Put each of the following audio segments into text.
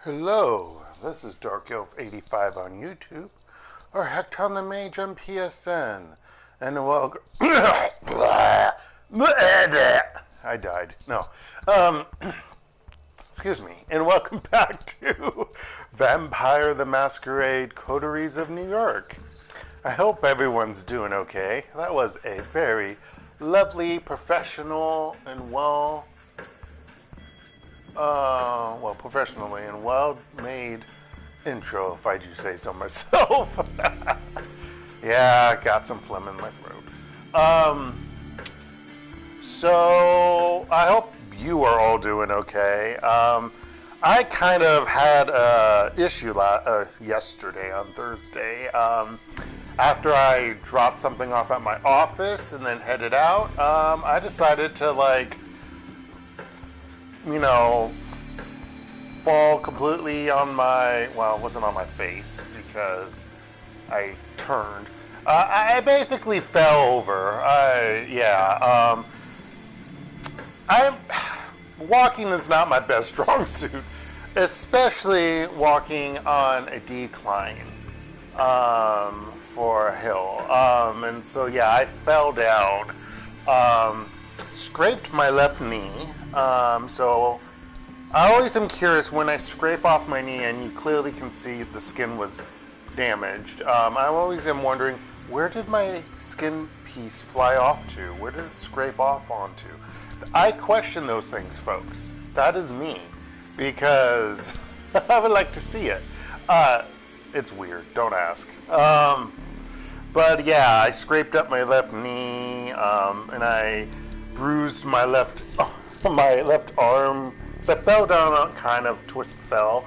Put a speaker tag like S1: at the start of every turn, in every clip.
S1: Hello, this is DarkElf85 on YouTube, or HektontheMage on PSN, and welcome. I died. No. Excuse me, and welcome back to Vampire the Masquerade Coteries of New York. I hope everyone's doing okay. That was a very lovely, professional, and professionally and well-made intro, if I do say so myself. Yeah, I got some phlegm in my throat. So I hope you are all doing okay. I kind of had a issue yesterday on Thursday. After I dropped something off at my office and then headed out, I decided to fall completely on my, well, it wasn't on my face because I turned. I basically fell over. Walking is not my best strong suit, especially walking on a decline for a hill. And so, yeah, I fell down, scraped my left knee. So I always am curious when I scrape off my knee and you clearly can see the skin was damaged. I always am wondering, where did my skin piece fly off to? Where did it scrape off onto? I question those things, folks. That is me, because I would like to see it. It's weird, don't ask. But yeah, I scraped up my left knee, and I bruised my left arm. So I fell down, kind of twist fell.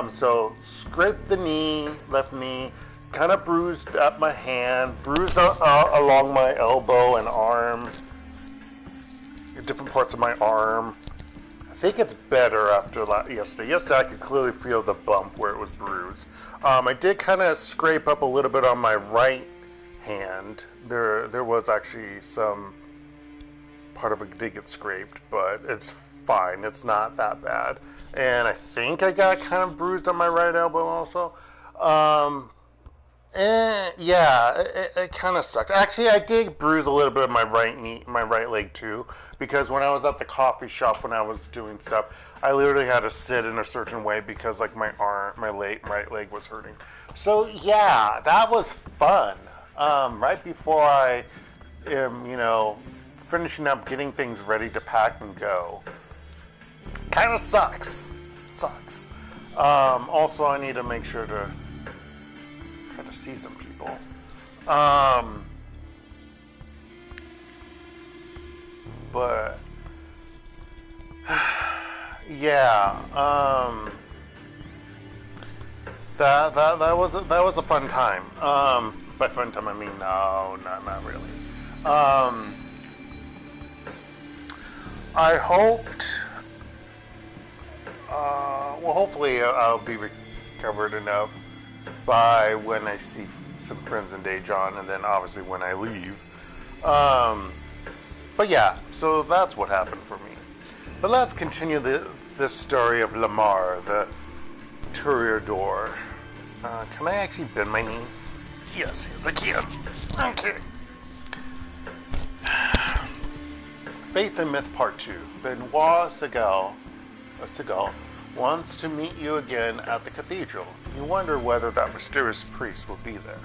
S1: So scraped the knee, left knee, kind of bruised up my hand, bruised along my elbow and arm, different parts of my arm. I think it's better after yesterday. Yesterday I could clearly feel the bump where it was bruised. I did kind of scrape up a little bit on my right hand. There was actually some part of it did get scraped, but it's fine. It's not that bad. And I think I got kind of bruised on my right elbow also. And yeah, it kind of sucked. Actually, I did bruise a little bit of my right knee, my right leg too, because when I was at the coffee shop when I was doing stuff, I literally had to sit in a certain way because like my right leg was hurting. So yeah, that was fun. Right before I am, finishing up getting things ready to pack and go. Kind of sucks. Also, I need to make sure to try to see some people. But yeah, that was a fun time. By fun time I mean no, not really. I hoped. Hopefully I'll be recovered enough by when I see some friends in Daejeon, and then obviously when I leave. But yeah, so that's what happened for me. But let's continue this story of Lamar, the toreador. Can I actually bend my knee? Yes, I can. Okay. Faith and Myth Part 2. Benoit Segal wants to meet you again at the cathedral. You wonder whether that mysterious priest will be there.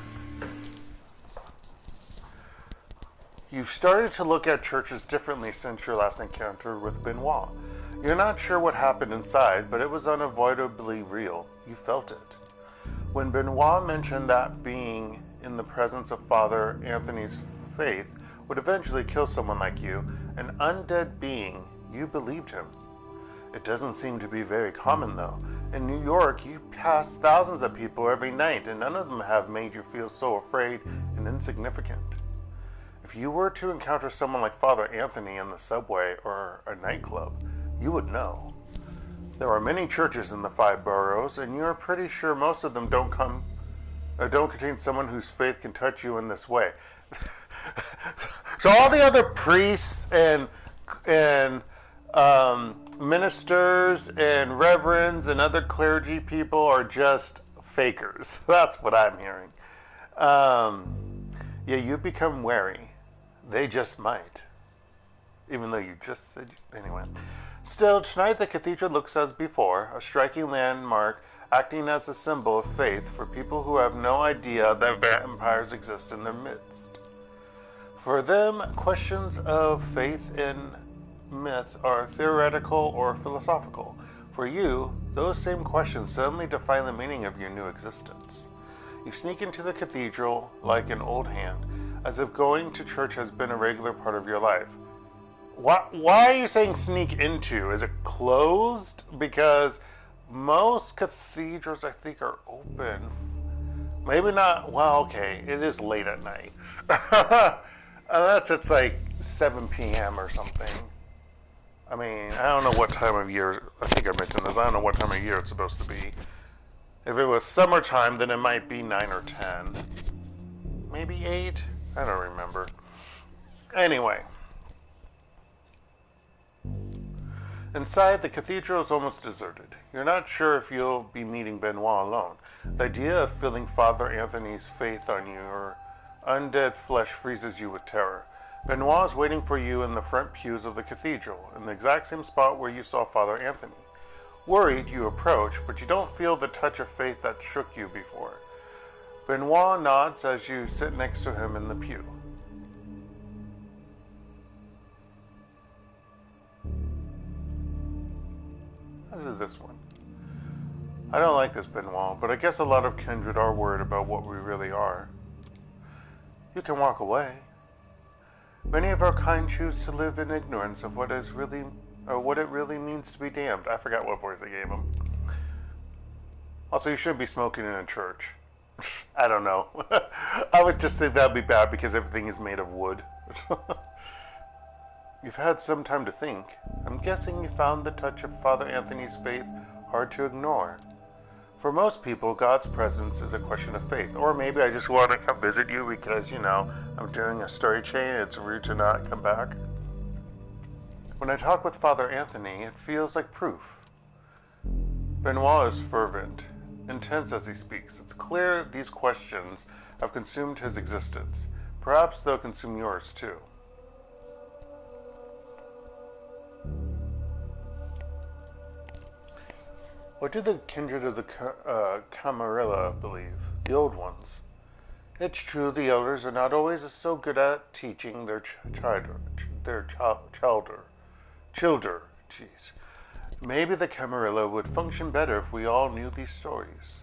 S1: You've started to look at churches differently since your last encounter with Benoit. You're not sure what happened inside, but it was unavoidably real. You felt it. When Benoit mentioned that being in the presence of Father Anthony's faith would eventually kill someone like you, an undead being, you believed him. It doesn't seem to be very common, though. In New York, you pass thousands of people every night, and none of them have made you feel so afraid and insignificant. If you were to encounter someone like Father Anthony in the subway or a nightclub, you would know. There are many churches in the 5 boroughs, and you're pretty sure most of them don't contain someone whose faith can touch you in this way. So all the other priests and Ministers and reverends and other clergy people are just fakers. That's what I'm hearing. Yeah, you become wary. They just might. Even though you just said... Anyway. Still, tonight the cathedral looks as before, a striking landmark acting as a symbol of faith for people who have no idea that vampires exist in their midst. For them, questions of faith in myth are theoretical or philosophical. For you, those same questions suddenly define the meaning of your new existence. You sneak into the cathedral like an old hand, as if going to church has been a regular part of your life. Why are you saying sneak into? Is it closed? Because most cathedrals, I think, are open. Maybe not. Well, okay, it is late at night. Unless it's like 7 p.m. or something. I mean, I don't know what time of year. I think I mentioned this. I don't know what time of year it's supposed to be. If it was summertime, then it might be 9 or 10. Maybe 8? I don't remember. Anyway. Inside, the cathedral is almost deserted. You're not sure if you'll be meeting Benoit alone. The idea of feeling Father Anthony's faith on your undead flesh freezes you with terror. Benoit is waiting for you in the front pews of the cathedral, in the exact same spot where you saw Father Anthony. Worried, you approach, but you don't feel the touch of faith that shook you before. Benoit nods as you sit next to him in the pew. This is this one. I don't like this, Benoit, but I guess a lot of Kindred are worried about what we really are. You can walk away. Many of our kind choose to live in ignorance of what it really means to be damned. I forgot what voice I gave him. Also, you shouldn't be smoking in a church. I don't know. I would just think that would be bad because everything is made of wood. You've had some time to think. I'm guessing you found the touch of Father Anthony's faith hard to ignore. For most people, God's presence is a question of faith. Or maybe I just want to come visit you because, I'm doing a story chain and it's rude to not come back. When I talk with Father Anthony, it feels like proof. Benoit is fervent, intense as he speaks. It's clear these questions have consumed his existence. Perhaps they'll consume yours too. What do the kindred of the Camarilla believe? The old ones. It's true the elders are not always so good at teaching their childe. Jeez. Maybe the Camarilla would function better if we all knew these stories.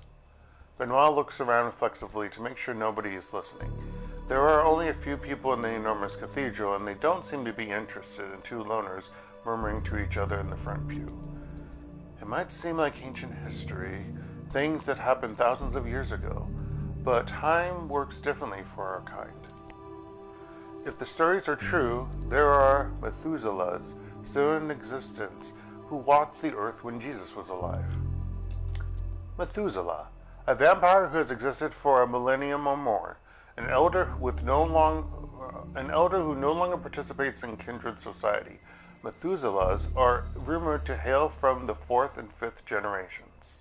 S1: Benoit looks around reflexively to make sure nobody is listening. There are only a few people in the enormous cathedral, and they don't seem to be interested in two loners murmuring to each other in the front pew. It might seem like ancient history, things that happened thousands of years ago, but time works differently for our kind. If the stories are true, there are Methuselahs still in existence who walked the earth when Jesus was alive. Methuselah, a vampire who has existed for a millennium or more, an elder who no longer participates in kindred society. Methuselahs are rumored to hail from the 4th and 5th generations.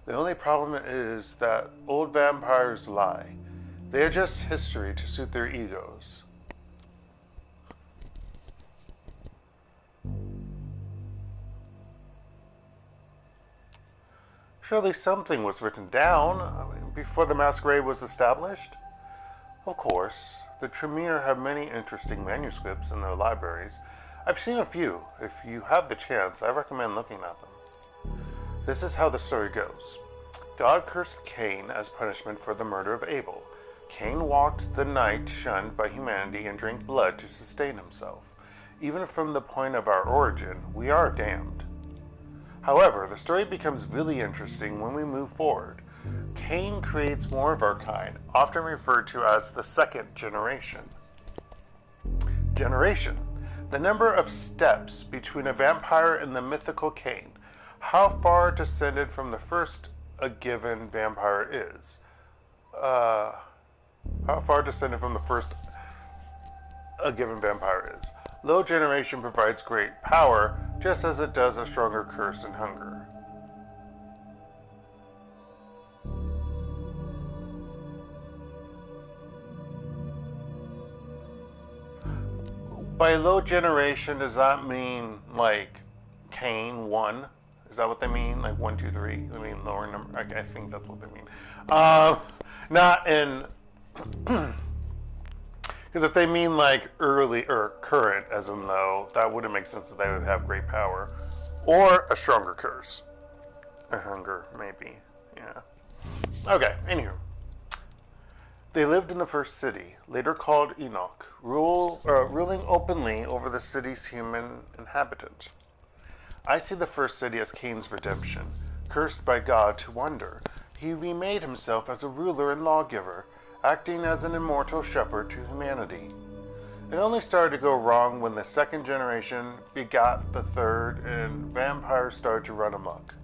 S1: The only problem is that old vampires lie. They are just history to suit their egos. Surely something was written down before the Masquerade was established? Of course. The Tremere have many interesting manuscripts in their libraries. I've seen a few. If you have the chance, I recommend looking at them. This is how the story goes. God cursed Cain as punishment for the murder of Abel. Cain walked the night shunned by humanity and drank blood to sustain himself. Even from the point of our origin, we are damned. However, the story becomes really interesting when we move forward. Cain creates more of our kind, often referred to as the second generation. Generation, the number of steps between a vampire and the mythical Cain. How far descended from the first a given vampire is. How far descended from the first a given vampire is. Low generation provides great power, just as it does a stronger curse and hunger. By low generation, does that mean like Cain 1? Is that what they mean? Like 1, 2, 3? I mean lower number. I think that's what they mean. Not in, because if they mean like early or current, as in low, that wouldn't make sense that they would have great power, or a stronger curse, a hunger maybe. Yeah. Okay. Anywho. They lived in the first city, later called Enoch, ruling openly over the city's human inhabitants. I see the first city as Cain's redemption. Cursed by God to wander, he remade himself as a ruler and lawgiver, acting as an immortal shepherd to humanity. It only started to go wrong when the second generation begot the third and vampires started to run amok.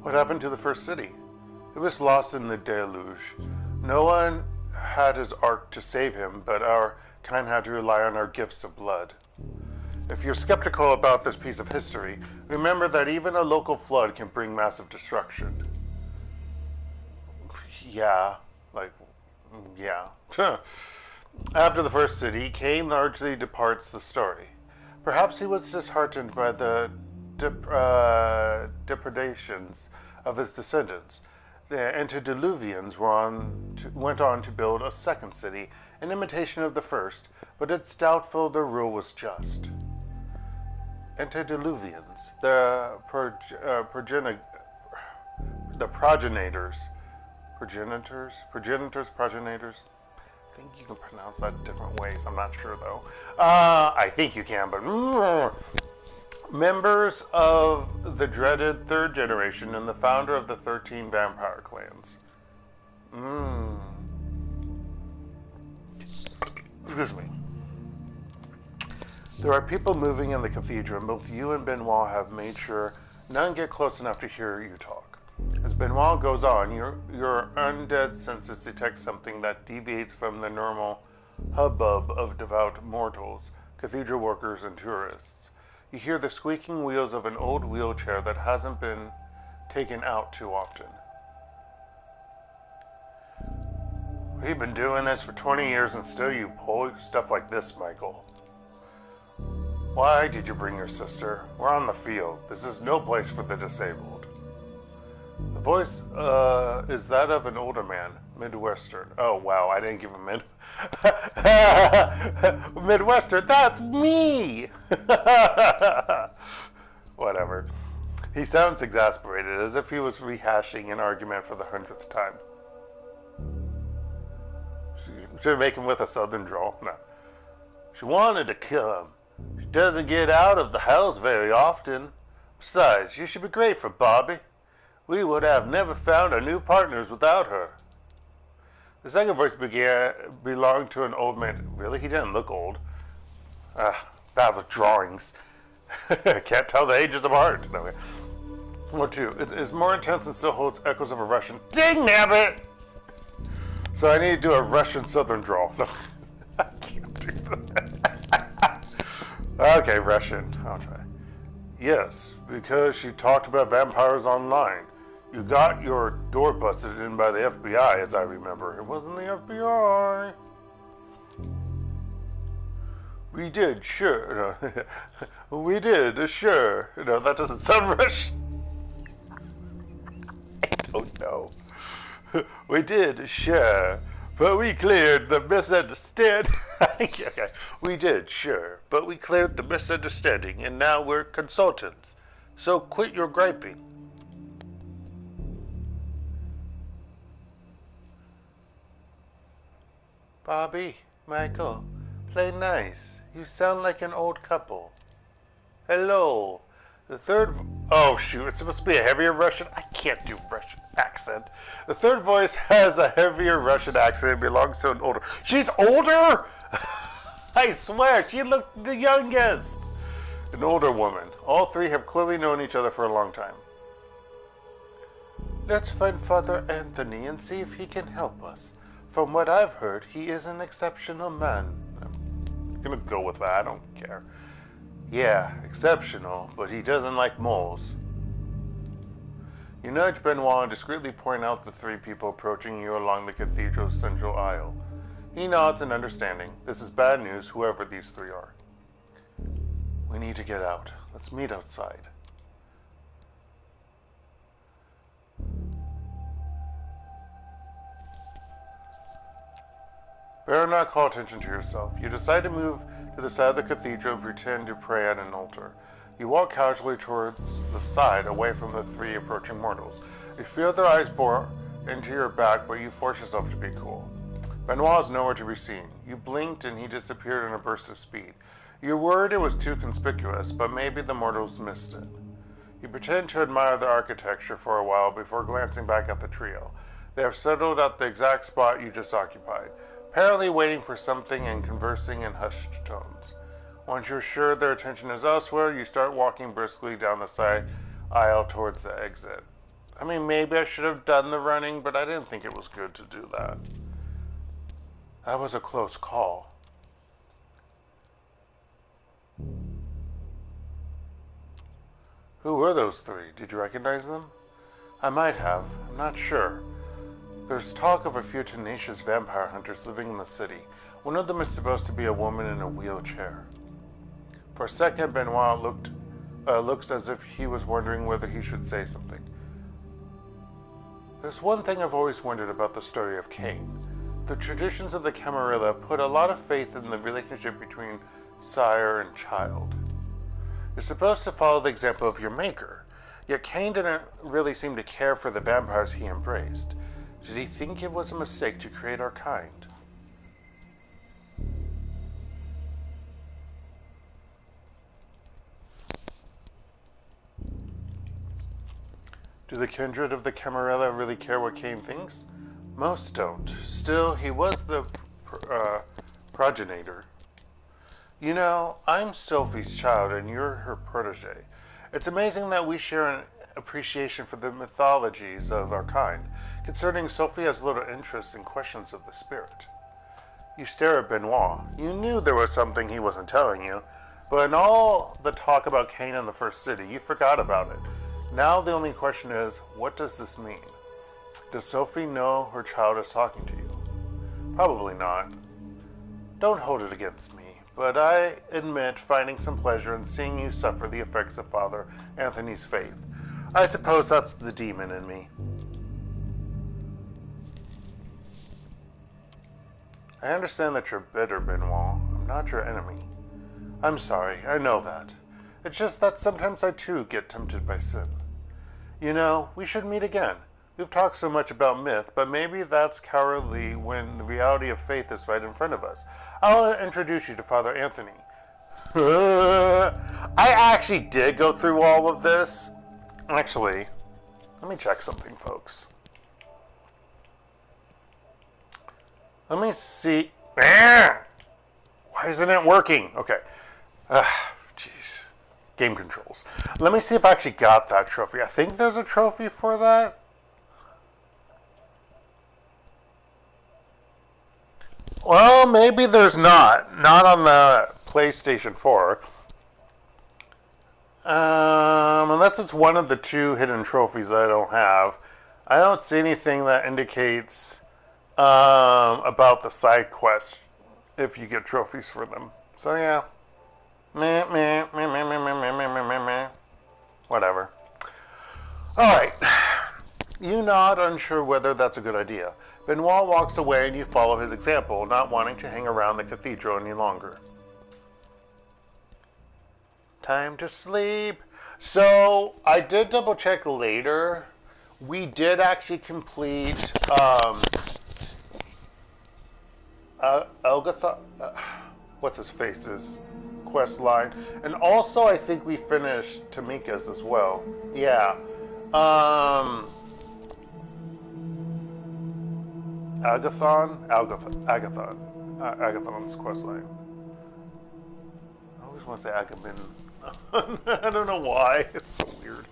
S1: What happened to the first city? It was lost in the deluge. No one had his ark to save him, but our kind had to rely on our gifts of blood. If you're skeptical about this piece of history, remember that even a local flood can bring massive destruction. Yeah. After the first city, Cain largely departs the story. Perhaps he was disheartened by the depredations of his descendants. The antediluvians went on to build a second city, in imitation of the first, but it's doubtful their rule was just. Antediluvians, the progenitors, I think you can pronounce that different ways. I'm not sure though. I think you can, but members of the dreaded third generation and the founder of the 13 vampire clans. Excuse me. There are people moving in the cathedral, and both you and Benoit have made sure none get close enough to hear you talk. As Benoit goes on, your undead senses detect something that deviates from the normal hubbub of devout mortals, cathedral workers, and tourists. You hear the squeaking wheels of an old wheelchair that hasn't been taken out too often. We've been doing this for 20 years and still you pull stuff like this, Michael. Why did you bring your sister? We're on the field. This is no place for the disabled. The voice is that of an older man, Midwestern. Oh, wow, I didn't give him Midwestern, that's me! Whatever. He sounds exasperated, as if he was rehashing an argument for the 100th time. Should make him with a southern drawl. No. She wanted to kill him. She doesn't get out of the house very often. Besides, you should be grateful, Bobby. We would have never found our new partners without her. The second voice belonged to an old man. Really? He didn't look old. Bad with drawings. Can't tell the ages apart. No, okay. Or two. It is more intense and still holds echoes of a Russian. Ding nabbit! So I need to do a Russian southern drawl. No, I can't do that. Okay, Russian. I'll try. Yes, because she talked about vampires online. You got your door busted in by the FBI, as I remember. It wasn't the FBI. We did, sure. No. We did, sure. No, that doesn't sound Russian. I don't know. We did, sure. But we cleared the misunderstanding. Okay. We did, sure. But we cleared the misunderstanding, and now we're consultants. So quit your griping. Bobby, Michael, play nice. You sound like an old couple. Hello. The third... Oh, shoot. It's supposed to be a heavier Russian? I can't do Russian accent. The third voice has a heavier Russian accent and belongs to an older... She's older?! I swear, she looked the youngest! an older woman. All three have clearly known each other for a long time. Let's find Father Anthony and see if he can help us. From what I've heard, he is an exceptional man. I'm gonna go with that, I don't care. Yeah, exceptional, but he doesn't like moles. You nudge Benoit and discreetly point out the three people approaching you along the cathedral's central aisle. He nods in understanding. This is bad news, whoever these three are. We need to get out. Let's meet outside. Better not call attention to yourself. You decide to move to the side of the cathedral and pretend to pray at an altar. You walk casually towards the side, away from the three approaching mortals. You feel their eyes bore into your back, but you force yourself to be cool. Benoit is nowhere to be seen. You blinked and he disappeared in a burst of speed. You're worried it was too conspicuous, but maybe the mortals missed it. You pretend to admire the architecture for a while before glancing back at the trio. They have settled at the exact spot you just occupied, apparently waiting for something and conversing in hushed tones. Once you're sure their attention is elsewhere, you start walking briskly down the side aisle towards the exit. I mean, maybe I should have done the running, but I didn't think it was good to do that. That was a close call. Who were those three? Did you recognize them? I might have. I'm not sure. There's talk of a few tenacious vampire hunters living in the city. One of them is supposed to be a woman in a wheelchair. For a second, Benoit looks as if he was wondering whether he should say something. There's one thing I've always wondered about the story of Cain. The traditions of the Camarilla put a lot of faith in the relationship between sire and child. You're supposed to follow the example of your maker, yet Cain didn't really seem to care for the vampires he embraced. Did he think it was a mistake to create our kind? Do the kindred of the Camarilla really care what Cain thinks? Most don't. Still, he was the progenitor. You know, I'm Sophie's child and you're her protege. It's amazing that we share an appreciation for the mythologies of our kind, concerning Sophie has little interest in questions of the spirit. You stare at Benoit. You knew there was something he wasn't telling you, but in all the talk about Cain in the first city, you forgot about it. Now the only question is, what does this mean? Does Sophie know her child is talking to you? Probably not. Don't hold it against me, but I admit finding some pleasure in seeing you suffer the effects of Father Anthony's faith. I suppose that's the demon in me. I understand that you're bitter, Benoit. I'm not your enemy. I'm sorry, I know that. It's just that sometimes I too get tempted by sin. You know, we should meet again. We've talked so much about myth, but maybe that's cowardly when the reality of faith is right in front of us. I'll introduce you to Father Anthony. I actually did go through all of this. Actually, let me check something, folks. Let me see. Why isn't it working? Okay. Jeez. Game controls. Let me see if I actually got that trophy. I think there's a trophy for that. Well, maybe there's not. Not on the PlayStation 4. Unless it's one of the two hidden trophies that I don't have. I don't see anything that indicates about the side quest if you get trophies for them. So yeah. Whatever. Alright. You nod, unsure whether that's a good idea. Benoit walks away and you follow his example, not wanting to hang around the cathedral any longer. Time to sleep. So, I did double check later. We did actually complete Elgathon, what's his face's quest line, and also I think we finished Tamika's as well. Yeah. Agathon's quest line. I always want to say Agamben I don't know why. It's so weird.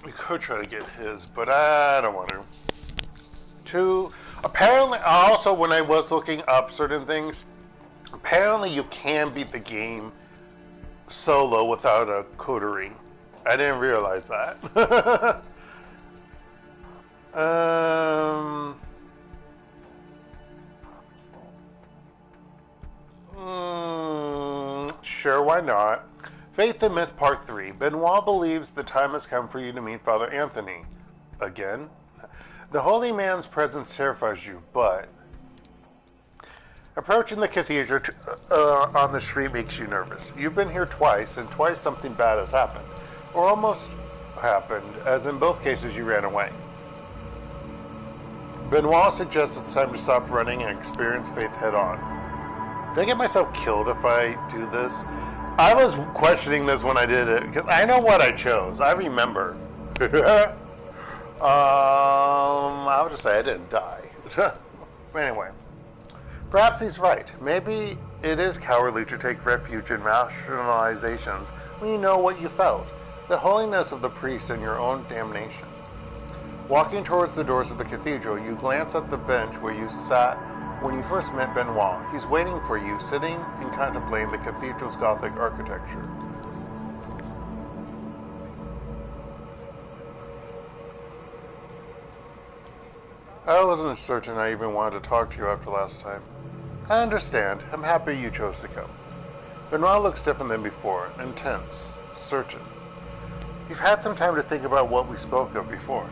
S1: We could try to get his, but I don't want to. Apparently, also when I was looking up certain things, apparently you can beat the game solo without a coterie. I didn't realize that. Sure, why not? Faith and Myth Part 3. Benoit believes the time has come for you to meet Father Anthony. Again? The holy man's presence terrifies you, but approaching the cathedral on the street makes you nervous. You've been here twice, and twice something bad has happened. Or almost happened, as in both cases you ran away. Benoit suggests it's time to stop running and experience faith head on. Do I get myself killed if I do this? I was questioning this when I did it, because I know what I chose. I remember. I would just say I didn't die. Anyway. Perhaps he's right. Maybe it is cowardly to take refuge in rationalizations when you know what you felt. The holiness of the priest and your own damnation. Walking towards the doors of the cathedral, you glance at the bench where you sat when you first met Benoit. He's waiting for you, sitting and contemplating the cathedral's Gothic architecture. I wasn't certain I even wanted to talk to you after last time. I understand. I'm happy you chose to come. Benoit looks different than before, intense, certain. You've had some time to think about what we spoke of before.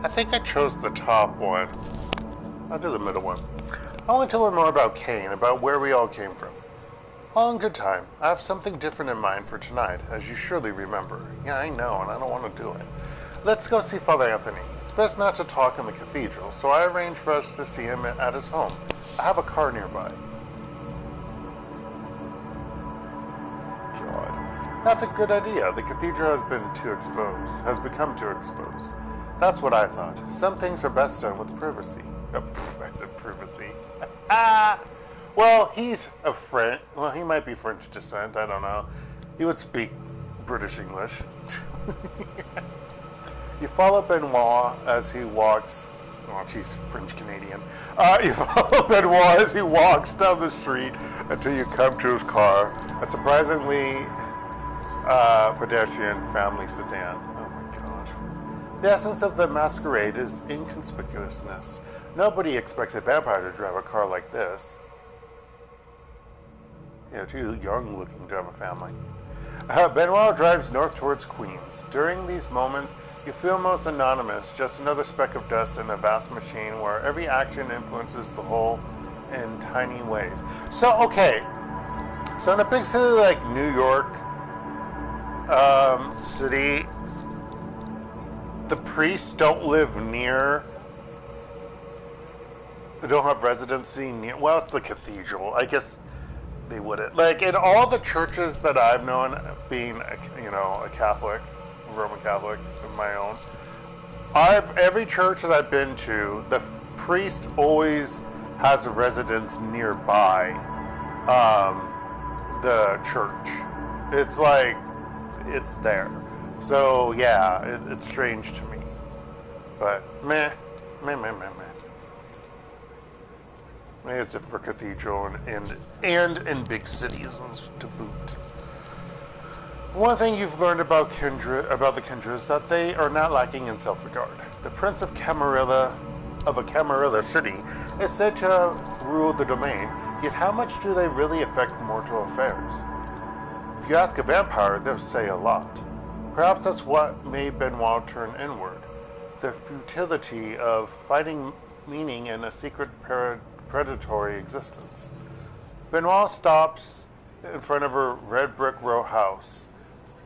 S1: I think I chose the top one. I'll do the middle one. I want to learn more about Cain, about where we all came from. All in good time. I have something different in mind for tonight, as you surely remember. Yeah, I know, and I don't want to do it. Let's go see Father Anthony. It's best not to talk in the cathedral, so I arranged for us to see him at his home. I have a car nearby. God. That's a good idea. The cathedral has become too exposed. That's what I thought. Some things are best done with privacy. Oh, I said privacy. Well, he's a French. Well, he might be French descent. I don't know. He would speak British English. You follow Benoit as he walks. Oh, she's French Canadian. You follow Benoit as he walks down the street until you come to his car. A surprisingly pedestrian family sedan. Oh my gosh. The essence of the masquerade is inconspicuousness. Nobody expects a vampire to drive a car like this. Yeah, too young looking to have a family. Benoit drives north towards Queens. During these moments, you feel most anonymous, just another speck of dust in a vast machine where every action influences the whole in tiny ways. So, okay. So in a big city like New York City, the priests don't live near, don't have residency near, well, it's the cathedral. I guess they wouldn't. Like, in all the churches that I've known, being, a Catholic, Roman Catholic of my own, every church that I've been to, the priest always has a residence nearby the church. It's like, it's there. So, yeah, it's strange to me. But, meh. Maybe it's for cathedral and in big cities to boot. One thing you've learned about the Kindred is that they are not lacking in self-regard. The Prince of Camarilla, of a Camarilla city, is said to have ruled the domain, yet how much do they really affect mortal affairs? If you ask a vampire, they'll say a lot. Perhaps that's what made Benoit turn inward. The futility of finding meaning in a secret predatory existence. Benoit stops in front of a red brick row house.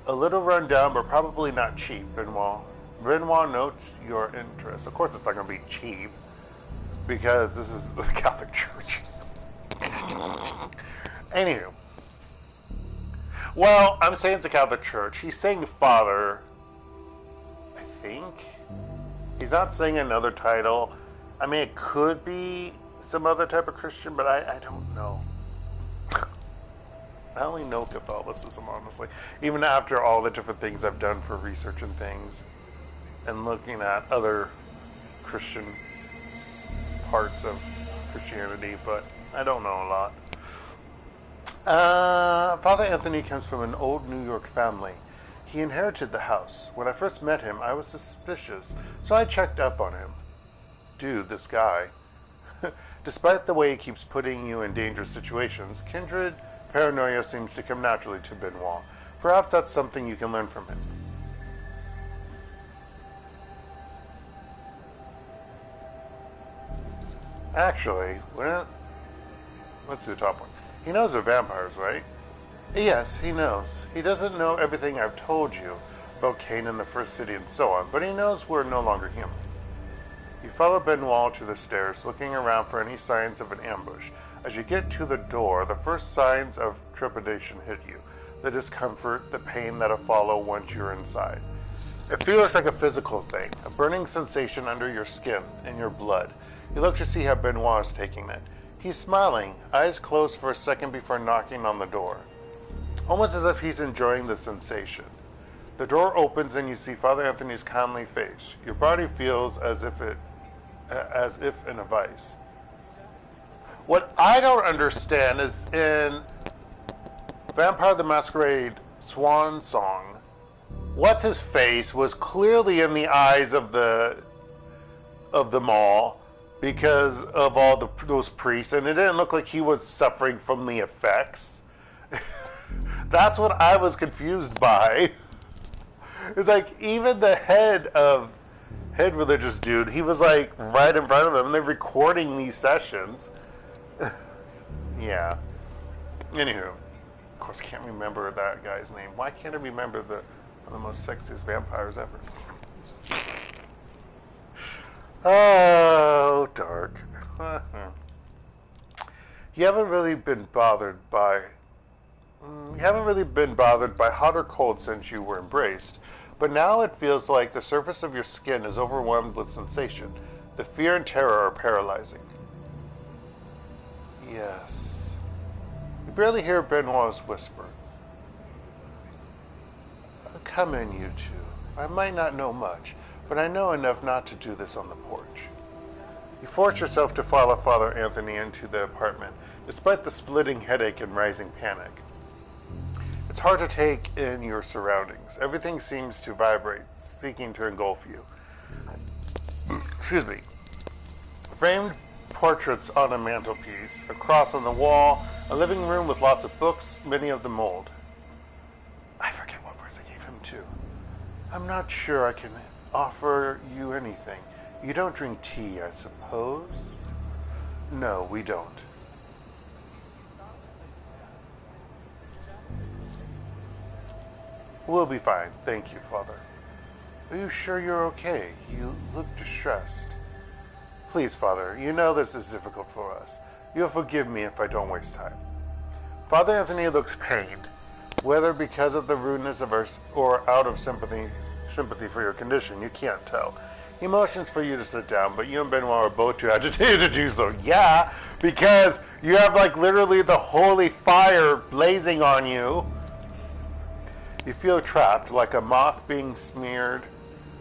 S1: A little run down, but probably not cheap, Benoit. Benoit notes your interest. Of course it's not going to be cheap, because this is the Catholic Church. Anywho. Well, I'm saying it's a Catholic church. He's saying Father, I think. He's not saying another title. I mean, it could be some other type of Christian, but I don't know. I only know Catholicism, honestly. Even after all the different things I've done for research and things, and looking at other Christian parts of Christianity, but I don't know a lot. Father Anthony comes from an old New York family. He inherited the house. When I first met him, I was suspicious, so I checked up on him. Dude, this guy. Despite the way he keeps putting you in dangerous situations, Kindred paranoia seems to come naturally to Benoit. Perhaps that's something you can learn from him. Actually, let's do the top one. He knows we're vampires, right? Yes, he knows. He doesn't know everything I've told you about Cain and the First City and so on, but he knows we're no longer human. You follow Benoit to the stairs, looking around for any signs of an ambush. As you get to the door, the first signs of trepidation hit you. The discomfort, the pain that'll follow once you're inside. It feels like a physical thing, a burning sensation under your skin, in your blood. You look to see how Benoit is taking it. He's smiling, eyes closed for a second before knocking on the door. Almost as if he's enjoying the sensation. The door opens and you see Father Anthony's kindly face. Your body feels as if in a vice. What I don't understand is in Vampire the Masquerade Swan Song, what's his face was clearly in the eyes of the mall because of all those priests, and it didn't look like he was suffering from the effects. That's what I was confused by. It's like even the head religious dude, he was like right in front of them, and they're recording these sessions. Yeah. Anywho, of course, I can't remember that guy's name. Why can't I remember one of the most sexiest vampires ever? Oh, dark. You haven't really been bothered by hot or cold since you were embraced, but now it feels like the surface of your skin is overwhelmed with sensation. The fear and terror are paralyzing. Yes. You barely hear Benoit's whisper. Come in, you two. I might not know much, but I know enough not to do this on the porch. You force yourself to follow Father Anthony into the apartment, despite the splitting headache and rising panic. It's hard to take in your surroundings. Everything seems to vibrate, seeking to engulf you. Excuse me. Framed portraits on a mantelpiece, a cross on the wall, a living room with lots of books, many of them old. I forget what verse I gave him too. I'm not sure I can offer you anything. You don't drink tea, I suppose? No, we don't. We'll be fine, thank you, Father. Are you sure you're okay? You look distressed. Please, Father, you know this is difficult for us. You'll forgive me if I don't waste time. Father Anthony looks pained, whether because of the rudeness of us or out of sympathy for your condition, you can't tell. He motions for you to sit down, but you and Benoit are both too agitated to do so. Yeah, because you have like literally the holy fire blazing on you. You feel trapped, like a moth being smeared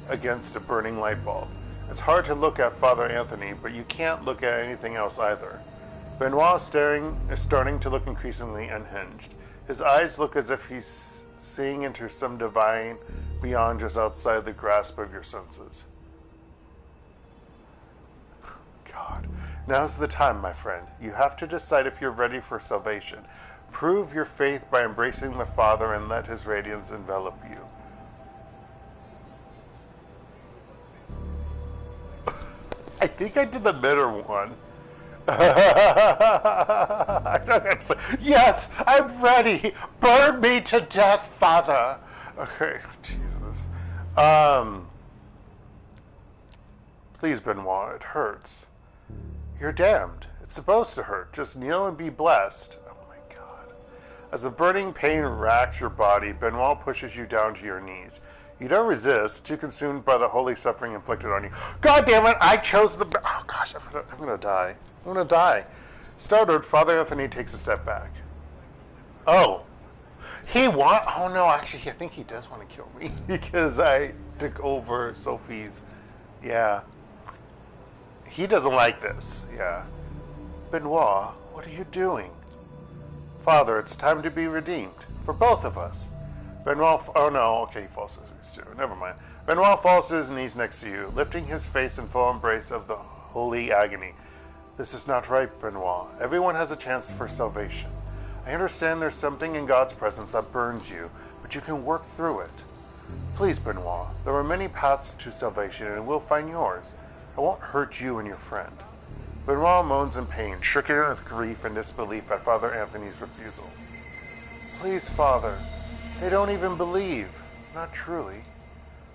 S1: against a burning light bulb. It's hard to look at Father Anthony, but you can't look at anything else either. Benoit is starting to look increasingly unhinged. His eyes look as if he's seeing into some divine beyond just outside the grasp of your senses. God. Now's the time, my friend. You have to decide if you're ready for salvation. Prove your faith by embracing the Father and let his radiance envelop you. I think I did the middle one. Yes, I'm ready. Burn me to death, Father. Okay, Jesus. Please, Benoit, it hurts. You're damned. It's supposed to hurt. Just kneel and be blessed. Oh my God. As the burning pain racks your body, Benoit pushes you down to your knees. You don't resist, too consumed by the holy suffering inflicted on you. God damn it, I chose the... Oh gosh, I'm gonna die. I'm gonna die. Startled, Father Anthony takes a step back. Oh. Oh no, actually, I think he does want to kill me. Because I took over Sophie's... Yeah. He doesn't like this. Yeah. Benoit, what are you doing? Father, it's time to be redeemed. For both of us. Benoit... Oh no, okay, he falls to his knees too. Never mind. Benoit falls to his knees next to you, lifting his face in full embrace of the holy agony. This is not right, Benoit. Everyone has a chance for salvation. I understand there's something in God's presence that burns you, but you can work through it. Please, Benoit, there are many paths to salvation, and we'll find yours. I won't hurt you and your friend. Benoit moans in pain, stricken with grief and disbelief at Father Anthony's refusal. Please, Father, they don't even believe. Not truly.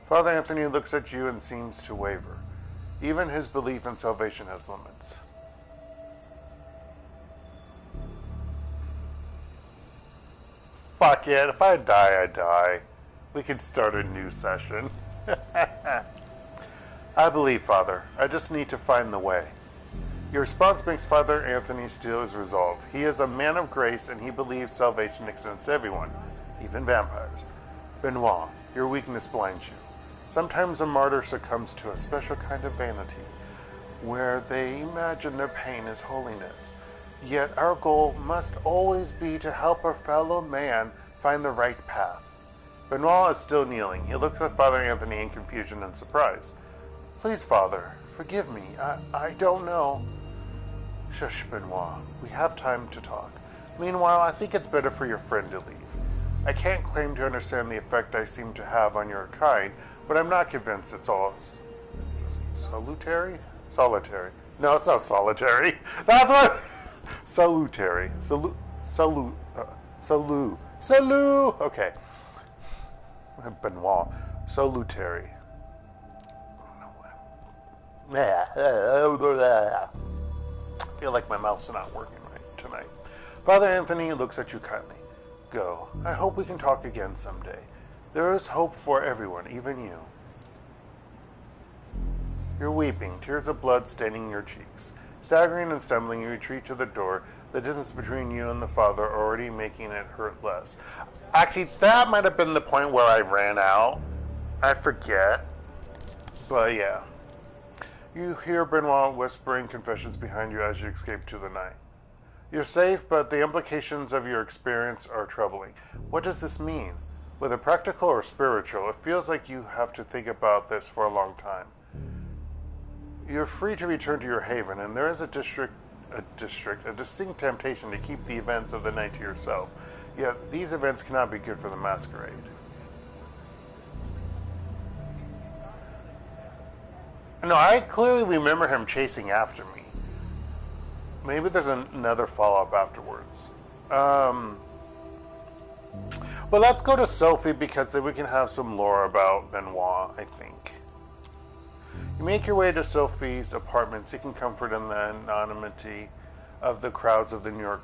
S1: Father Anthony looks at you and seems to waver. Even his belief in salvation has limits. Fuck it, if I die, I die. We could start a new session. I believe, Father. I just need to find the way. Your response makes Father Anthony steal his resolve. He is a man of grace, and he believes salvation extends to everyone, even vampires. Benoit, your weakness blinds you. Sometimes a martyr succumbs to a special kind of vanity, where they imagine their pain is holiness. Yet our goal must always be to help our fellow man find the right path. Benoit is still kneeling. He looks at Father Anthony in confusion and surprise. Please, Father, forgive me. I don't know. Shush, Benoit. We have time to talk. Meanwhile, I think it's better for your friend to leave. I can't claim to understand the effect I seem to have on your kind, but I'm not convinced it's all salutary? Solitary. No, it's not solitary. That's what... Salutary. Salut. Okay. Benoit. Salutary. I feel like my mouth's not working right tonight. Father Anthony looks at you kindly. Go. I hope we can talk again someday. There is hope for everyone, even you. You're weeping, tears of blood staining your cheeks. Staggering and stumbling, you retreat to the door, the distance between you and the Father already making it hurt less. Actually, that might have been the point where I ran out. I forget. But yeah. You hear Benoit whispering confessions behind you as you escape to the night. You're safe, but the implications of your experience are troubling. What does this mean? Whether practical or spiritual, it feels like you have to think about this for a long time. You're free to return to your haven, and there is a distinct temptation to keep the events of the night to yourself. Yet, these events cannot be good for the Masquerade. No, I clearly remember him chasing after me. Maybe there's another follow-up afterwards. But let's go to Sophie, because then we can have some lore about Benoit, I think. You make your way to Sophie's apartment, seeking comfort in the anonymity of the crowds of the New York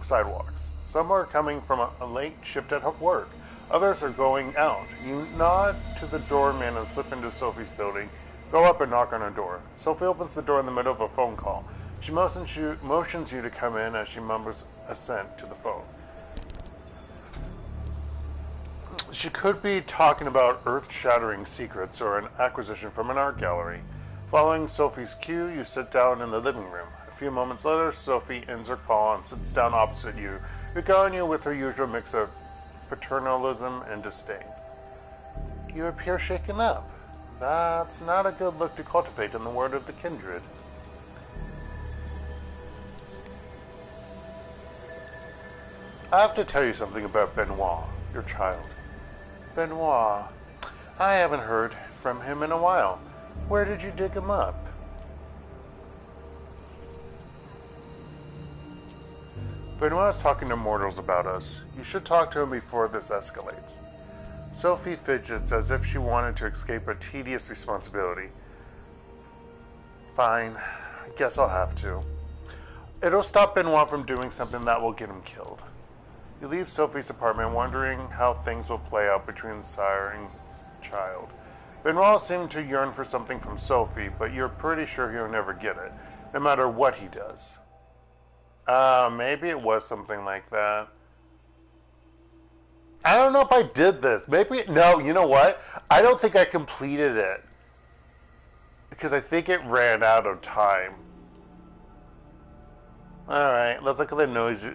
S1: sidewalks. Some are coming from a late shift at work. Others are going out. You nod to the doorman and slip into Sophie's building. Go up and knock on her door. Sophie opens the door in the middle of a phone call. She motions you to come in as she mumbles assent to the phone. She could be talking about earth-shattering secrets or an acquisition from an art gallery. Following Sophie's cue, you sit down in the living room. A few moments later, Sophie ends her call and sits down opposite you, regarding you with her usual mix of paternalism and disdain. You appear shaken up. That's not a good look to cultivate in the word of the Kindred. I have to tell you something about Benoit, your child. Benoit, I haven't heard from him in a while. Where did you dig him up? Benoit is talking to mortals about us. You should talk to him before this escalates. Sophie fidgets as if she wanted to escape a tedious responsibility. Fine, I guess I'll have to. It'll stop Benoit from doing something that will get him killed. You leave Sophie's apartment wondering how things will play out between the sire and child. Benoit seemed to yearn for something from Sophie, but you're pretty sure he'll never get it, no matter what he does. Maybe it was something like that. I don't know if I did this. Maybe, no, you know what? I don't think I completed it. Because I think it ran out of time. Alright, let's look at the nosy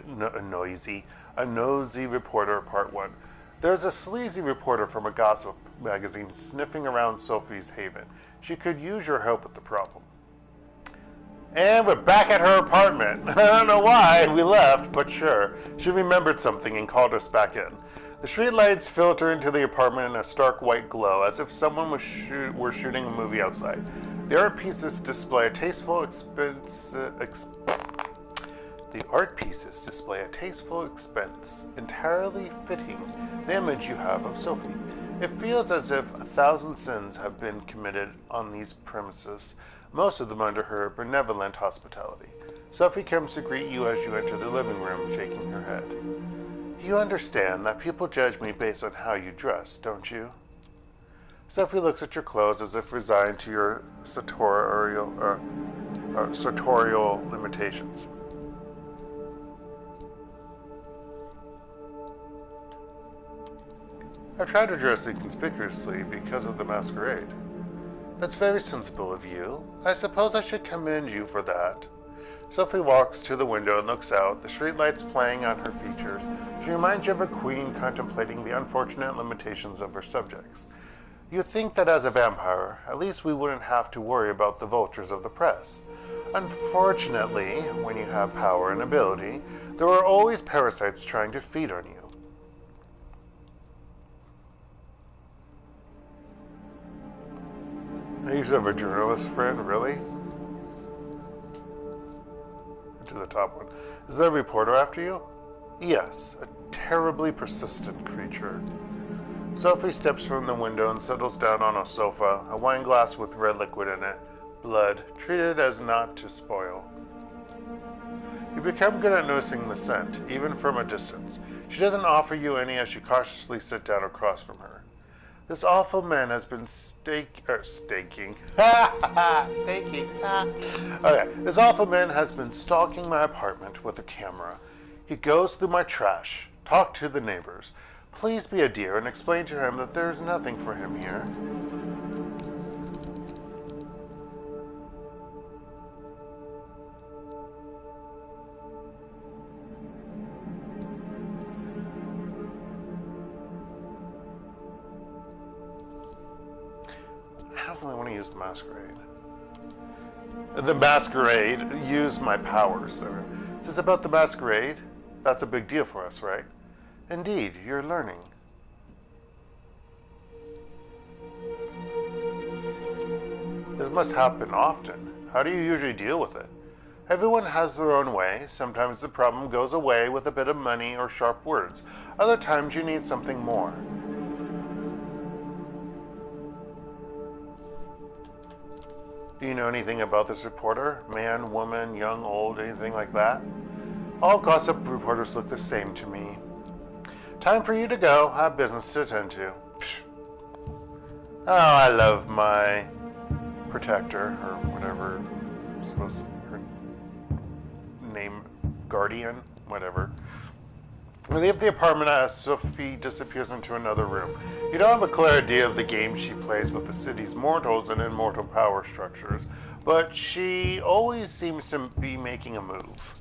S1: reporter, part 1. There's a sleazy reporter from a gossip magazine sniffing around Sophie's haven. She could use your help with the problem. And we're back at her apartment. I don't know why we left, but sure. She remembered something and called us back in. The streetlights filter into the apartment in a stark white glow, as if someone were shooting a movie outside. The art pieces display a tasteful expense, entirely fitting the image you have of Sophie. It feels as if 1,000 sins have been committed on these premises, most of them under her benevolent hospitality. Sophie comes to greet you as you enter the living room, shaking her head. You understand that people judge me based on how you dress, don't you? Sophie looks at your clothes as if resigned to your sartorial limitations. I've tried to dress inconspicuously because of the masquerade. That's very sensible of you. I suppose I should commend you for that. Sophie walks to the window and looks out, the streetlights playing on her features. She reminds you of a queen contemplating the unfortunate limitations of her subjects. You'd think that as a vampire, at least we wouldn't have to worry about the vultures of the press. Unfortunately, when you have power and ability, there are always parasites trying to feed on you. I used to have a journalist friend, really? To the top one. Is there a reporter after you? Yes, a terribly persistent creature. Sophie steps from the window and settles down on a sofa, a wine glass with red liquid in it, blood, treated as not to spoil. You become good at noticing the scent, even from a distance. She doesn't offer you any as you cautiously sit down across from her. This awful man has been staking. Okay, this awful man has been stalking my apartment with a camera. He goes through my trash. Talk to the neighbors. Please be a dear and explain to him that there's nothing for him here. I don't really want to use the masquerade. The masquerade, use my powers. Is this about the masquerade? That's a big deal for us, right? Indeed, you're learning. This must happen often. How do you usually deal with it? Everyone has their own way. Sometimes the problem goes away with a bit of money or sharp words. Other times you need something more. Do you know anything about this reporter? Man, woman, young, old, anything like that? All gossip reporters look the same to me. Time for you to go. I have business to attend to. Psh. Oh, I love my protector, or whatever, supposed to her name, guardian, whatever. We leave the apartment as Sophie disappears into another room. You don't have a clear idea of the game she plays with the city's mortals and immortal power structures, but she always seems to be making a move.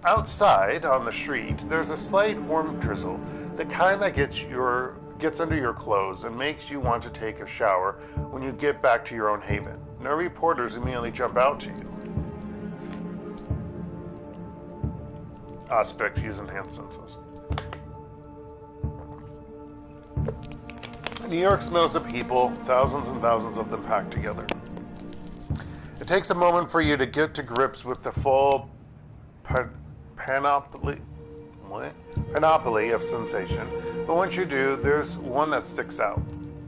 S1: Outside, on the street, there's a slight warm drizzle, the kind that gets under your clothes and makes you want to take a shower when you get back to your own haven. No reporters immediately jump out to you. Aspect use enhanced senses. New York smells of people, thousands and thousands of them packed together. It takes a moment for you to get to grips with the full panoply of sensation, but once you do, there's one that sticks out.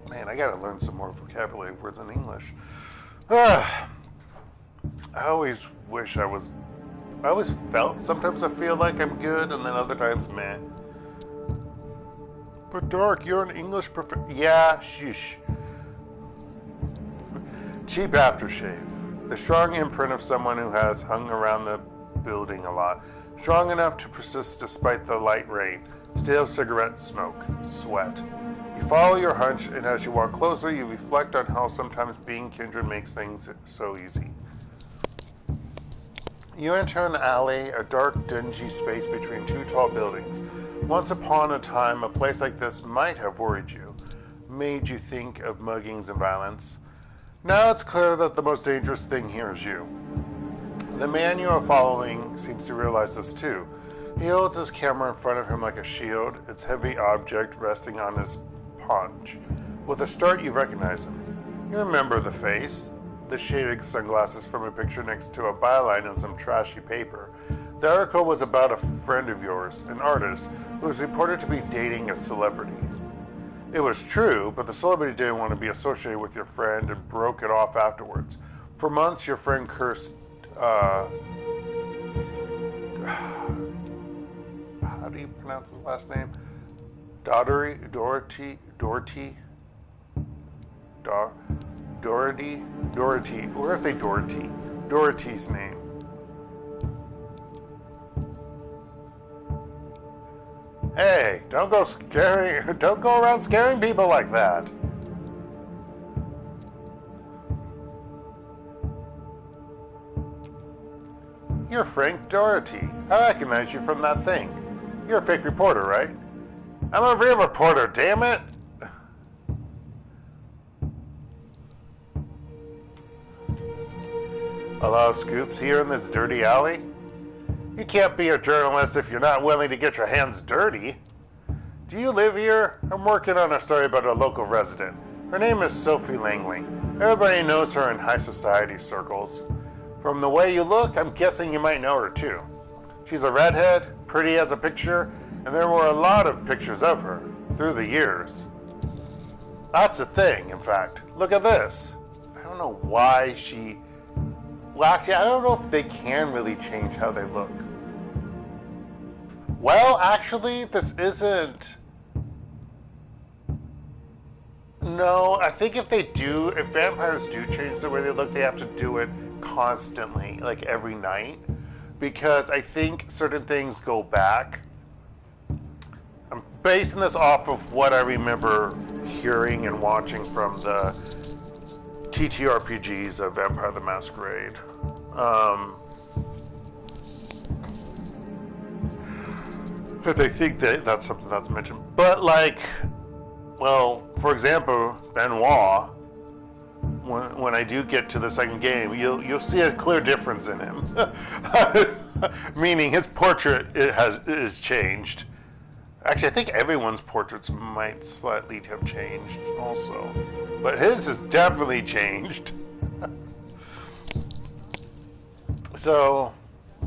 S1: Man, I gotta learn some more vocabulary words in English. I always wish I was I always felt, sometimes I feel like I'm good, and then other times, meh. But Dark, you're an English professor. Yeah, shush. Cheap aftershave. The strong imprint of someone who has hung around the building a lot. Strong enough to persist despite the light rain. Stale cigarette smoke. Sweat. You follow your hunch, and as you walk closer, you reflect on how sometimes being Kindred makes things so easy. You enter an alley, a dark, dingy space between two tall buildings. Once upon a time, a place like this might have worried you, made you think of muggings and violence. Now it's clear that the most dangerous thing here is you. The man you are following seems to realize this too. He holds his camera in front of him like a shield, its heavy object resting on his paunch. With a start, you recognize him. You remember the face, the shaded sunglasses from a picture next to a byline on some trashy paper. The article was about a friend of yours, an artist, who was reported to be dating a celebrity. It was true, but the celebrity didn't want to be associated with your friend and broke it off afterwards. For months, your friend cursed, how do you pronounce his last name? Dorothy? We're gonna say Dorothy. Dorothy's name. Hey, don't go around scaring people like that. You're Frank Doherty. I recognize you from that thing. You're a fake reporter, right? I'm a real reporter, damn it! A lot of scoops here in this dirty alley? You can't be a journalist if you're not willing to get your hands dirty. Do you live here? I'm working on a story about a local resident. Her name is Sophie Langley. Everybody knows her in high society circles. From the way you look, I'm guessing you might know her too. She's a redhead, pretty as a picture, and there were a lot of pictures of her through the years. That's the thing, in fact. Look at this. I don't know why she... Well, actually, I don't know if they can really change how they look. Well, actually, this isn't... No, I think if vampires do change the way they look, they have to do it constantly, like every night. Because I think certain things go back. I'm basing this off of what I remember hearing and watching from the TTRPGs of Vampire the Masquerade. But I think that's something that's mentioned. But like, well, for example, Benoit, when I do get to the second game, you'll see a clear difference in him. Meaning his portrait is changed. Actually, I think everyone's portraits might slightly have changed also. But his has definitely changed. So,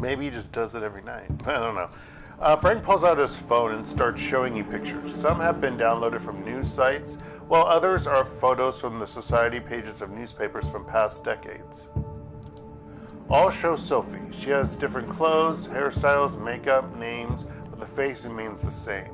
S1: maybe he just does it every night. I don't know. Frank pulls out his phone and starts showing you pictures. Some have been downloaded from news sites, while others are photos from the society pages of newspapers from past decades. All show Sophie. She has different clothes, hairstyles, makeup, names, but the face remains the same.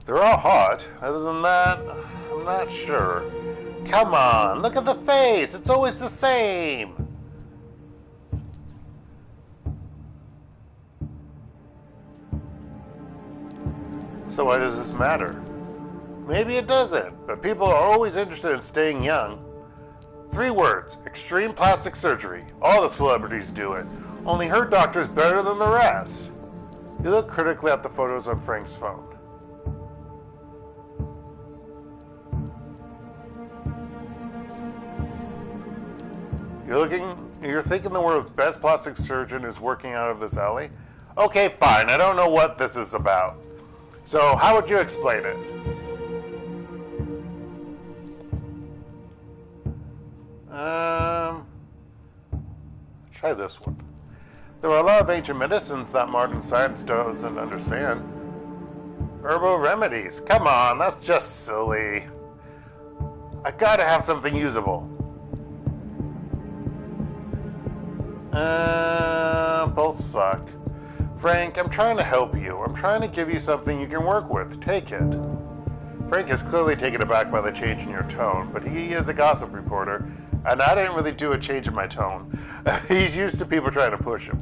S1: They're all hot. Other than that, I'm not sure. Come on, look at the face. It's always the same. So why does this matter? Maybe it doesn't, but people are always interested in staying young. 3 words: extreme plastic surgery. All the celebrities do it. Only her doctor's better than the rest. You look critically at the photos on Frank's phone. You're thinking the world's best plastic surgeon is working out of this alley? Okay, fine. I don't know what this is about. So, how would you explain it? Try this one. There are a lot of ancient medicines that modern science doesn't understand. Herbal remedies. Come on, that's just silly. I gotta have something usable. Both suck. Frank, I'm trying to help you. I'm trying to give you something you can work with. Take it. Frank is clearly taken aback by the change in your tone, but he is a gossip reporter, and I didn't really do a change in my tone. He's used to people trying to push him.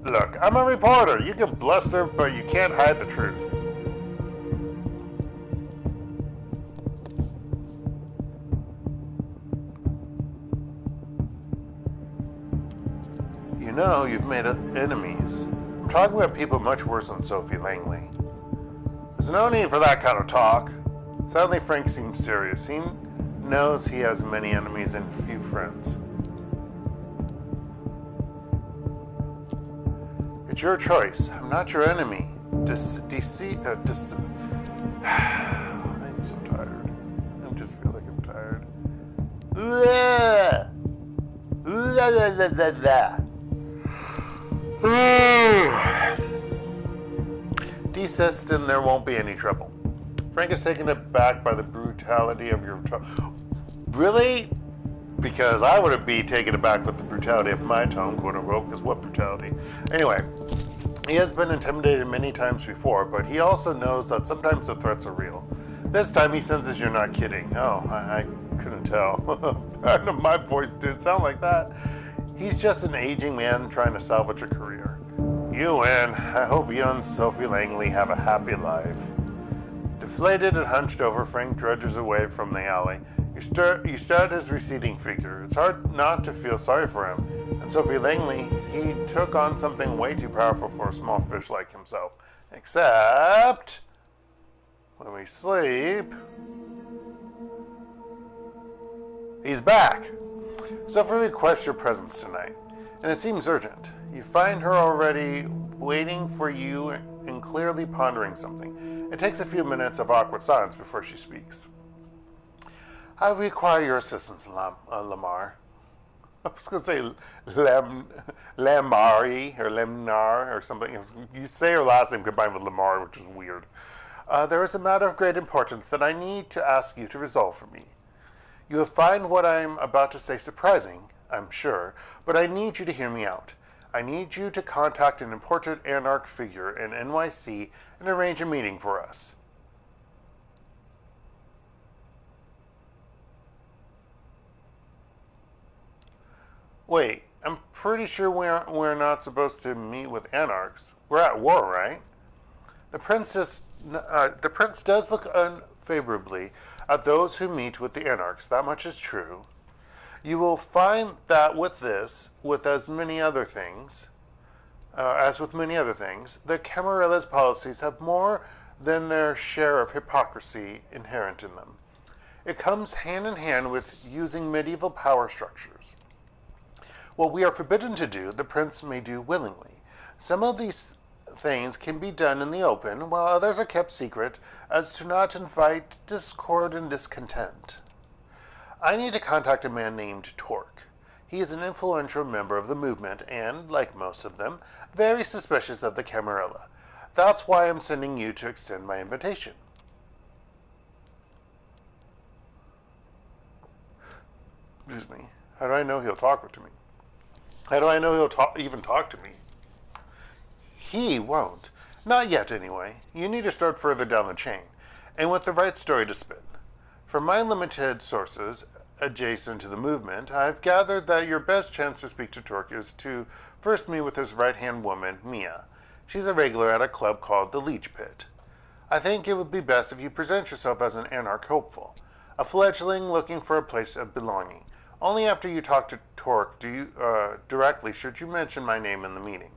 S1: Look, I'm a reporter. You can bluster, but you can't hide the truth. You know, you've made enemies. I'm talking about people much worse than Sophie Langley. There's no need for that kind of talk. Suddenly Frank seems serious. He knows he has many enemies and few friends. It's your choice. I'm not your enemy. I'm so tired. I just feel like I'm tired. Desist and there won't be any trouble. Frank is taken aback by the brutality of your tone. Really? Because I would be taken aback with the brutality of my tone, quote unquote, because what brutality? Anyway, he has been intimidated many times before, but he also knows that sometimes the threats are real. This time he senses you're not kidding. Oh, I couldn't tell. Pardon my voice didn't sound like that. He's just an aging man trying to salvage a career. You win. I hope you and Sophie Langley have a happy life. Deflated and hunched over, Frank drudges away from the alley. You stare at his receding figure. It's hard not to feel sorry for him. And Sophie Langley, he took on something way too powerful for a small fish like himself. Except when we sleep, he's back. Sophie requests your presence tonight, and it seems urgent. You find her already waiting for you and clearly pondering something. It takes a few minutes of awkward silence before she speaks. I require your assistance, Lamar. I was going to say Lamari or Lemnar or something. You say her last name combined with Lamar, which is weird. There is a matter of great importance that I need to ask you to resolve for me. You will find what I'm about to say surprising, I'm sure, but I need you to hear me out. I need you to contact an important Anarch figure in NYC and arrange a meeting for us. Wait, I'm pretty sure we're not supposed to meet with Anarchs. We're at war, right? The prince does look unfavorably at those who meet with the Anarchs. That much is true. You will find that with many other things, the Camarilla's policies have more than their share of hypocrisy inherent in them. It comes hand in hand with using medieval power structures. What we are forbidden to do, the prince may do willingly. Some of these things can be done in the open, while others are kept secret, as to not invite discord and discontent. I need to contact a man named Torque. He is an influential member of the movement and, like most of them, very suspicious of the Camarilla. That's why I'm sending you to extend my invitation. Excuse me. How do I know he'll talk to me? How do I know he'll even talk to me? He won't. Not yet, anyway. You need to start further down the chain, and with the right story to spin. From my limited sources adjacent to the movement, I've gathered that your best chance to speak to Torque is to first meet with his right-hand woman, Mia. She's a regular at a club called the Leech Pit. I think it would be best if you present yourself as an Anarch hopeful, a fledgling looking for a place of belonging. Only after you talk to Torque directly should you mention my name in the meeting.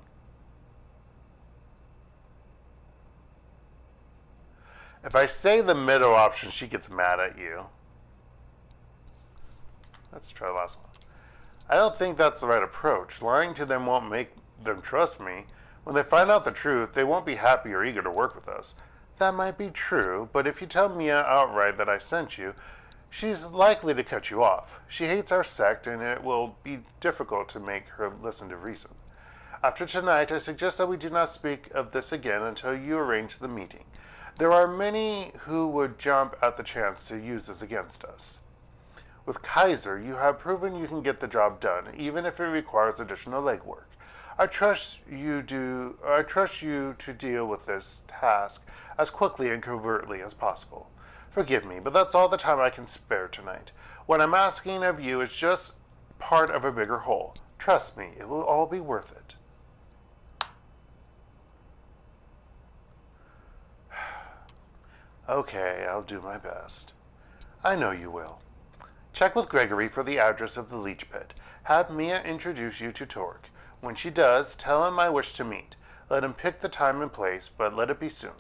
S1: If I say the middle option, she gets mad at you. Let's try the last one. I don't think that's the right approach. Lying to them won't make them trust me. When they find out the truth, they won't be happy or eager to work with us. That might be true, but if you tell Mia outright that I sent you, she's likely to cut you off. She hates our sect, and it will be difficult to make her listen to reason. After tonight, I suggest that we do not speak of this again until you arrange the meeting. There are many who would jump at the chance to use this against us. With Kaiser, you have proven you can get the job done, even if it requires additional legwork. I trust you to deal with this task as quickly and covertly as possible. Forgive me, but that's all the time I can spare tonight. What I'm asking of you is just part of a bigger whole. Trust me, it will all be worth it. Okay, I'll do my best. I know you will. Check with Gregory for the address of the leech pit. Have Mia introduce you to Torque. When she does, tell him I wish to meet. Let him pick the time and place, but let it be soon.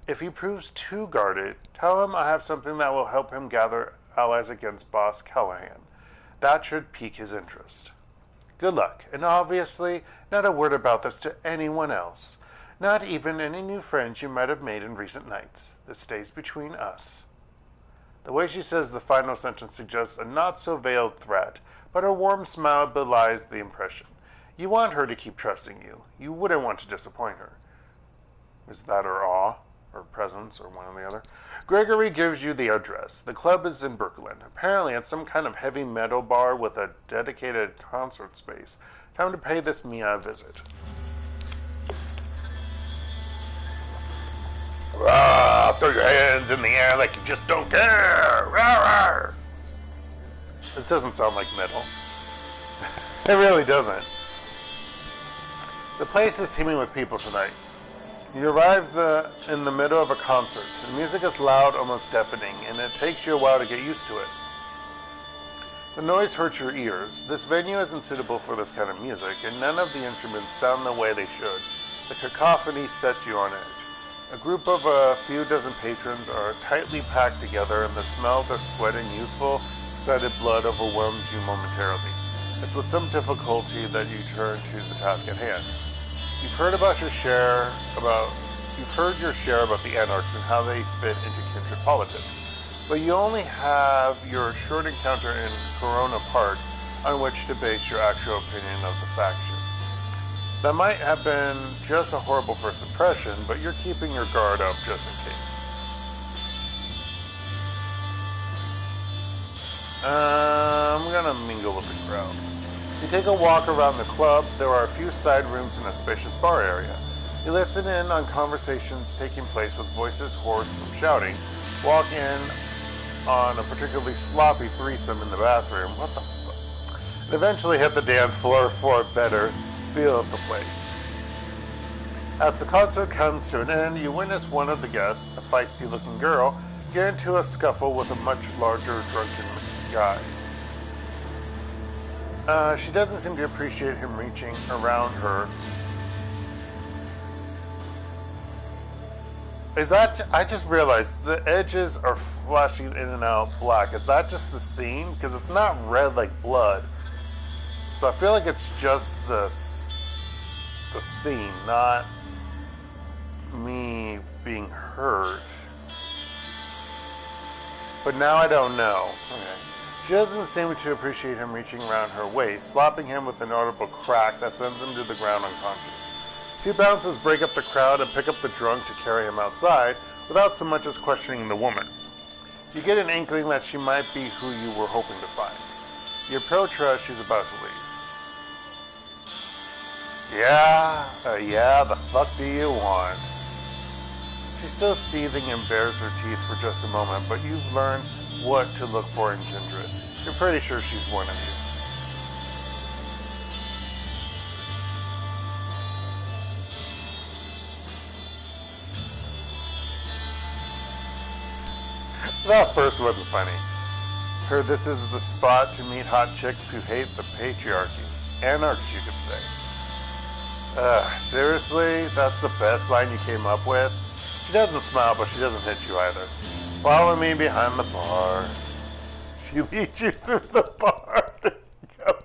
S1: If he proves too guarded, tell him I have something that will help him gather allies against Boss Callahan. That should pique his interest. Good luck, and obviously, not a word about this to anyone else. Not even any new friends you might have made in recent nights. This stays between us. The way she says the final sentence suggests a not-so-veiled threat, but her warm smile belies the impression. You want her to keep trusting you. You wouldn't want to disappoint her. Is that her awe, or presence, or one or the other? Gregory gives you the address. The club is in Brooklyn. Apparently it's some kind of heavy metal bar with a dedicated concert space. Time to pay this Mia a visit. Rah, throw your hands in the air like you just don't care. Rah, rah. This doesn't sound like metal. It really doesn't. The place is teeming with people tonight. You arrive in the middle of a concert. The music is loud, almost deafening, and it takes you a while to get used to it. The noise hurts your ears. This venue isn't suitable for this kind of music, and none of the instruments sound the way they should. The cacophony sets you on edge. A group of a few dozen patrons are tightly packed together, and the smell of their sweat and youthful, excited blood overwhelms you momentarily. It's with some difficulty that you turn to the task at hand. You've heard your share about the Anarchs and how they fit into Kindred politics, but you only have your short encounter in Corona Park on which to base your actual opinion of the faction. That might have been just a horrible first impression, but you're keeping your guard up just in case. I'm gonna mingle with the crowd. You take a walk around the club. There are a few side rooms and a spacious bar area. You listen in on conversations taking place with voices hoarse from shouting, walk in on a particularly sloppy threesome in the bathroom, what the fuck, and eventually hit the dance floor for a better feel of the place. As the concert comes to an end, you witness one of the guests, a feisty-looking girl, get into a scuffle with a much larger drunken guy. She doesn't seem to appreciate him reaching around her. I just realized the edges are flashing in and out black. Is that just the scene? Because it's not red like blood. So I feel like it's just the scene, not me being hurt. But now I don't know. Okay. She doesn't seem to appreciate him reaching around her waist, slapping him with an audible crack that sends him to the ground unconscious. Two bouncers break up the crowd and pick up the drunk to carry him outside, without so much as questioning the woman. You get an inkling that she might be who you were hoping to find. You approach her as she's about to leave. Yeah, the fuck do you want? She's still seething and bares her teeth for just a moment, but you've learned what to look for in Kindred. You're pretty sure she's one of you. That first one's funny. Heard this is the spot to meet hot chicks who hate the patriarchy. Anarchs, you could say. Seriously? That's the best line you came up with? She doesn't smile, but she doesn't hit you either. Follow me behind the bar. She leads you through the bar to go.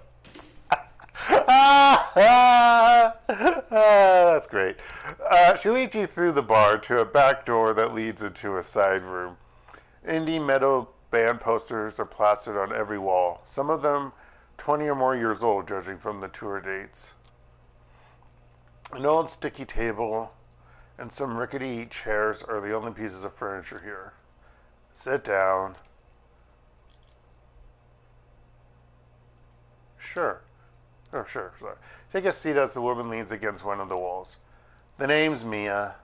S1: That's great. She leads you through the bar to a back door that leads into a side room. Indie metal band posters are plastered on every wall, some of them 20 or more years old, judging from the tour dates. An old sticky table and some rickety chairs are the only pieces of furniture here. Sit down. Sure. Oh, sure. Sorry. Take a seat as the woman leans against one of the walls. The name's Mia.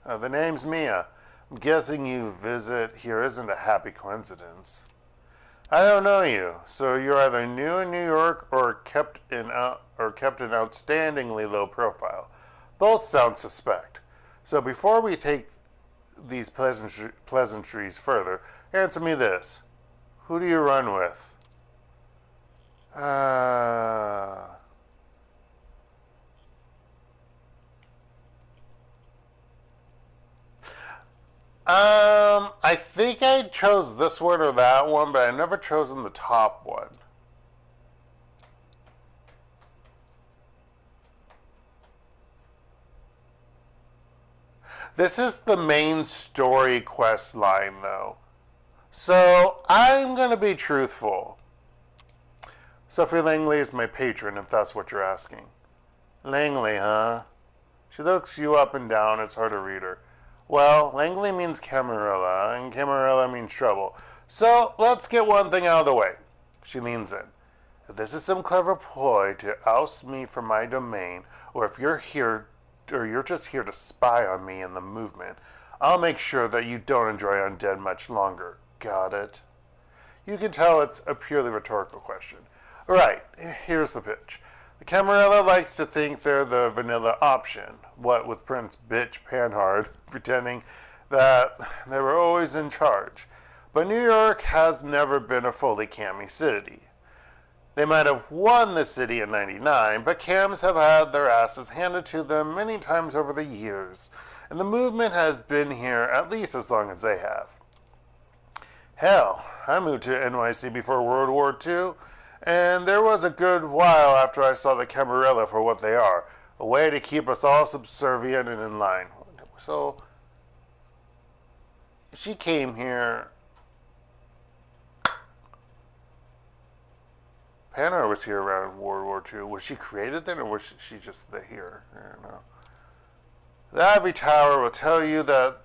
S1: The name's Mia. I'm guessing you visit here isn't a happy coincidence. I don't know you, so you're either new in New York or kept an outstandingly low profile. Both sound suspect. So before we take these pleasantries further, answer me this: who do you run with? I think I chose this one or that one, but I never chosen the top one. This is the main story quest line, though. So, I'm going to be truthful. Sophie Langley is my patron, if that's what you're asking. Langley, huh? She looks you up and down. It's hard to read her. Well, Langley means Camarilla, and Camarilla means trouble. So, let's get one thing out of the way. She leans in. If this is some clever ploy to oust me from my domain, or if you're just here to spy on me and the movement, I'll make sure that you don't enjoy undead much longer. Got it? You can tell it's a purely rhetorical question. Right, here's the pitch. The Camarilla likes to think they're the vanilla option, what with Prince Bitch Panhard pretending that they were always in charge. But New York has never been a fully cammy city. They might have won the city in '99, but cams have had their asses handed to them many times over the years, and the movement has been here at least as long as they have. Hell, I moved to NYC before World War II, and there was a good while after I saw the Camarilla for what they are, a way to keep us all subservient and in line. So, she came here. Panhard was here around World War II. Was she created then, or was she just here? I don't know. The Ivory Tower will tell you that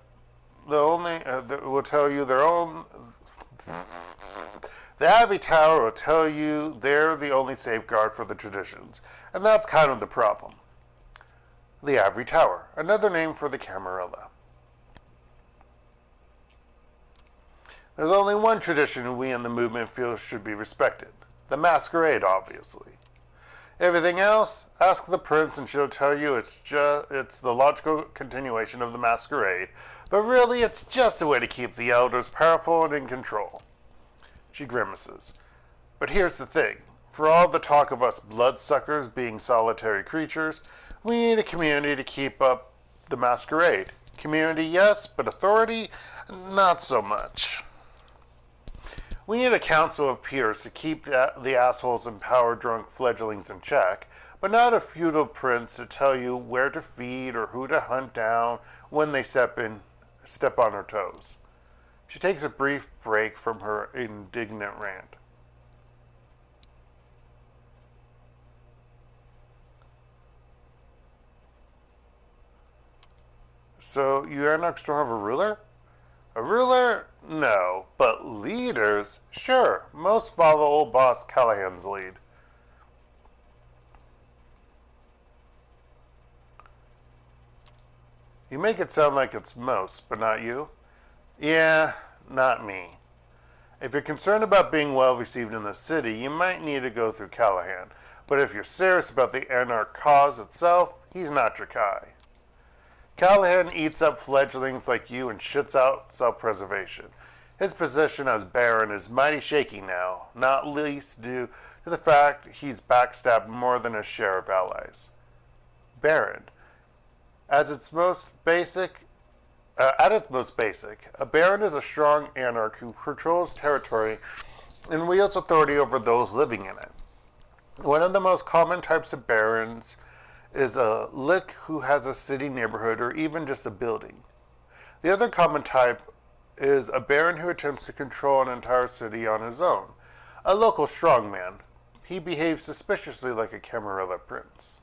S1: the Ivory Tower will tell you they're the only safeguard for the traditions, and that's kind of the problem. The Ivory Tower, another name for the Camarilla. There's only one tradition we in the movement feel should be respected. The Masquerade, obviously. Everything else, ask the prince and she'll tell you it's the logical continuation of the Masquerade, but really it's just a way to keep the elders powerful and in control. She grimaces. But here's the thing. For all the talk of us bloodsuckers being solitary creatures, we need a community to keep up the Masquerade. Community, yes, but authority, not so much. We need a council of peers to keep the assholes and power-drunk fledglings in check, but not a feudal prince to tell you where to feed or who to hunt down when they step on her toes. She takes a brief break from her indignant rant. So, you Anarchs don't have a ruler? A ruler? No. But leaders? Sure. Most follow old boss Callahan's lead. You make it sound like it's most, but not you. Yeah, not me. If you're concerned about being well received in the city, you might need to go through Callahan. But if you're serious about the Anarch cause itself, he's not your guy. Callahan eats up fledglings like you and shits out self-preservation. His position as Baron is mighty shaky now, not least due to the fact he's backstabbed more than his share of allies. Baron. At its most basic, a Baron is a strong Anarch who patrols territory and wields authority over those living in it. One of the most common types of Barons is a lick who has a city neighborhood or even just a building. The other common type is a baron who attempts to control an entire city on his own, a local strongman. He behaves suspiciously like a Camarilla prince.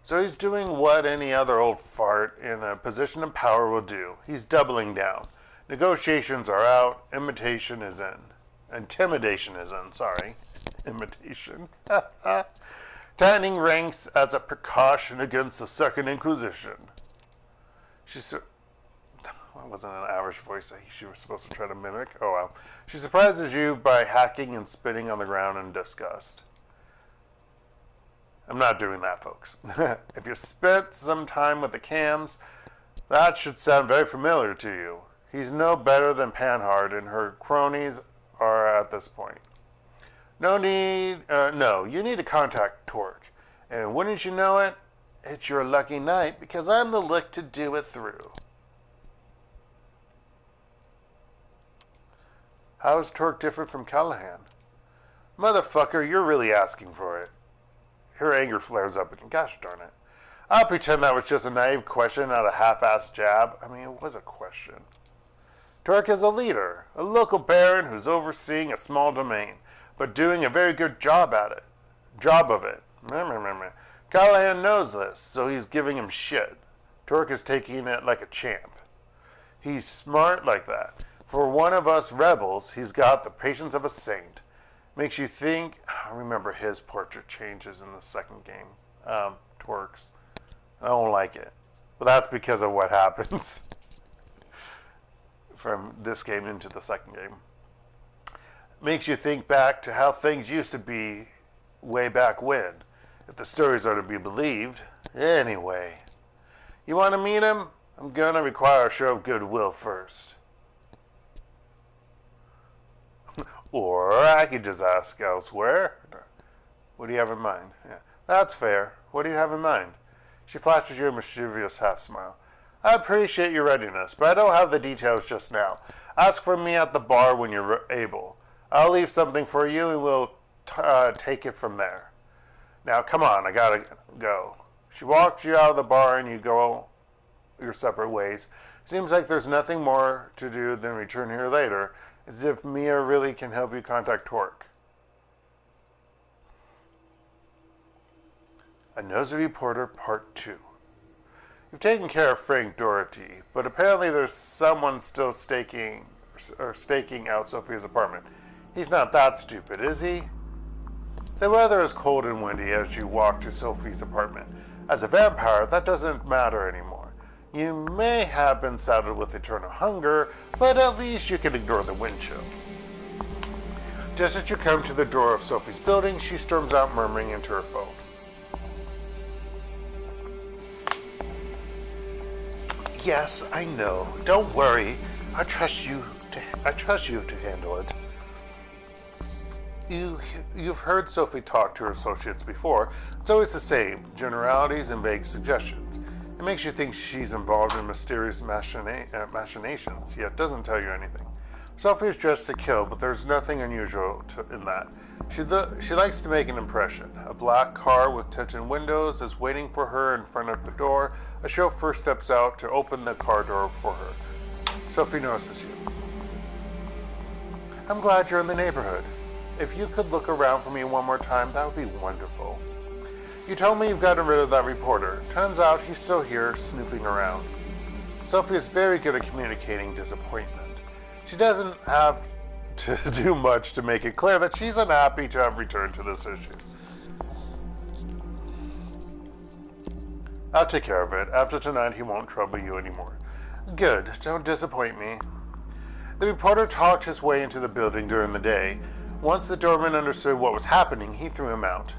S1: So he's doing what any other old fart in a position of power will do. He's doubling down. Negotiations are out. Intimidation is in, sorry. Imitation. Tightening ranks as a precaution against the Second Inquisition. That wasn't an average voice she was supposed to try to mimic. Oh well. She surprises you by hacking and spitting on the ground in disgust. I'm not doing that, folks. If you spent some time with the Cams, that should sound very familiar to you. He's no better than Panhard, and her cronies are at this point. No, you need to contact Torque. And wouldn't you know it, it's your lucky night, because I'm the lick to do it through. How is Torque different from Callahan? Motherfucker, you're really asking for it. Her anger flares up again. Gosh darn it. I'll pretend that was just a naive question, not a half-assed jab. I mean, it was a question. Torque is a leader, a local baron who's overseeing a small domain, but doing a very good job of it. Callahan knows this, so he's giving him shit. Torque is taking it like a champ. He's smart like that. For one of us rebels, he's got the patience of a saint. Makes you think. I remember his portrait changes in the second game. Torque's. I don't like it. But that's because of what happens from this game into the second game. Makes you think back to how things used to be way back when, if the stories are to be believed. Anyway, you want to meet him? I'm going to require a show of goodwill first. Or I could just ask elsewhere. What do you have in mind? Yeah, that's fair. What do you have in mind? She flashes you a mischievous half-smile. I appreciate your readiness, but I don't have the details just now. Ask for me at the bar when you're able. I'll leave something for you and we'll take it from there. Now, come on, I gotta go. She walks you out of the bar and you go your separate ways. Seems like there's nothing more to do than return here later, as if Mia really can help you contact Torque. A Nosy Reporter Part 2. You've taken care of Frank Doherty, but apparently there's someone still staking out Sophie's apartment. He's not that stupid, is he? The weather is cold and windy as you walk to Sophie's apartment. As a vampire, that doesn't matter anymore. You may have been saddled with eternal hunger, but at least you can ignore the wind chill. Just as you come to the door of Sophie's building, she storms out murmuring into her phone. Yes, I know. Don't worry. I trust you to handle it. You've heard Sophie talk to her associates before. It's always the same, generalities and vague suggestions. It makes you think she's involved in mysterious machinations, yet doesn't tell you anything. Sophie is dressed to kill, but there's nothing unusual in that. She likes to make an impression. A black car with tinted windows is waiting for her in front of the door. A chauffeur steps out to open the car door for her. Sophie notices you. I'm glad you're in the neighborhood. If you could look around for me one more time, that would be wonderful. You told me you've gotten rid of that reporter. Turns out he's still here, snooping around. Sophie is very good at communicating disappointment. She doesn't have to do much to make it clear that she's unhappy to have returned to this issue. I'll take care of it. After tonight, he won't trouble you anymore. Good. Don't disappoint me. The reporter talked his way into the building during the day. Once the doorman understood what was happening, he threw him out.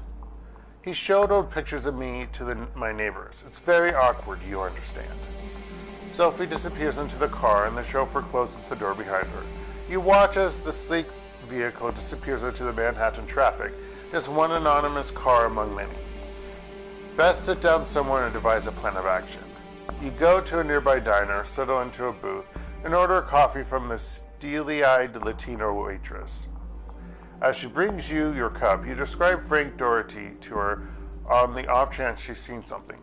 S1: He showed old pictures of me to my neighbors. It's very awkward, you understand. Sophie disappears into the car and the chauffeur closes the door behind her. You watch as the sleek vehicle disappears into the Manhattan traffic, just one anonymous car among many. Best sit down somewhere and devise a plan of action. You go to a nearby diner, settle into a booth, and order a coffee from the steely-eyed Latino waitress. As she brings you your cup, you describe Frank Doherty to her on the off chance she's seen something.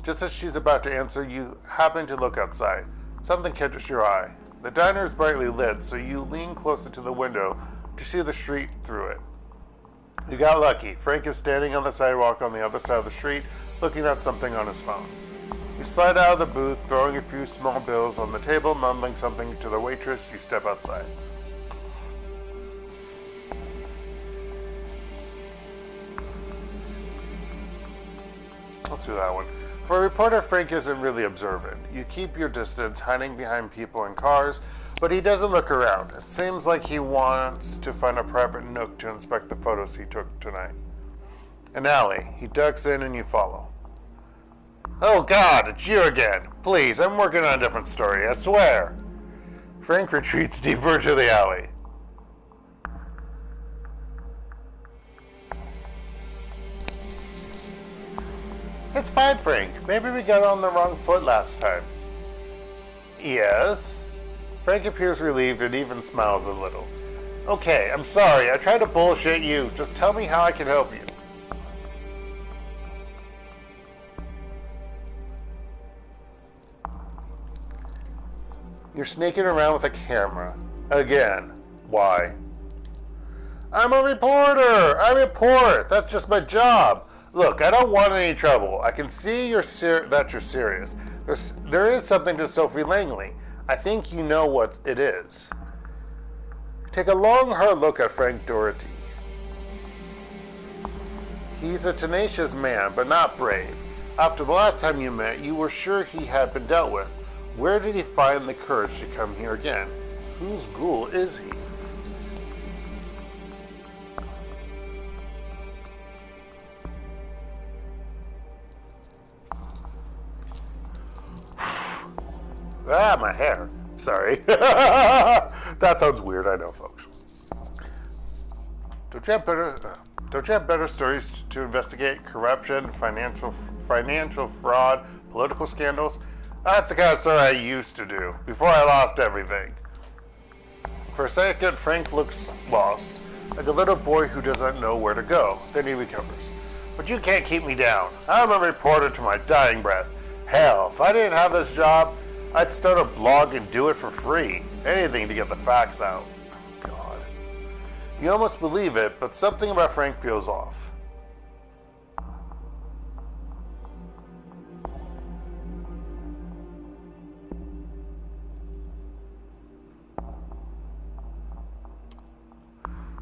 S1: Just as she's about to answer, you happen to look outside. Something catches your eye. The diner is brightly lit, so you lean closer to the window to see the street through it. You got lucky. Frank is standing on the sidewalk on the other side of the street, looking at something on his phone. You slide out of the booth, throwing a few small bills on the table, mumbling something to the waitress. You step outside. Let's do that one. For a reporter, Frank isn't really observant. You keep your distance, hiding behind people and cars, but he doesn't look around. It seems like he wants to find a private nook to inspect the photos he took tonight. An alley. He ducks in and you follow. Oh God, it's you again. Please, I'm working on a different story, I swear. Frank retreats deeper into the alley. It's fine, Frank. Maybe we got on the wrong foot last time. Yes? Frank appears relieved and even smiles a little. Okay, I'm sorry. I tried to bullshit you. Just tell me how I can help you. You're sneaking around with a camera. Again. Why? I'm a reporter! I report! That's just my job! Look, I don't want any trouble. I can see that you're serious. There is something to Sophie Langley. I think you know what it is. Take a long, hard look at Frank Doherty. He's a tenacious man, but not brave. After the last time you met, you were sure he had been dealt with. Where did he find the courage to come here again? Whose ghoul is he? Ah, my hair. Sorry. That sounds weird, I know, folks. Don't you have better stories to investigate? Corruption, financial fraud, political scandals? That's the kind of story I used to do, before I lost everything. For a second, Frank looks lost, like a little boy who doesn't know where to go. Then he recovers. But you can't keep me down. I'm a reporter to my dying breath. Hell, if I didn't have this job, I'd start a blog and do it for free. Anything to get the facts out. God. You almost believe it, but something about Frank feels off.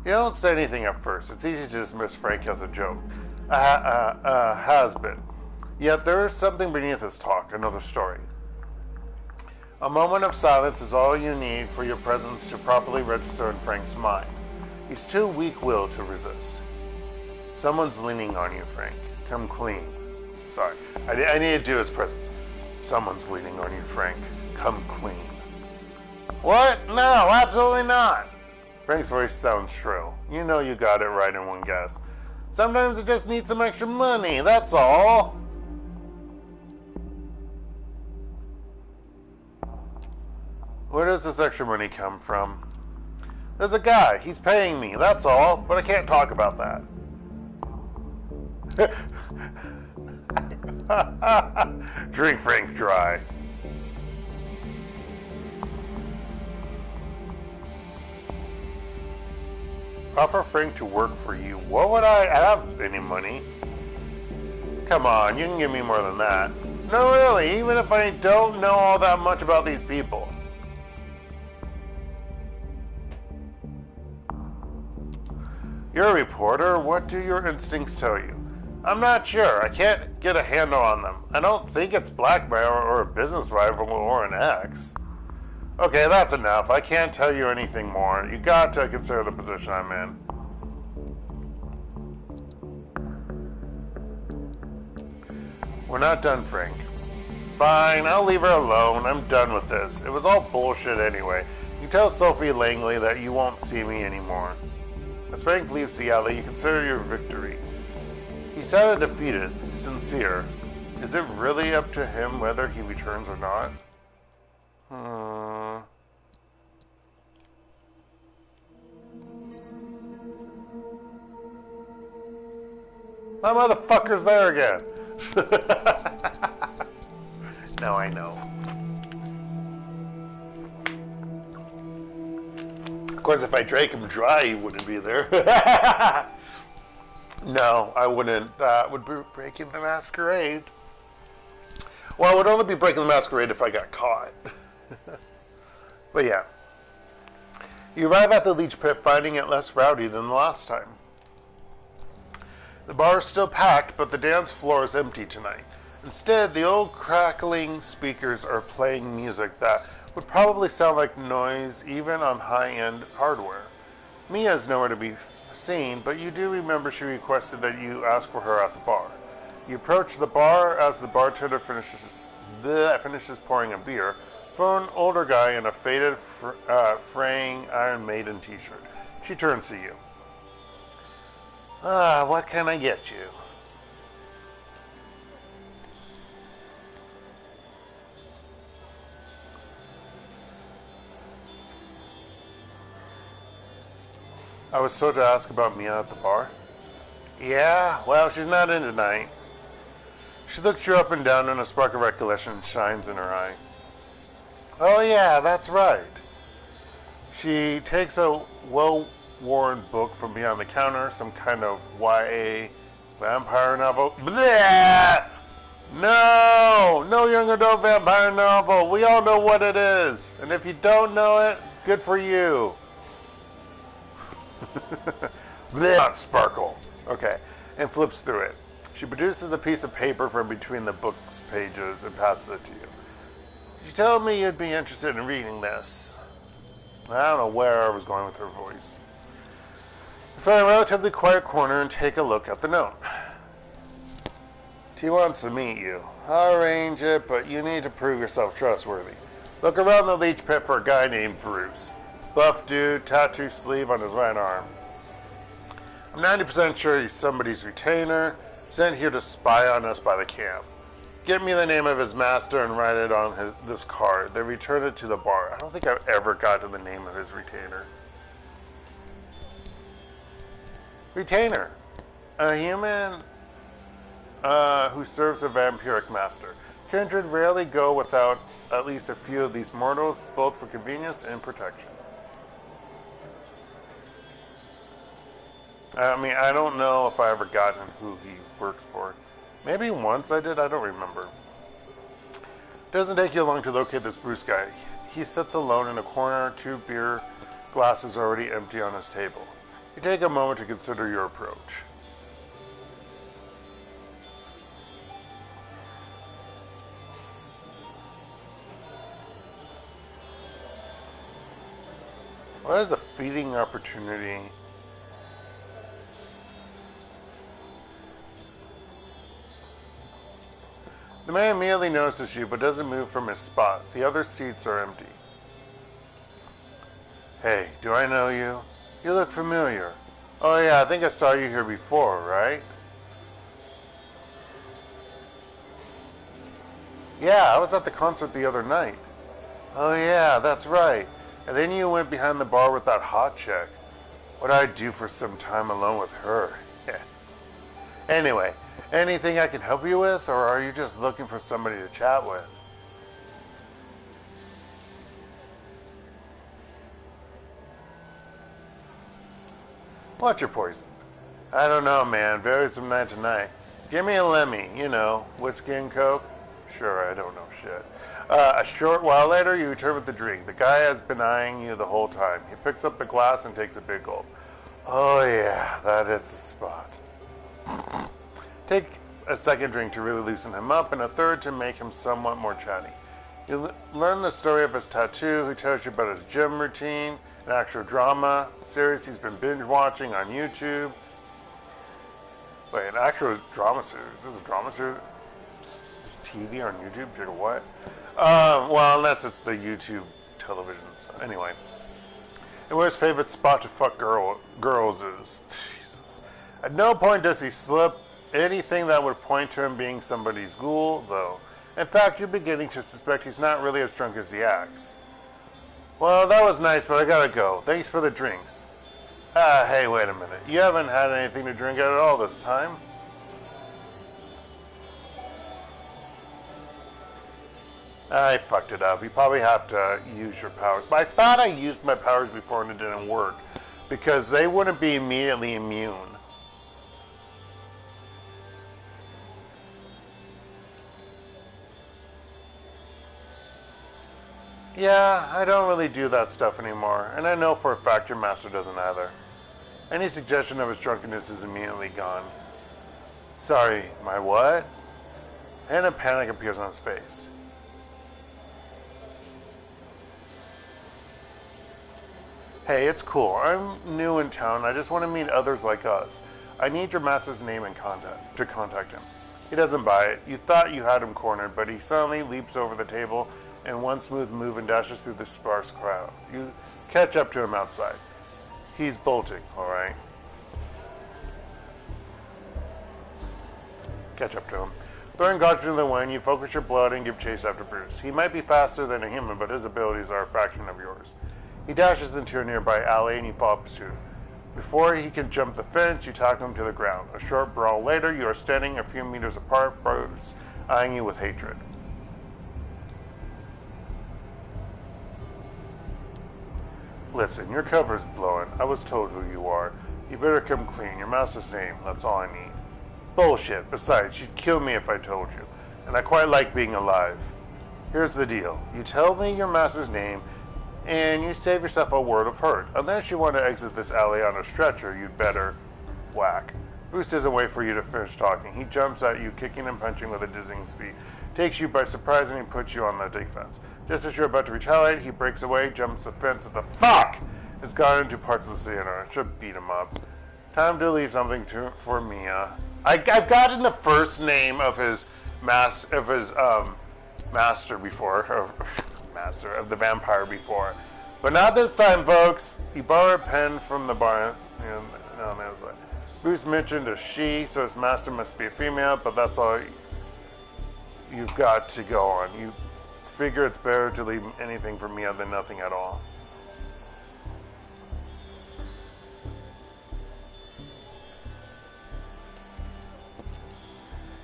S1: You don't say anything at first. It's easy to dismiss Frank as a joke. Has been. Yet there is something beneath his talk, another story. A moment of silence is all you need for your presence to properly register in Frank's mind. He's too weak-willed to resist. Someone's leaning on you, Frank. Come clean. Sorry, I need to do his presence. Someone's leaning on you, Frank. Come clean. What? No, absolutely not. Frank's voice sounds shrill. You know you got it right in one guess. Sometimes it just needs some extra money, that's all. Where does this extra money come from? There's a guy. He's paying me, that's all. But I can't talk about that. Drink Frank dry. Offer Frank to work for you. What would I have any money? Come on, you can give me more than that. No, really, even if I don't know all that much about these people. You're a reporter. What do your instincts tell you? I'm not sure. I can't get a handle on them. I don't think it's blackmail or a business rival or an ex. Okay, that's enough. I can't tell you anything more. You got to consider the position I'm in. We're not done, Frank. Fine, I'll leave her alone. I'm done with this. It was all bullshit anyway. You tell Sophie Langley that you won't see me anymore. As Frank leaves the alley, you consider your victory. He sounded defeated, sincere. Is it really up to him whether he returns or not? That motherfucker's there again. Now I know. Of course, if I drank him dry, he wouldn't be there. No, I wouldn't. That would be breaking the masquerade. Well, it would only be breaking the masquerade if I got caught. But yeah. You arrive at the leech pit finding it less rowdy than the last time. The bar is still packed, but the dance floor is empty tonight. Instead, the old crackling speakers are playing music that would probably sound like noise even on high-end hardware. Mia is nowhere to be seen, but you do remember she requested that you ask for her at the bar. You approach the bar as the bartender finishes pouring a beer for an older guy in a faded, fraying Iron Maiden t-shirt. She turns to you. What can I get you? I was told to ask about Mia at the bar. Yeah, well, she's not in tonight. She looks you up and down and a spark of recollection shines in her eye. Oh yeah, that's right. She takes a well-worn book from behind the counter, some kind of YA vampire novel. Bleh! No young adult vampire novel. We all know what it is. And if you don't know it, good for you. Not sparkle. Okay, and flips through it. She produces a piece of paper from between the book's pages and passes it to you. She told me you'd be interested in reading this. I don't know where I was going with her voice. You find a relatively quiet corner and take a look at the note. She wants to meet you. I'll arrange it, but you need to prove yourself trustworthy. Look around the leech pit for a guy named Bruce. Buff dude, tattoo sleeve on his right arm. I'm 90% sure he's somebody's retainer, sent here to spy on us by the camp. Get me the name of his master and write it on this card. Then return it to the bar. I don't think I've ever gotten the name of his retainer. Retainer. A human who serves a vampiric master. Kindred rarely go without at least a few of these mortals, both for convenience and protection. I mean, I don't know if I ever got him who he works for. Maybe once I did, I don't remember. It doesn't take you long to locate this Bruce guy. He sits alone in a corner, 2 beer glasses already empty on his table. You take a moment to consider your approach. What is a feeding opportunity? The man immediately notices you, but doesn't move from his spot. The other seats are empty. Hey, do I know you? You look familiar. Oh yeah, I think I saw you here before, right? Yeah, I was at the concert the other night. Oh yeah, that's right. And then you went behind the bar with that hot chick. What'd I do for some time alone with her? Anyway, anything I can help you with, or are you just looking for somebody to chat with? What's your poison? I don't know, man. Varies from night to night. Give me a Lemmy, you know, whiskey and coke. Sure, I don't know shit. A short while later, you return with the drink. The guy has been eyeing you the whole time. He picks up the glass and takes a big gulp. Oh yeah, that is the spot. Take a second drink to really loosen him up, and a third to make him somewhat more chatty. You learn the story of his tattoo, who tells you about his gym routine, an actual drama series he's been binge watching on YouTube. Wait, an actual drama series? This is a drama series? TV on YouTube? What? Well, unless it's the YouTube television stuff. Anyway. And where his favorite spot to fuck girls is. Jesus. At no point does he slip anything that would point to him being somebody's ghoul, though. In fact, you're beginning to suspect he's not really as drunk as he acts. Well, that was nice, but I gotta go. Thanks for the drinks. Hey, wait a minute. You haven't had anything to drink at all this time? I fucked it up. You probably have to use your powers. But I thought I used my powers before and it didn't work. Because they wouldn't be immediately immune. Yeah, I don't really do that stuff anymore, and I know for a fact your master doesn't either. Any suggestion of his drunkenness is immediately gone. Sorry, my what? And a panic appears on his face. Hey, it's cool. I'm new in town. I just want to meet others like us. I need your master's name and to contact him. He doesn't buy it. You thought you had him cornered, but he suddenly leaps over the table in one smooth move and dashes through the sparse crowd. You catch up to him outside. He's bolting, alright? Catch up to him. Throwing caution to the wind, you focus your blood and give chase after Bruce. He might be faster than a human, but his abilities are a fraction of yours. He dashes into a nearby alley and you follow pursuit. Before he can jump the fence, you tackle him to the ground. A short brawl later, you are standing a few meters apart, Bruce eyeing you with hatred. Listen, your cover's blowing. I was told who you are. You better come clean. Your master's name, that's all I need. Bullshit. Besides, you'd kill me if I told you. And I quite like being alive. Here's the deal. You tell me your master's name, and you save yourself a word of hurt. Unless you want to exit this alley on a stretcher, you'd better whack. Bruce doesn't wait for you to finish talking. He jumps at you, kicking and punching with a dizzying speed. Takes you by surprise and he puts you on the defense. Just as you're about to retaliate, he breaks away, jumps the fence, and the fuck is gone into parts of the city. I should beat him up. Time to leave something for Mia. I've gotten the first name of his master before, master of the vampire before, but not this time, folks. He borrowed a pen from the bar. On the other side. Bruce mentioned a she, so his master must be a female, but that's all you've got to go on. You figure it's better to leave anything for Mia than nothing at all.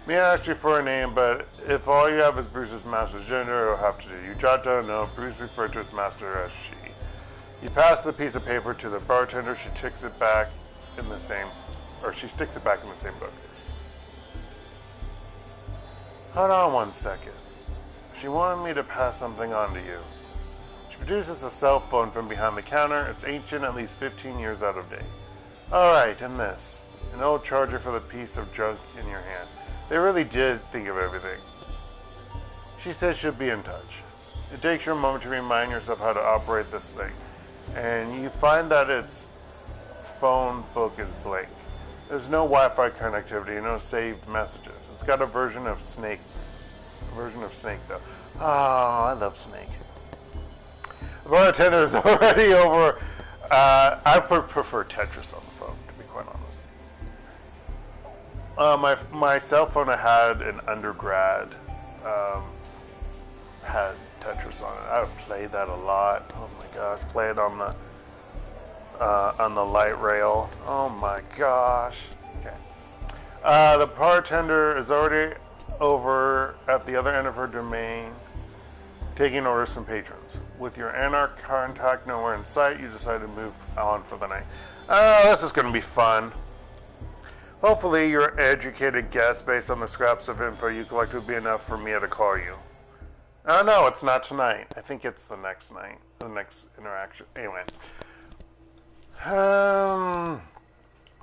S1: Mia asked you for a name, but if all you have is Bruce's master's gender, it'll have to do. You jot down no. Bruce referred to his master as she. You pass the piece of paper to the bartender. She sticks it back in the same book. Hold on one second. She wanted me to pass something on to you. She produces a cell phone from behind the counter. It's ancient, at least 15 years out of date. Alright, and this. An old charger for the piece of junk in your hand. They really did think of everything. She says she'll be in touch. It takes you a moment to remind yourself how to operate this thing. And you find that its phone book is blank. There's no Wi-Fi connectivity, no saved messages. It's got a version of Snake though. Oh, I love Snake. The bartender is already over. I prefer Tetris on the phone, to be quite honest. My cell phone I had in undergrad had Tetris on it. I would play that a lot. Oh my gosh, play it on the light rail. Oh my gosh. Okay. The bartender is already over at the other end of her domain, taking orders from patrons. With your Anarch contact nowhere in sight, you decide to move on for the night. Oh, this is going to be fun. Hopefully, your educated guess based on the scraps of info you collect will be enough for Mia to call you. Oh no, it's not tonight. I think it's the next night, the next interaction. Anyway.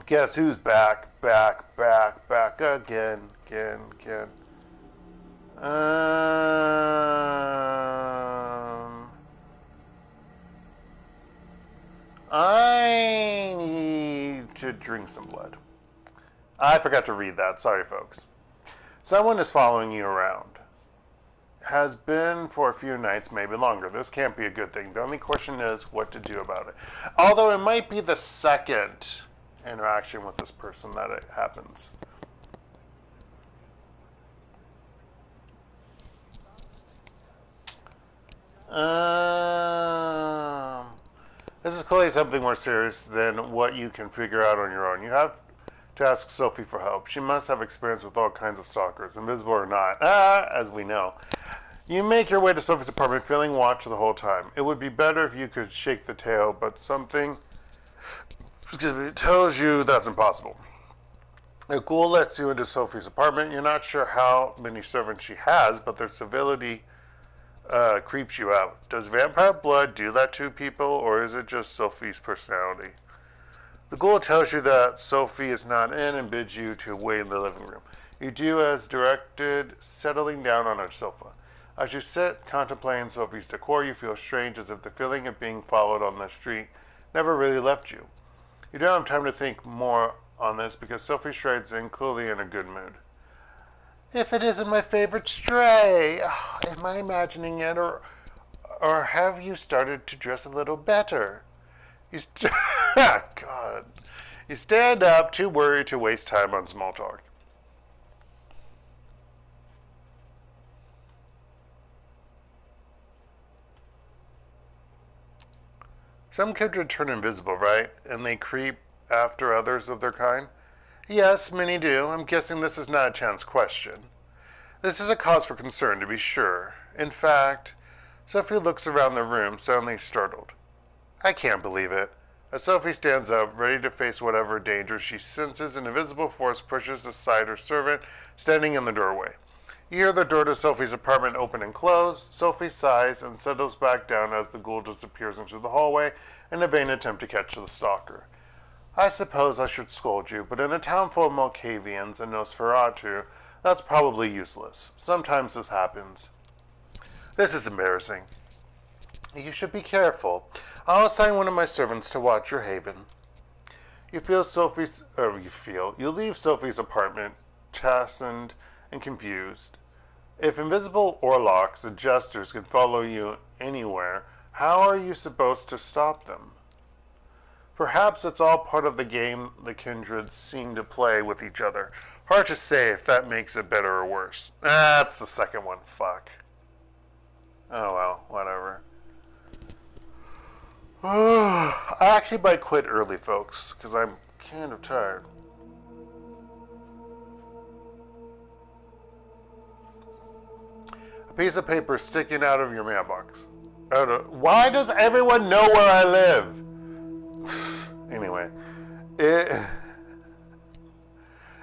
S1: Guess who's back again. I need to drink some blood. I forgot to read that. Sorry, folks. Someone is following you around. Has been for a few nights, maybe longer. This can't be a good thing. The only question is what to do about it. Although it might be the second interaction with this person that it happens. This is clearly something more serious than what you can figure out on your own. You have to ask Sophie for help. She must have experience with all kinds of stalkers, invisible or not, as we know. You make your way to Sophie's apartment, feeling watched the whole time. It would be better if you could shake the tail, but something tells you that's impossible. A ghoul lets you into Sophie's apartment. You're not sure how many servants she has, but their civility creeps you out. Does vampire blood do that to people, or is it just Sophie's personality? The ghoul tells you that Sophie is not in and bids you to wait in the living room. You do as directed, settling down on her sofa. As you sit contemplating Sophie's decor, you feel strange, as if the feeling of being followed on the street never really left you. You don't have time to think more on this because Sophie strides in, clearly in a good mood. If it isn't my favorite stray, am I imagining it, or have you started to dress a little better? God. You stand up, too worried to waste time on small talk. Some kindred turn invisible, right? And they creep after others of their kind? Yes, many do. I'm guessing this is not a chance question. This is a cause for concern, to be sure. In fact, Sophie looks around the room, suddenly startled. I can't believe it. As Sophie stands up, ready to face whatever danger she senses, an invisible force pushes aside her servant, standing in the doorway. You hear the door to Sophie's apartment open and close. Sophie sighs and settles back down as the ghoul disappears into the hallway in a vain attempt to catch the stalker. I suppose I should scold you, but in a town full of Malkavians and Nosferatu, that's probably useless. Sometimes this happens. This is embarrassing. You should be careful. I'll assign one of my servants to watch your haven. You leave Sophie's apartment, chastened and confused. If invisible orlocks and jesters can follow you anywhere, how are you supposed to stop them? Perhaps it's all part of the game the kindred seem to play with each other. Hard to say if that makes it better or worse. That's the second one. Fuck. Oh well, whatever. I actually might quit early, folks, because I'm kind of tired. A piece of paper sticking out of your mailbox. Why does everyone know where I live? Anyway, you're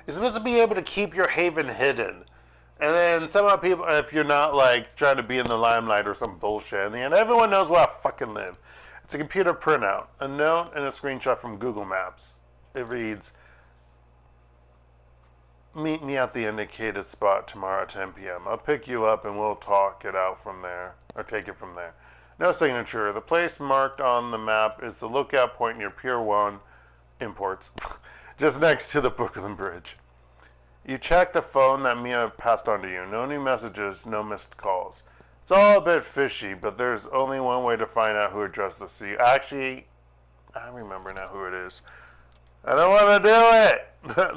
S1: supposed to be able to keep your haven hidden. And then somehow people, if you're not like trying to be in the limelight or some bullshit, in the end, everyone knows where I fucking live. It's a computer printout, a note, and a screenshot from Google Maps. It reads, meet me at the indicated spot tomorrow at 10 p.m. I'll pick you up and we'll talk it out from there, or take it from there. No signature. The place marked on the map is the lookout point near Pier 1 Imports, just next to the Brooklyn Bridge. You check the phone that Mia passed on to you. No new messages, no missed calls. It's all a bit fishy, but there's only one way to find out who addressed this to you. Actually, I remember now who it is. I don't want to do it!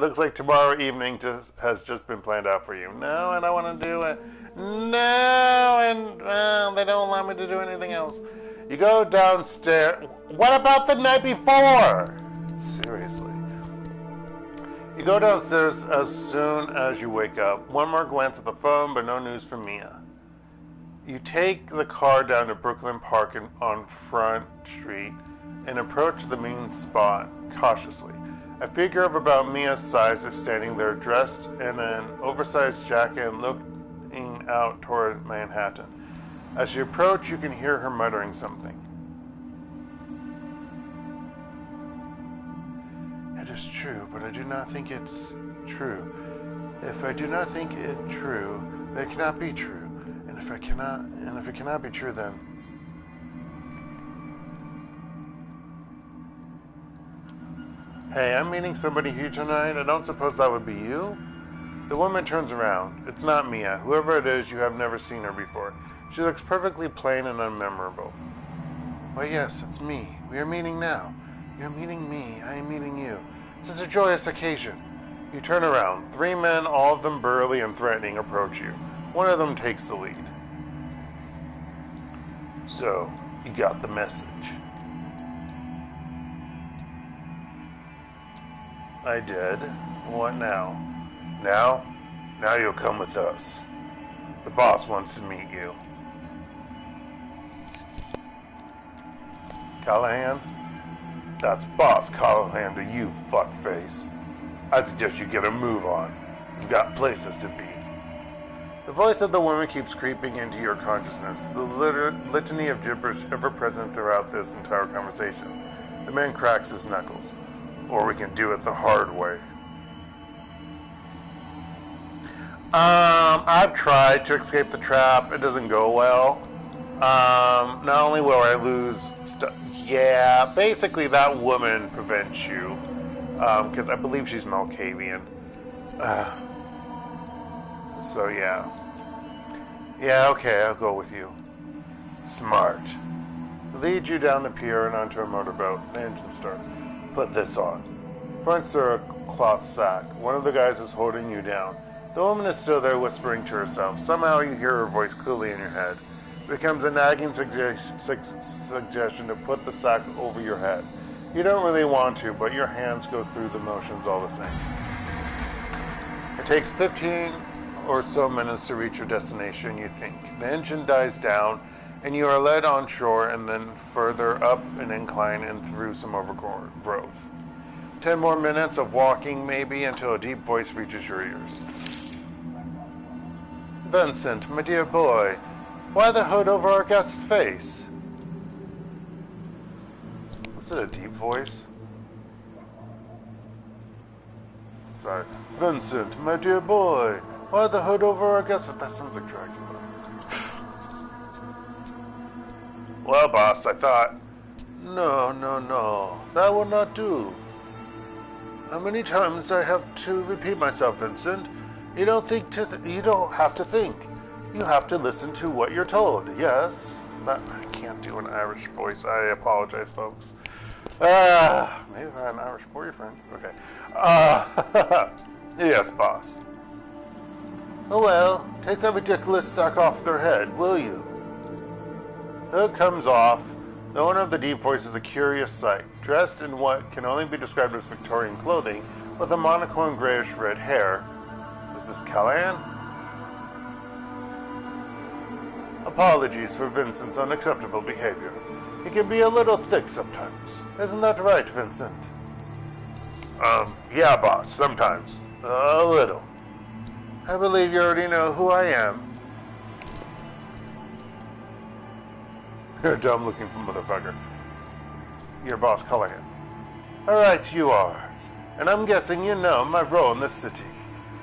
S1: Looks like tomorrow evening has just been planned out for you. No, I don't want to do it. No, and they don't allow me to do anything else. You go downstairs. What about the night before? Seriously. You go downstairs as soon as you wake up. One more glance at the phone, but no news from Mia. You take the car down to Brooklyn Park on Front Street and approach the meeting spot cautiously. A figure of about Mia's size is standing there, dressed in an oversized jacket and looking out toward Manhattan. As you approach, you can hear her muttering something. It is true, but I do not think it's true. If I do not think it true, then it cannot be true. And if it cannot be true, then... Hey, I'm meeting somebody here tonight. I don't suppose that would be you? The woman turns around. It's not Mia. Whoever it is, you have never seen her before. She looks perfectly plain and unmemorable. Why, yes, it's me. We are meeting now. You're meeting me. I am meeting you. This is a joyous occasion. You turn around. 3 men, all of them burly and threatening, approach you. One of them takes the lead. So, you got the message. I did. What now? Now you'll come with us. The boss wants to meet you. Callahan? That's Boss Callahan to you, fuckface. I suggest you get a move on. You've got places to be. The voice of the woman keeps creeping into your consciousness, the litany of gibberish ever present throughout this entire conversation. The man cracks his knuckles. Or we can do it the hard way. I've tried to escape the trap. It doesn't go well. Not only will I lose stuff. Yeah, basically that woman prevents you. Because I believe she's Malkavian. So yeah. Yeah, okay, I'll go with you. Smart. Lead you down the pier and onto a motorboat. The engine starts. Put this on. Points to a cloth sack. One of the guys is holding you down. The woman is still there whispering to herself. Somehow you hear her voice clearly in your head. It becomes a nagging suggestion to put the sack over your head. You don't really want to, but your hands go through the motions all the same. It takes 15 or so minutes to reach your destination, you think. The engine dies down, and you are led on shore and then further up an incline and through some overgrowth. 10 more minutes of walking, maybe, until a deep voice reaches your ears. Vincent, my dear boy, why the hood over our guest's face? Was it a deep voice? Sorry. Vincent, my dear boy, why the hood over our guest's face? That sounds like Dracula. Well, boss, I thought... No, that will not do. How many times do I have to repeat myself, Vincent? You don't have to think. You have to listen to what you're told, yes? I can't do an Irish voice. I apologize, folks. Maybe I have an Irish boyfriend. Okay. Yes, boss. Oh well, take that ridiculous sack off their head, will you? Hood comes off. The owner of the deep voice is a curious sight, dressed in what can only be described as Victorian clothing, with a monocle and grayish-red hair. Is this Callahan? Apologies for Vincent's unacceptable behavior. He can be a little thick sometimes. Isn't that right, Vincent? Yeah, boss, sometimes. A little. I believe you already know who I am. You're a dumb-looking motherfucker. Your boss, Callahan. All right, you are. And I'm guessing you know my role in this city.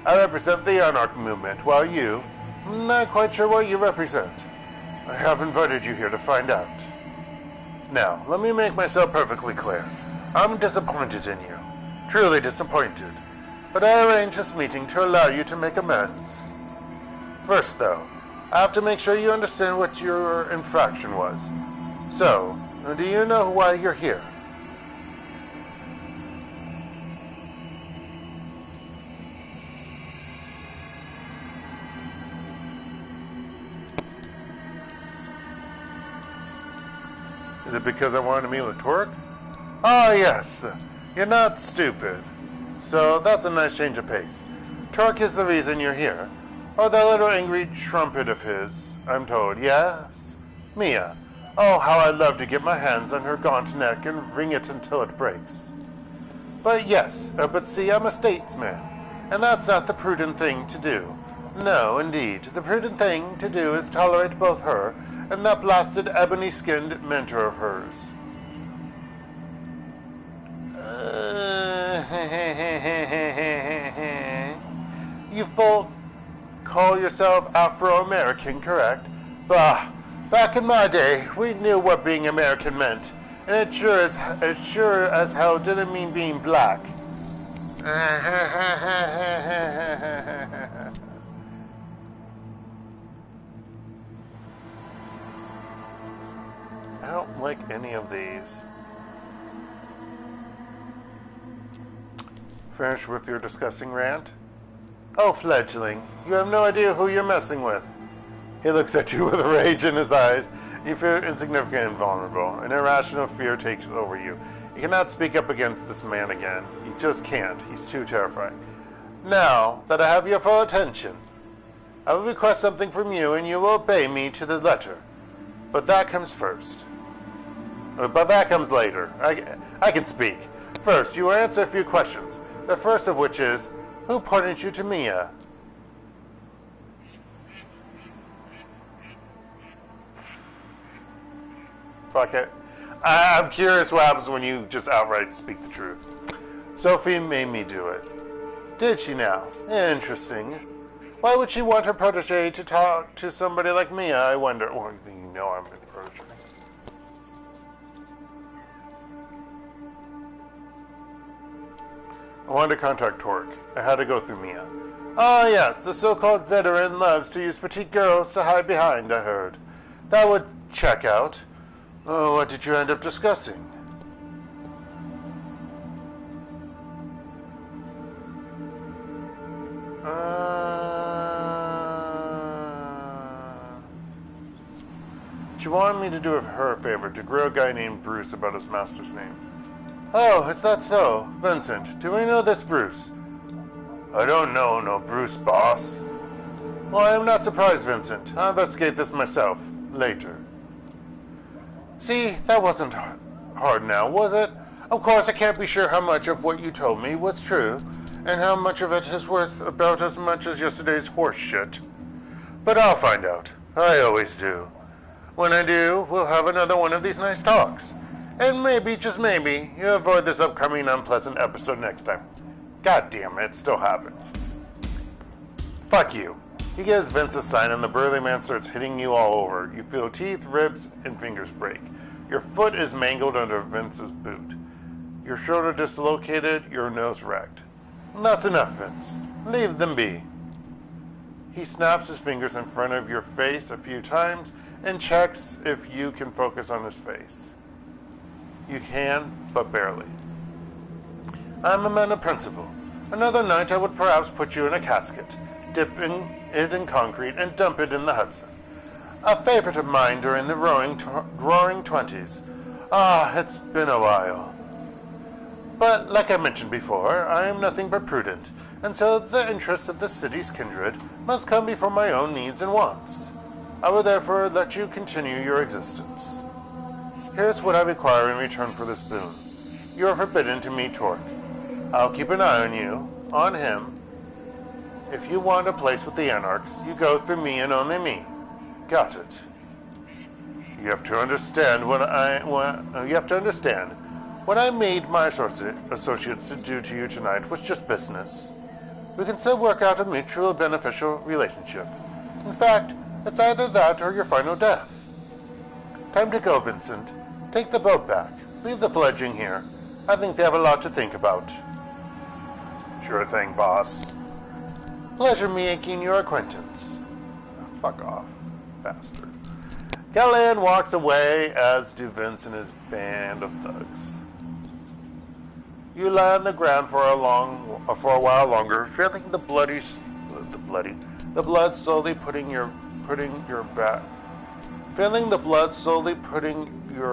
S1: I represent the Anarch movement, while you... I'm not quite sure what you represent. I have invited you here to find out. Now, let me make myself perfectly clear. I'm disappointed in you. Truly disappointed. But I arranged this meeting to allow you to make amends. First, though, I have to make sure you understand what your infraction was. So, do you know why you're here? Is it because I wanted to meet with Torque? Ah, yes. You're not stupid. So that's a nice change of pace. Torque is the reason you're here. Oh, that little angry trumpet of his, I'm told. Yes? Mia. Oh, how I'd love to get my hands on her gaunt neck and wring it until it breaks. But yes, but see, I'm a statesman, and that's not the prudent thing to do. No, indeed. The prudent thing to do is tolerate both her and that blasted ebony-skinned mentor of hers. You folk call yourself Afro-American, correct? Bah, back in my day, we knew what being American meant, and it sure as hell didn't mean being black. I don't like any of these. Finished with your disgusting rant? Oh, fledgling, you have no idea who you're messing with. He looks at you with rage in his eyes. You feel insignificant and vulnerable. An irrational fear takes over you. You cannot speak up against this man again. You just can't. He's too terrifying. Now that I have your full attention, I will request something from you, and you will obey me to the letter. But that comes first. But that comes later. I can speak. First, you will answer a few questions. The first of which is, who pointed you to Mia? Fuck it. I'm curious what happens when you just outright speak the truth. Sophie made me do it. Did she now? Interesting. Why would she want her protege to talk to somebody like me, I wonder? Well, you know I'm a protege. I wanted to contact Torque. I had to go through Mia. Ah, yes, the so-called veteran loves to use petite girls to hide behind, I heard. That would check out. Oh, what did you end up discussing? She wanted me to do her a favor, to grill a guy named Bruce about his master's name. Oh, is that so? Vincent, do we know this Bruce? I don't know no Bruce, boss. Well, I am not surprised, Vincent. I'll investigate this myself, later. See, that wasn't hard now, was it? Of course, I can't be sure how much of what you told me was true, and how much of it is worth about as much as yesterday's horse shit. But I'll find out. I always do. When I do, we'll have another one of these nice talks. And maybe, just maybe, you avoid this upcoming unpleasant episode next time. God damn it still happens. Fuck you. He gives Vince a sign and the burly man starts hitting you all over. You feel teeth, ribs, and fingers break. Your foot is mangled under Vince's boot. Your shoulder dislocated, your nose wrecked. And that's enough, Vince. Leave them be. He snaps his fingers in front of your face a few times and checks if you can focus on his face. You can, but barely. I'm a man of principle. Another night I would perhaps put you in a casket, dip it in concrete, and dump it in the Hudson. A favorite of mine during the roaring 20s. Ah, it's been a while. But, like I mentioned before, I am nothing but prudent, and so the interests of the city's kindred must come before my own needs and wants. I will therefore let you continue your existence. Here's what I require in return for this boon. You are forbidden to meet Torque. I'll keep an eye on you, on him. If you want a place with the Anarchs, you go through me and only me. Got it. You have to understand what I made my associates to do to you tonight was just business. We can still work out a mutual beneficial relationship. In fact, it's either that or your final death. Time to go, Vincent. Take the boat back. Leave the fledgling here. I think they have a lot to think about. Sure thing, boss. Pleasure making your acquaintance. Oh, fuck off, bastard. Gallan walks away, as do Vince and his band of thugs. You lie on the ground for a while longer, feeling the blood slowly putting your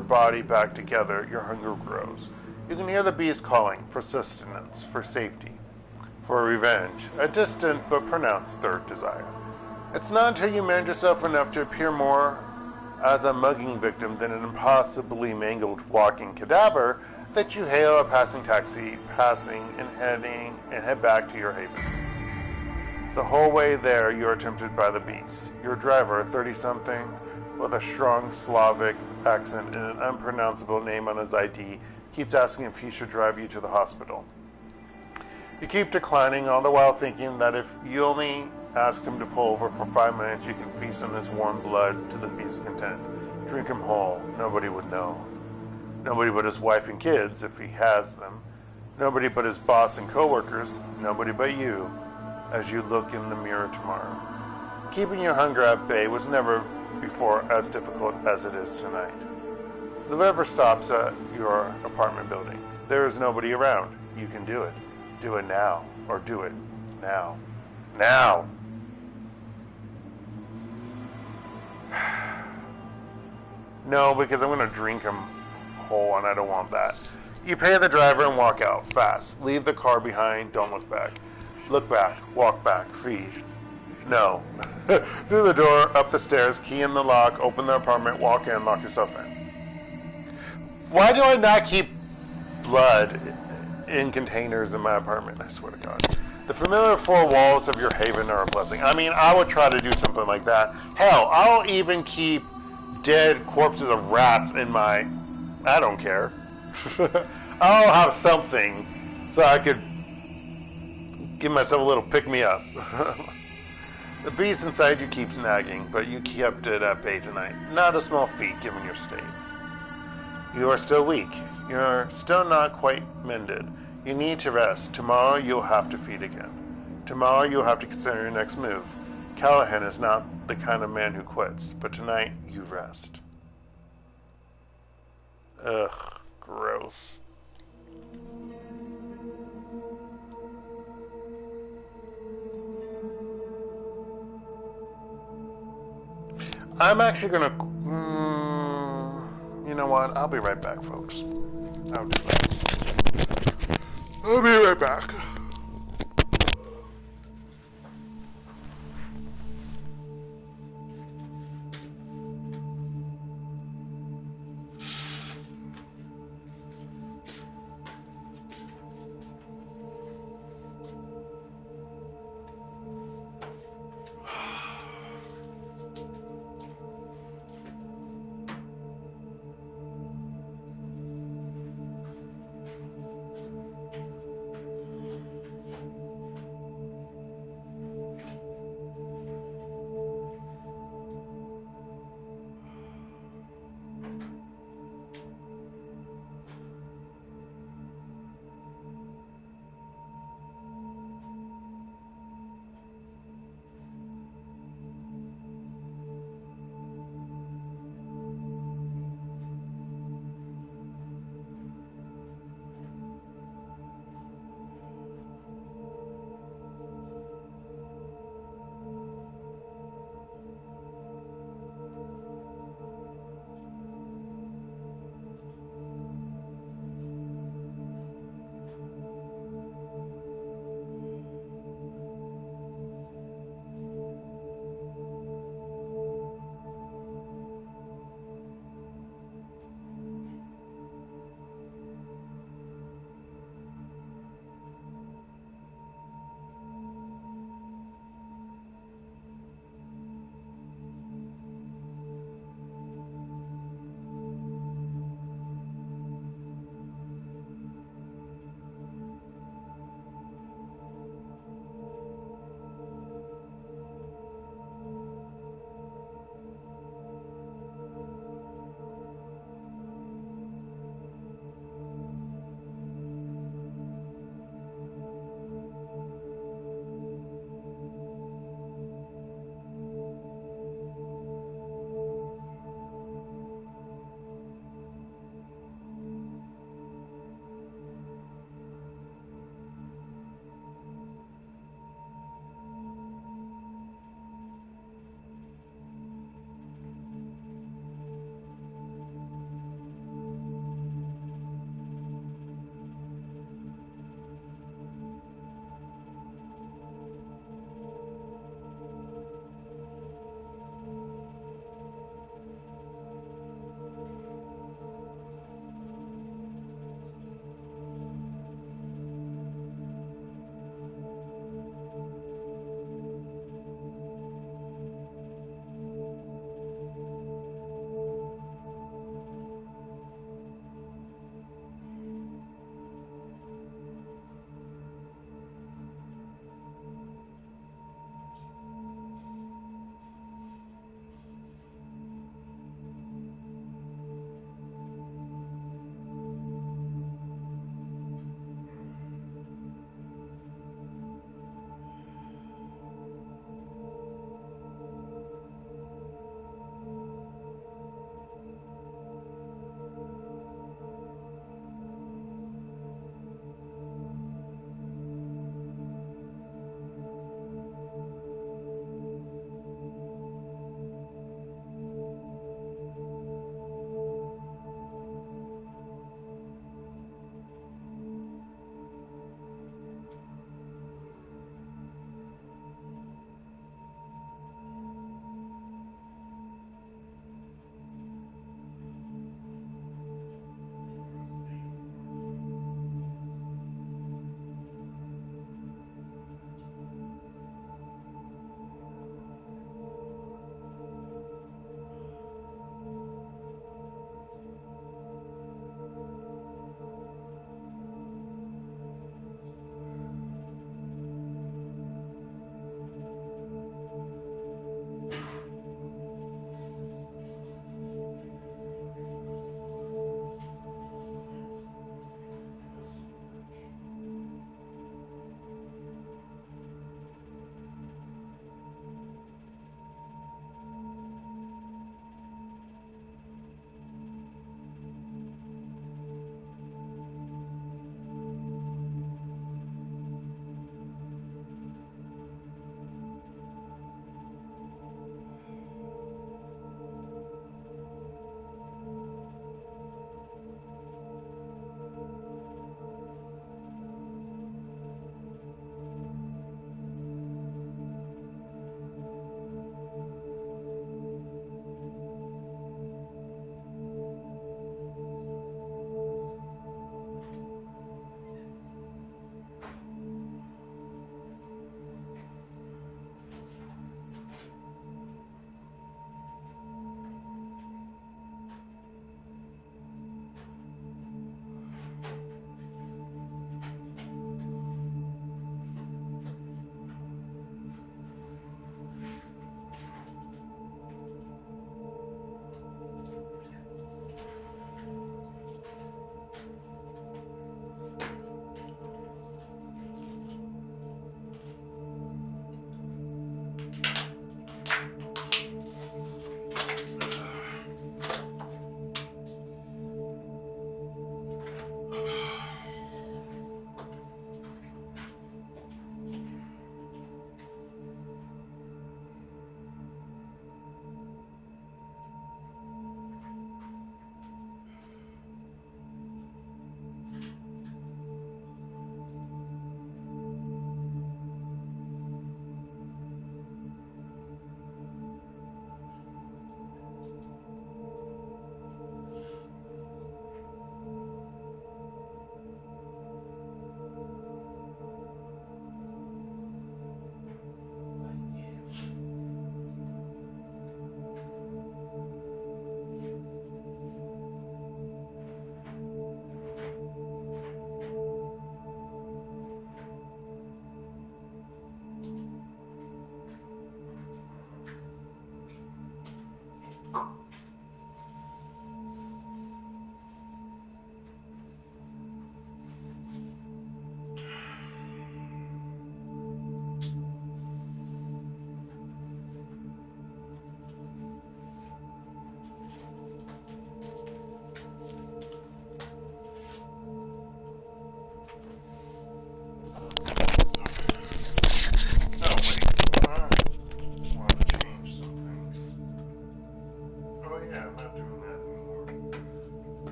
S1: body back together. Your hunger grows. You can hear the beast calling for sustenance, for safety, for revenge, a distant but pronounced third desire. It's not until you manage yourself enough to appear more as a mugging victim than an impossibly mangled walking cadaver that you hail a passing taxi, and head back to your haven. The whole way there, you are tempted by the beast. Your driver, a 30-something, with a strong Slavic accent and an unpronounceable name on his ID, keeps asking if he should drive you to the hospital. You keep declining, all the while thinking that if you only asked him to pull over for 5 minutes, you can feast on his warm blood to the beast's content. Drink him whole. Nobody would know. Nobody but his wife and kids, if he has them. Nobody but his boss and coworkers. Nobody but you, as you look in the mirror tomorrow. Keeping your hunger at bay was never before as difficult as it is tonight. The river stops at your apartment building. There is nobody around. You can do it. Do it now. Or do it now. Now! No, because I'm going to drink him whole, and I don't want that. You pay the driver and walk out, fast. Leave the car behind, don't look back. Look back, walk back, feed. No. Through the door, up the stairs, key in the lock, open the apartment, walk in, lock yourself in. Why do I not keep blood in containers in my apartment? I swear to God. The familiar four walls of your haven are a blessing. I mean, I would try to do something like that. Hell, I'll even keep dead corpses of rats in my... I don't care. I'll have something so I could give myself a little pick-me-up. The beast inside you keeps nagging, but you kept it at bay tonight. Not a small feat given your state. You are still weak. You are still not quite mended. You need to rest. Tomorrow you'll have to feed again. Tomorrow you'll have to consider your next move. Callahan is not the kind of man who quits, but tonight you rest. Ugh, gross. I'm actually gonna... you know what? I'll be right back, folks. I'll be right back.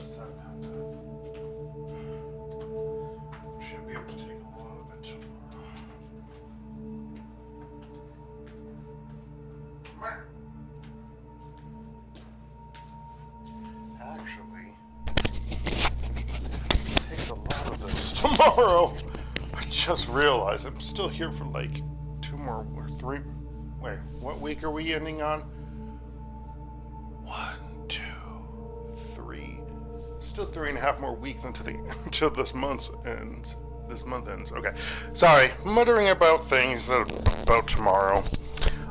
S1: 100%. Should be able to take a lot of it tomorrow. Actually, it takes a lot of those tomorrow. I just realized I'm still here for like 2 more or 3. Wait, what week are we ending on? 1, 2, 3. Still 3.5 more weeks until this month ends. This month ends. Okay. Sorry, muttering about things about tomorrow.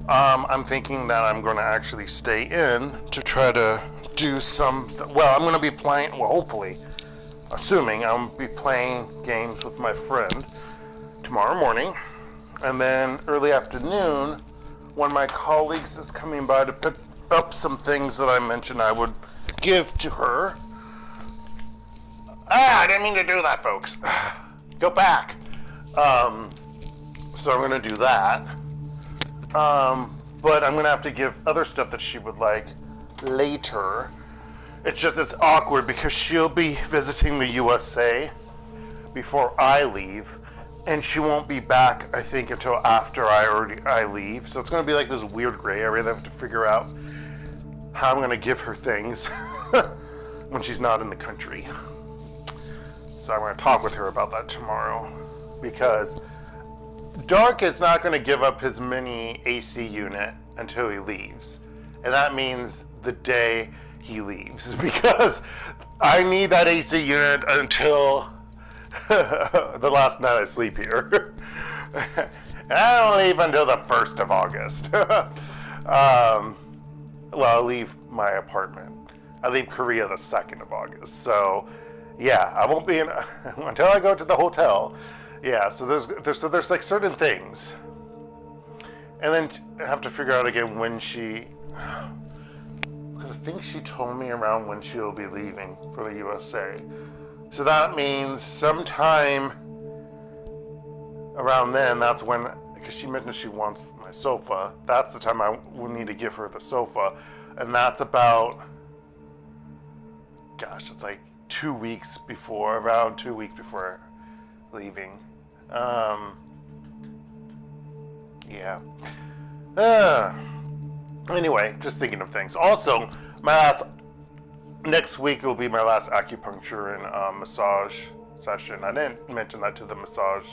S1: I'm thinking that I'm going to actually stay in to try to do some. Well, I'm going to be playing. Well, hopefully, assuming I'll be playing games with my friend tomorrow morning, and then early afternoon, one of my colleagues is coming by to pick up some things that I mentioned I would give to her. I didn't mean to do that, folks. Go back. So I'm going to do that. But I'm going to have to give other stuff that she would like later. It's awkward because she'll be visiting the USA before I leave, and she won't be back, I think, until after I leave. So it's going to be like this weird gray area that I have to figure out how I'm going to give her things when she's not in the country. So I'm going to talk with her about that tomorrow, because Dark is not going to give up his mini AC unit until he leaves. And that means the day he leaves, because I need that AC unit until the last night I sleep here. And I don't leave until the 1st of August. Well, I'll leave my apartment. I leave Korea the 2nd of August. So, yeah, I won't be in until I go to the hotel. Yeah, so there's like certain things, and then I have to figure out again when she. Because I think she told me around when she'll be leaving for the USA. So that means sometime around then. That's when, because she mentioned she wants my sofa. That's the time I will need to give her the sofa, and that's about. Gosh, it's like 2 weeks before, around 2 weeks before leaving. Yeah. Anyway, just thinking of things. Also, next week will be my last acupuncture and massage session. I didn't mention that to the massage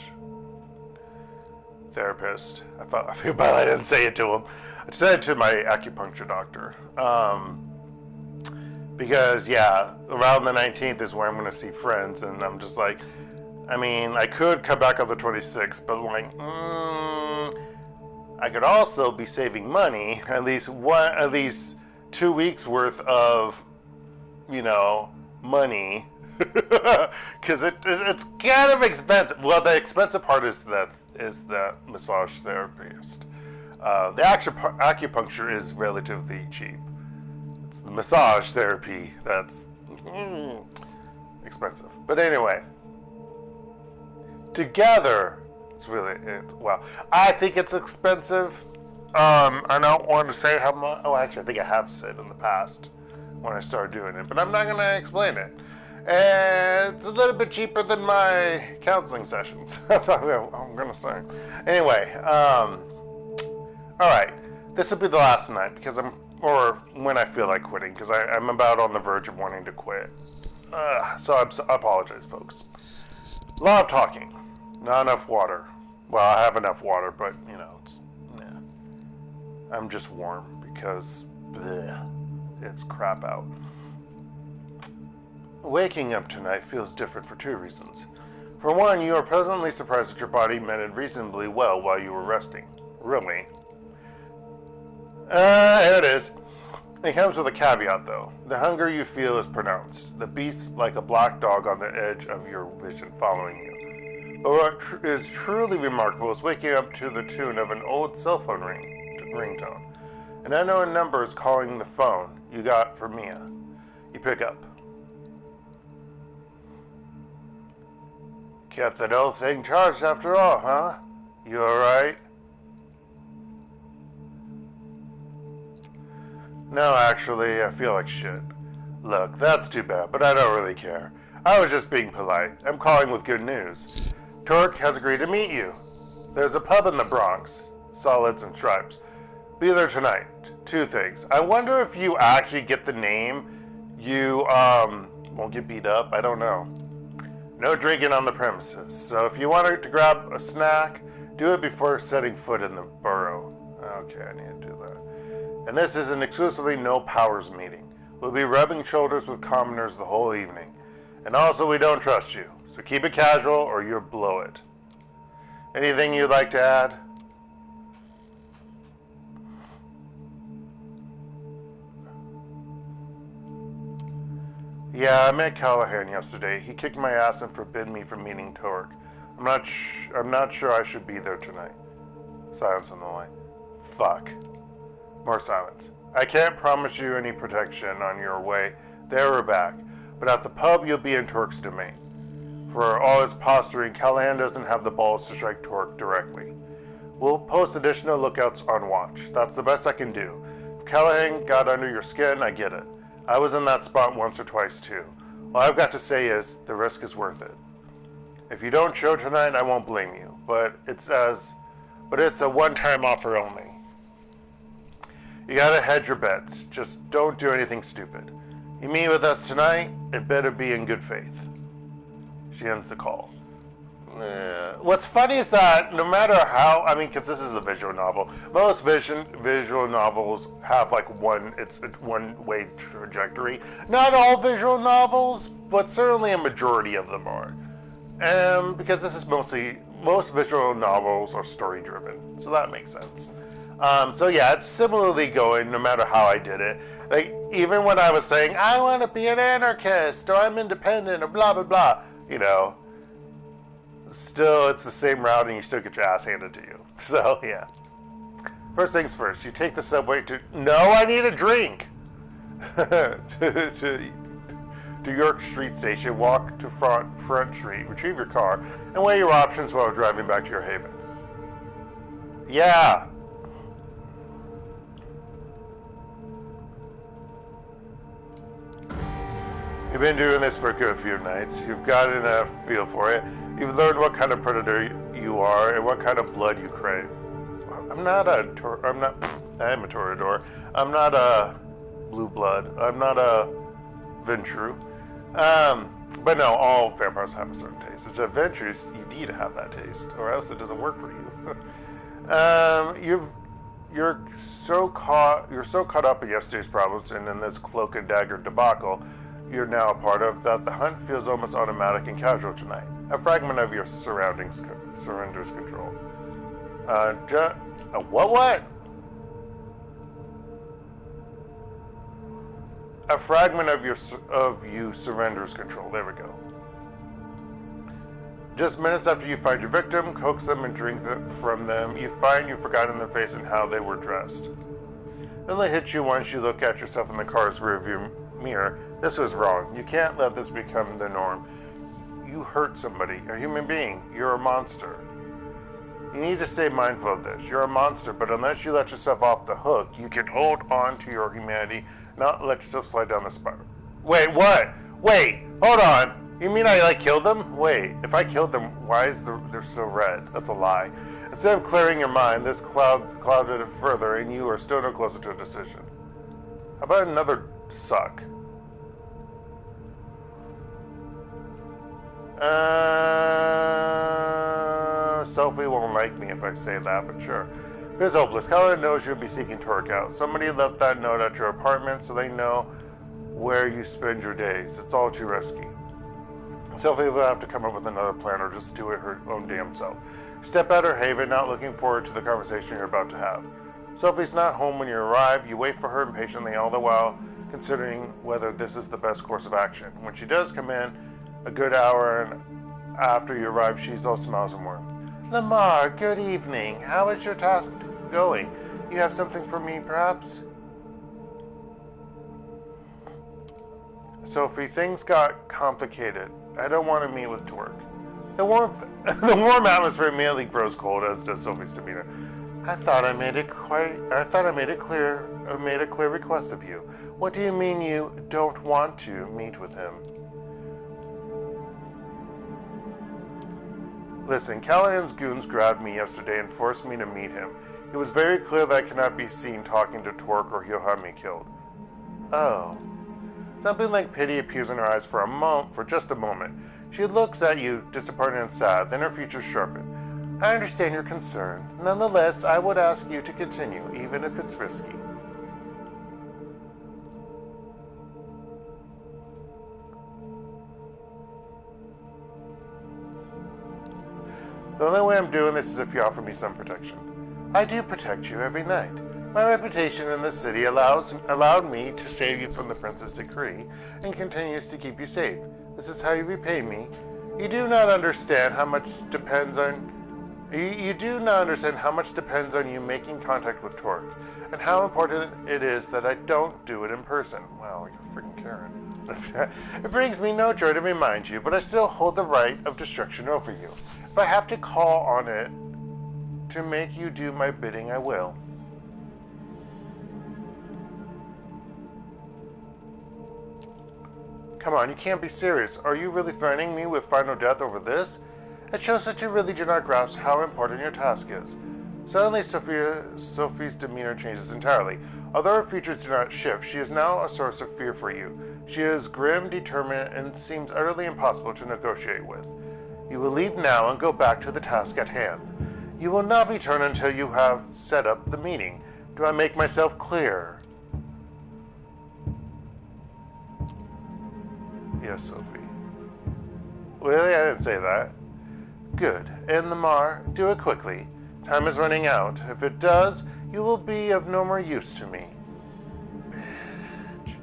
S1: therapist. I feel bad I didn't say it to him. I said it to my acupuncture doctor. Because, yeah, around the 19th is where I'm going to see friends, and I'm just like, I mean, I could come back on the 26th, but like, I could also be saving money, at least 2 weeks worth of, money, because it's kind of expensive. Well, the expensive part is the massage therapist. The acupuncture is relatively cheap. It's the massage therapy that's expensive. But anyway. Together, I think it's expensive. I don't want to say how much. Oh, actually, I think I have said in the past when I started doing it, but I'm not going to explain it. And it's a little bit cheaper than my counseling sessions. That's all I'm going to say. Anyway, all right. This will be the last night or when I feel like quitting, because I'm about on the verge of wanting to quit. So I apologize, folks. A lot of talking. Not enough water. Well, I have enough water, but, I'm just warm because it's crap out. Waking up tonight feels different for 2 reasons. For one, you are pleasantly surprised that your body mended reasonably well while you were resting. Really? Here it is. It comes with a caveat, though. The hunger you feel is pronounced. The beast like a black dog on the edge of your vision following you. But what is truly remarkable is waking up to the tune of an old cell phone ringtone. An unknown number is calling the phone you got for Mia. You pick up. Kept that old thing charged after all, huh? You alright? No, actually, I feel like shit. Look, that's too bad, but I don't really care. I was just being polite. I'm calling with good news. Torque has agreed to meet you. There's a pub in the Bronx, Solids and Stripes. Be there tonight. Two things. I wonder if you actually get the name, you won't get beat up. I don't know. No drinking on the premises, so if you want to grab a snack, do it before setting foot in the borough. Okay, I need to do that. And this is an exclusively no powers meeting. We'll be rubbing shoulders with commoners the whole evening. And also, we don't trust you, so keep it casual or you'll blow it. Anything you'd like to add? Yeah, I met Callahan yesterday. He kicked my ass and forbid me from meeting Torque. I'm not sure I should be there tonight. Silence on the line. Fuck. More silence. I can't promise you any protection on your way there or back, but at the pub you'll be in Torque's domain. For all his posturing, Callahan doesn't have the balls to strike Torque directly. We'll post additional lookouts on watch. That's the best I can do. If Callahan got under your skin, I get it. I was in that spot once or twice too. All I've got to say is, the risk is worth it. If you don't show tonight, I won't blame you, but it's a one-time offer only. You gotta hedge your bets. Just don't do anything stupid. You meet with us tonight, it better be in good faith. She ends the call. What's funny is that no matter how, because this is a visual novel, most visual novels have like it's a one-way trajectory. Not all visual novels, but certainly a majority of them are. Because this is most visual novels are story-driven, so that makes sense. So yeah, it's similarly going no matter how I did it. Like, even when I was saying, I want to be an anarchist, or I'm independent, or blah, blah, blah, still it's the same route and you still get your ass handed to you. So, yeah. First things first, you take the subway to, no, I need a drink! to York Street Station, walk to Front Street, retrieve your car, and weigh your options while driving back to your haven. Yeah! You've been doing this for a good few nights. You've gotten a feel for it. You've learned what kind of predator you are and what kind of blood you crave. I am a Toreador. I'm not a blue blood. I'm not a Ventru. But no, all vampires have a certain taste. It's just Ventrus, you need to have that taste, or else it doesn't work for you. You're so caught up in yesterday's problems and in this cloak and dagger debacle you're now a part of, that the hunt feels almost automatic and casual tonight. A fragment of your surroundings surrenders control. What? A fragment of you surrenders control. There we go. Just minutes after you find your victim, coax them and drink from them, you find you've forgotten their face and how they were dressed. Then they hit you once you look at yourself in the car's rearview mirror. This was wrong. You can't let this become the norm. You hurt somebody, a human being. You're a monster. You need to stay mindful of this. You're a monster, but unless you let yourself off the hook, you can hold on to your humanity, not let yourself slide down the spiral. Wait, what? Wait, hold on. You mean I, killed them? Wait, if I killed them, why is they're still red? That's a lie. Instead of clearing your mind, this clouded it further, and you are still no closer to a decision. How about another suck? Sophie won't like me if I say that, but sure. It's hopeless. Callahan knows you'll be seeking Torque out. Somebody left that note at your apartment so they know where you spend your days. It's all too risky. Sophie will have to come up with another plan or just do it her own damn self. Step out her haven, not looking forward to the conversation you're about to have. Sophie's not home when you arrive. You wait for her impatiently, all the while considering whether this is the best course of action. When she does come in, a good hour after you arrive, she's all smiles and warm. Lamar, good evening. How is your task going? You have something for me, perhaps? Sophie, things got complicated. I don't want to meet with Torque. The warm atmosphere immediately grows cold, as does Sophie's demeanor. I thought I made it clear made a clear request of you. What do you mean you don't want to meet with him? Listen, Callahan's goons grabbed me yesterday and forced me to meet him. It was very clear that I cannot be seen talking to Torque or he'll have me killed. Oh. Something like pity appears in her eyes for just a moment. She looks at you, disappointed and sad, then her features sharpen. I understand your concern. Nonetheless, I would ask you to continue, even if it's risky. The only way I'm doing this is if you offer me some protection. I do protect you every night. My reputation in this city allowed me to save you from the Prince's decree, and continues to keep you safe. This is how you repay me. You do not understand how much depends on you making contact with Torque, and how important it is that I don't do it in person. Wow, you're freaking Karen. It brings me no joy to remind you, but I still hold the right of destruction over you. If I have to call on it to make you do my bidding, I will. Come on, you can't be serious. Are you really threatening me with final death over this? It shows that you really do not grasp how important your task is. Suddenly, Sophie's demeanor changes entirely. Although her features do not shift, she is now a source of fear for you. She is grim, determined, and seems utterly impossible to negotiate with. You will leave now and go back to the task at hand. You will not return until you have set up the meeting. Do I make myself clear? Yes, Sophie. Really? I didn't say that. Good. And Lamar, do it quickly. Time is running out. If it does, you will be of no more use to me. Bitch.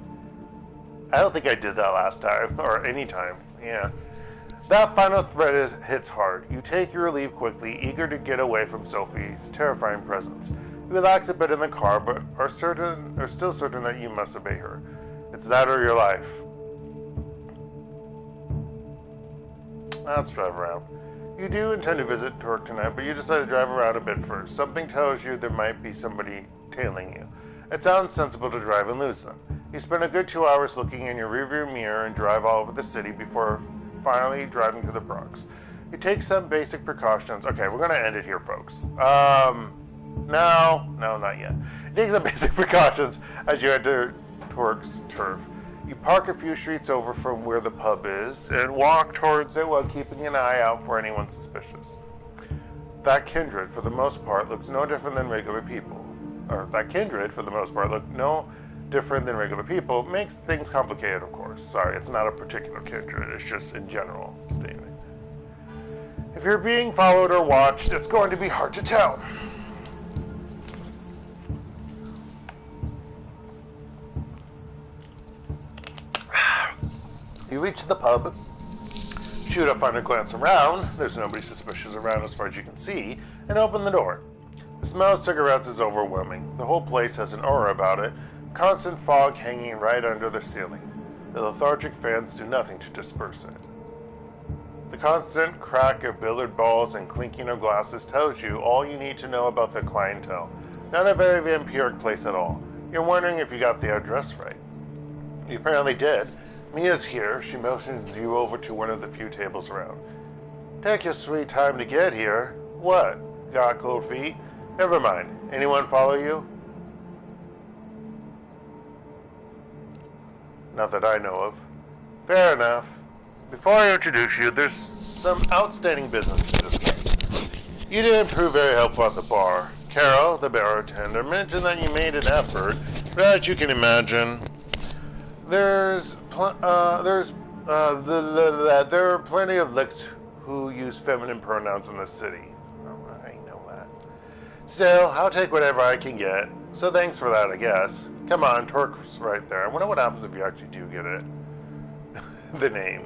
S1: I don't think I did that last time, or any time. Yeah. That final threat hits hard. You take your leave quickly, eager to get away from Sophie's terrifying presence. You relax a bit in the car, but are still certain that you must obey her. It's that or your life. Let's drive around. You do intend to visit Torque tonight, but you decide to drive around a bit first. Something tells you there might be somebody tailing you. It sounds sensible to drive and lose them. You spend a good 2 hours looking in your rearview mirror and drive all over the city before finally driving to the Bronx. You take some basic precautions. Okay, we're going to end it here, folks. No, not yet. You take some basic precautions as you enter Torque's turf. You park a few streets over from where the pub is and walk towards it while keeping an eye out for anyone suspicious. That Kindred, for the most part, looks no different than regular people. Makes things complicated, of course. Sorry, it's not a particular Kindred, it's just in general statement. If you're being followed or watched, it's going to be hard to tell. You reach the pub, shoot a final glance around, there's nobody suspicious around as far as you can see, and open the door. The smell of cigarettes is overwhelming. The whole place has an aura about it, constant fog hanging right under the ceiling. The lethargic fans do nothing to disperse it. The constant crack of billiard balls and clinking of glasses tells you all you need to know about the clientele. Not a very vampiric place at all. You're wondering if you got the address right. You apparently did. Mia's here. She motions you over to one of the few tables around. Take your sweet time to get here. What? Got cold feet? Never mind. Anyone follow you? Not that I know of. Fair enough. Before I introduce you, there's some outstanding business to discuss. You didn't prove very helpful at the bar. Carol, the bartender, mentioned that you made an effort, but as you can imagine, there are plenty of licks who use feminine pronouns in this city. Oh, I know that. Still, I'll take whatever I can get. So thanks for that, I guess. Come on, Torque's right there. I wonder what happens if you actually do get it. The name.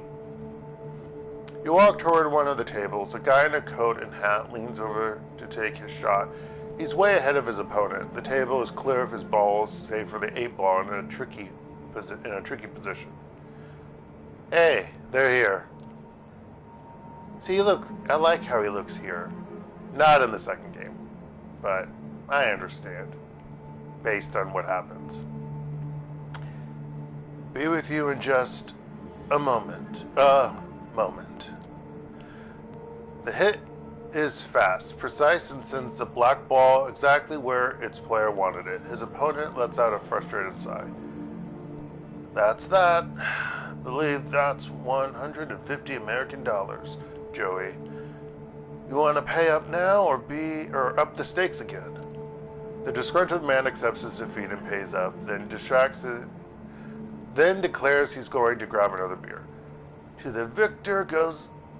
S1: You walk toward one of the tables. A guy in a coat and hat leans over to take his shot. He's way ahead of his opponent. The table is clear of his balls, save for the 8-ball in a tricky position. Hey, they're here. See, look, I like how he looks here. Not in the second game, but I understand. based on what happens. Be with you in just a moment. The hit is fast, precise, and sends the black ball exactly where its player wanted it. His opponent lets out a frustrated sigh. That's that. I believe that's 150 American dollars, Joey. You want to pay up now or up the stakes again? The disgruntled man accepts his defeat and pays up, then declares he's going to grab another beer. To the victor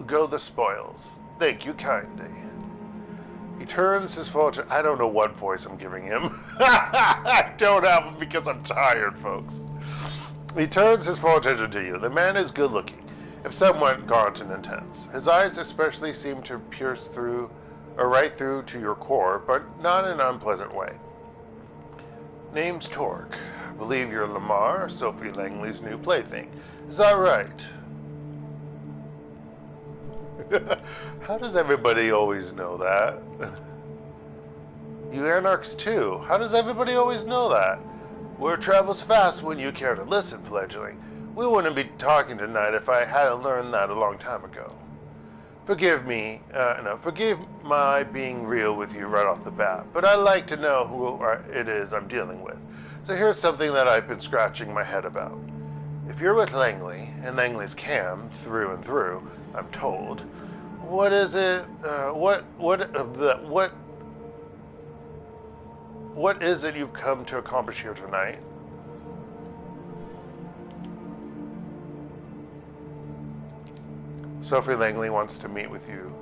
S1: go the spoils. Thank you kindly. He turns his full attention. I don't know what voice I'm giving him. I don't have it because I'm tired, folks. He turns his full attention to you. The man is good looking, if somewhat gaunt and intense. His eyes especially seem to pierce through, or right through to your core, but not in an unpleasant way. Name's Torque. I believe you're Lamar, Sophie Langley's new plaything. Is that right? How does everybody always know that? You Anarchs too. How does everybody always know that? Word travels fast when you care to listen, fledgling. We wouldn't be talking tonight if I hadn't learned that a long time ago. Forgive my being real with you right off the bat, but I like to know who it is I'm dealing with. So here's something that I've been scratching my head about. If you're with Langley, and Langley's Cam through and through, I'm told, what is it? What is it you've come to accomplish here tonight? Sophie Langley wants to meet with you.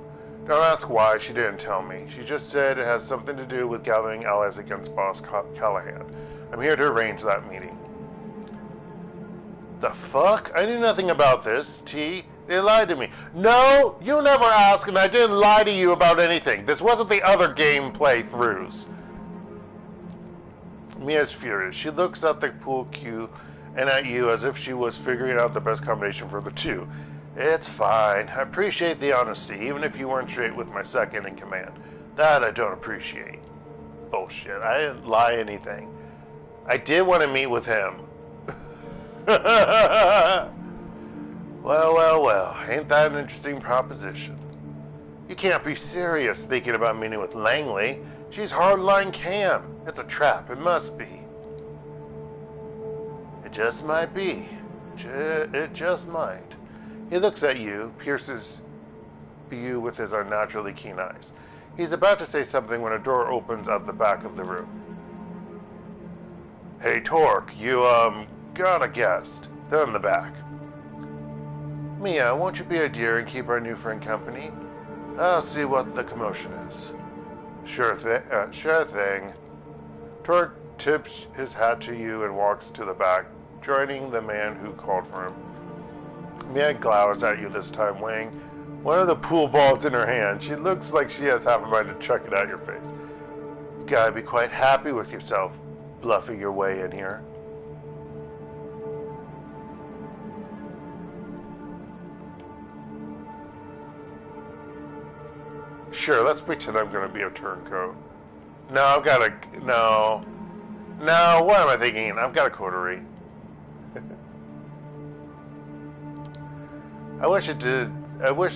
S1: Don't ask why, she didn't tell me. She just said it has something to do with gathering allies against Boss Callahan. I'm here to arrange that meeting. The fuck? I knew nothing about this, T. They lied to me. No, you never asked, and I didn't lie to you about anything. This wasn't the other game playthroughs. Mia's furious. She looks at the pool cue and at you as if she was figuring out the best combination for the two. It's fine. I appreciate the honesty, even if you weren't straight with my second in command. That I don't appreciate. Bullshit. I didn't lie anything. I did want to meet with him. Well. Ain't that an interesting proposition? You can't be serious thinking about meeting with Langley. She's hardline Cam. It's a trap. It must be. It just might be. It just might. He looks at you, pierces you with his unnaturally keen eyes. He's about to say something when a door opens at the back of the room. Hey, Torque, you, got a guest. They're in the back. Mia, won't you be a dear and keep our new friend company? I'll see what the commotion is. Sure thing. Torque tips his hat to you and walks to the back, joining the man who called for him. Mia glowers at you this time, weighing one of the pool balls in her hand. She looks like she has half a mind to chuck it at your face. You gotta be quite happy with yourself, bluffing your way in here. Sure, let's pretend I'm gonna be a turncoat. No, what am I thinking? I've got a coterie. I wish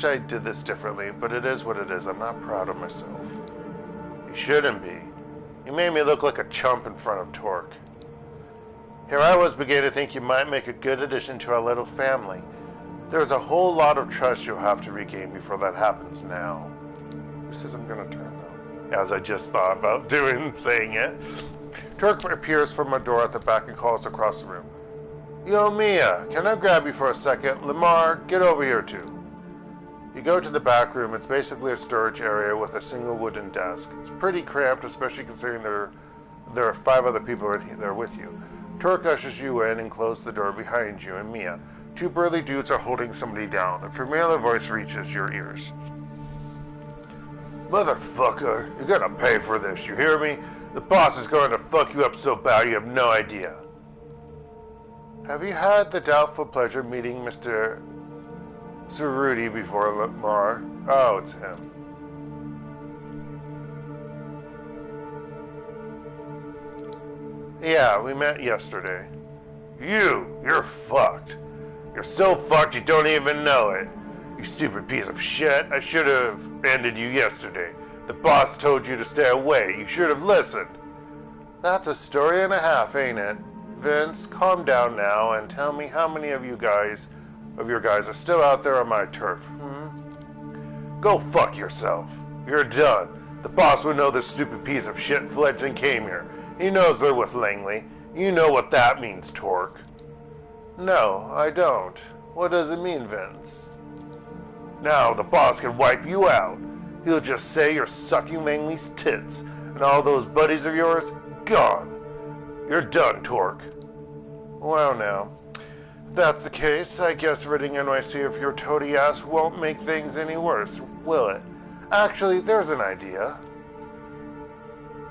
S1: I did this differently, but it is what it is. I'm not proud of myself. You shouldn't be. You made me look like a chump in front of Torque. Here I was beginning to think you might make a good addition to our little family. There's a whole lot of trust you'll have to regain before that happens now. Who says I'm gonna turn though? As I just thought about saying it. Torque appears from a door at the back and calls across the room. Yo, Mia, can I grab you for a second? Lamar, get over here too. You go to the back room. It's basically a storage area with a single wooden desk. It's pretty cramped, especially considering there are 5 other people there with you. Torque ushers you in and closes the door behind you and Mia. 2 burly dudes are holding somebody down. A familiar voice reaches your ears. Motherfucker, you're gonna pay for this, you hear me? The boss is going to fuck you up so bad you have no idea. Have you had the doubtful pleasure of meeting Mr. Cerruti before, Lamar? Oh, it's him. Yeah, we met yesterday. You're fucked. You're so fucked you don't even know it. You stupid piece of shit. I should have ended you yesterday. The boss told you to stay away. You should have listened. That's a story and a half, ain't it? Vince, calm down now and tell me how many of your guys are still out there on my turf. Go fuck yourself. You're done. The boss would know this stupid piece of shit fledgling came here. He knows they're with Langley. You know what that means, Torque. No, I don't. What does it mean, Vince? Now the boss can wipe you out. He'll just say you're sucking Langley's tits, and all those buddies of yours, gone. You're done, Torque. Well now, if that's the case, I guess ridding NYC of your toady ass won't make things any worse, will it? Actually, there's an idea.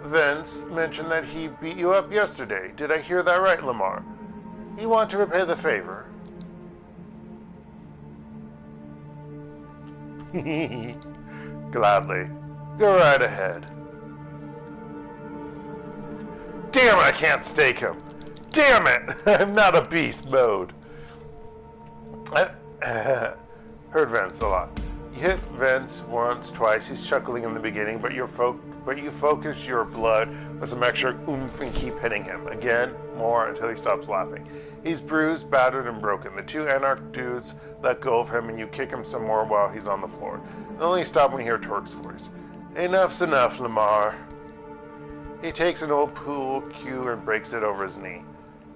S1: Vince mentioned that he beat you up yesterday. Did I hear that right, Lamar? You want to repay the favor? Gladly. Go right ahead. Damn it, I can't stake him. Damn it! I'm not a beast mode. I heard Vince a lot. You hit Vince once, twice. He's chuckling in the beginning, but you focus your blood with some extra oomph and keep hitting him. Again, more until he stops laughing. He's bruised, battered, and broken. The two Anarch dudes let go of him, and you kick him some more while he's on the floor. Only stop when you hear Torque's voice. Enough's enough, Lamar. He takes an old pool cue and breaks it over his knee.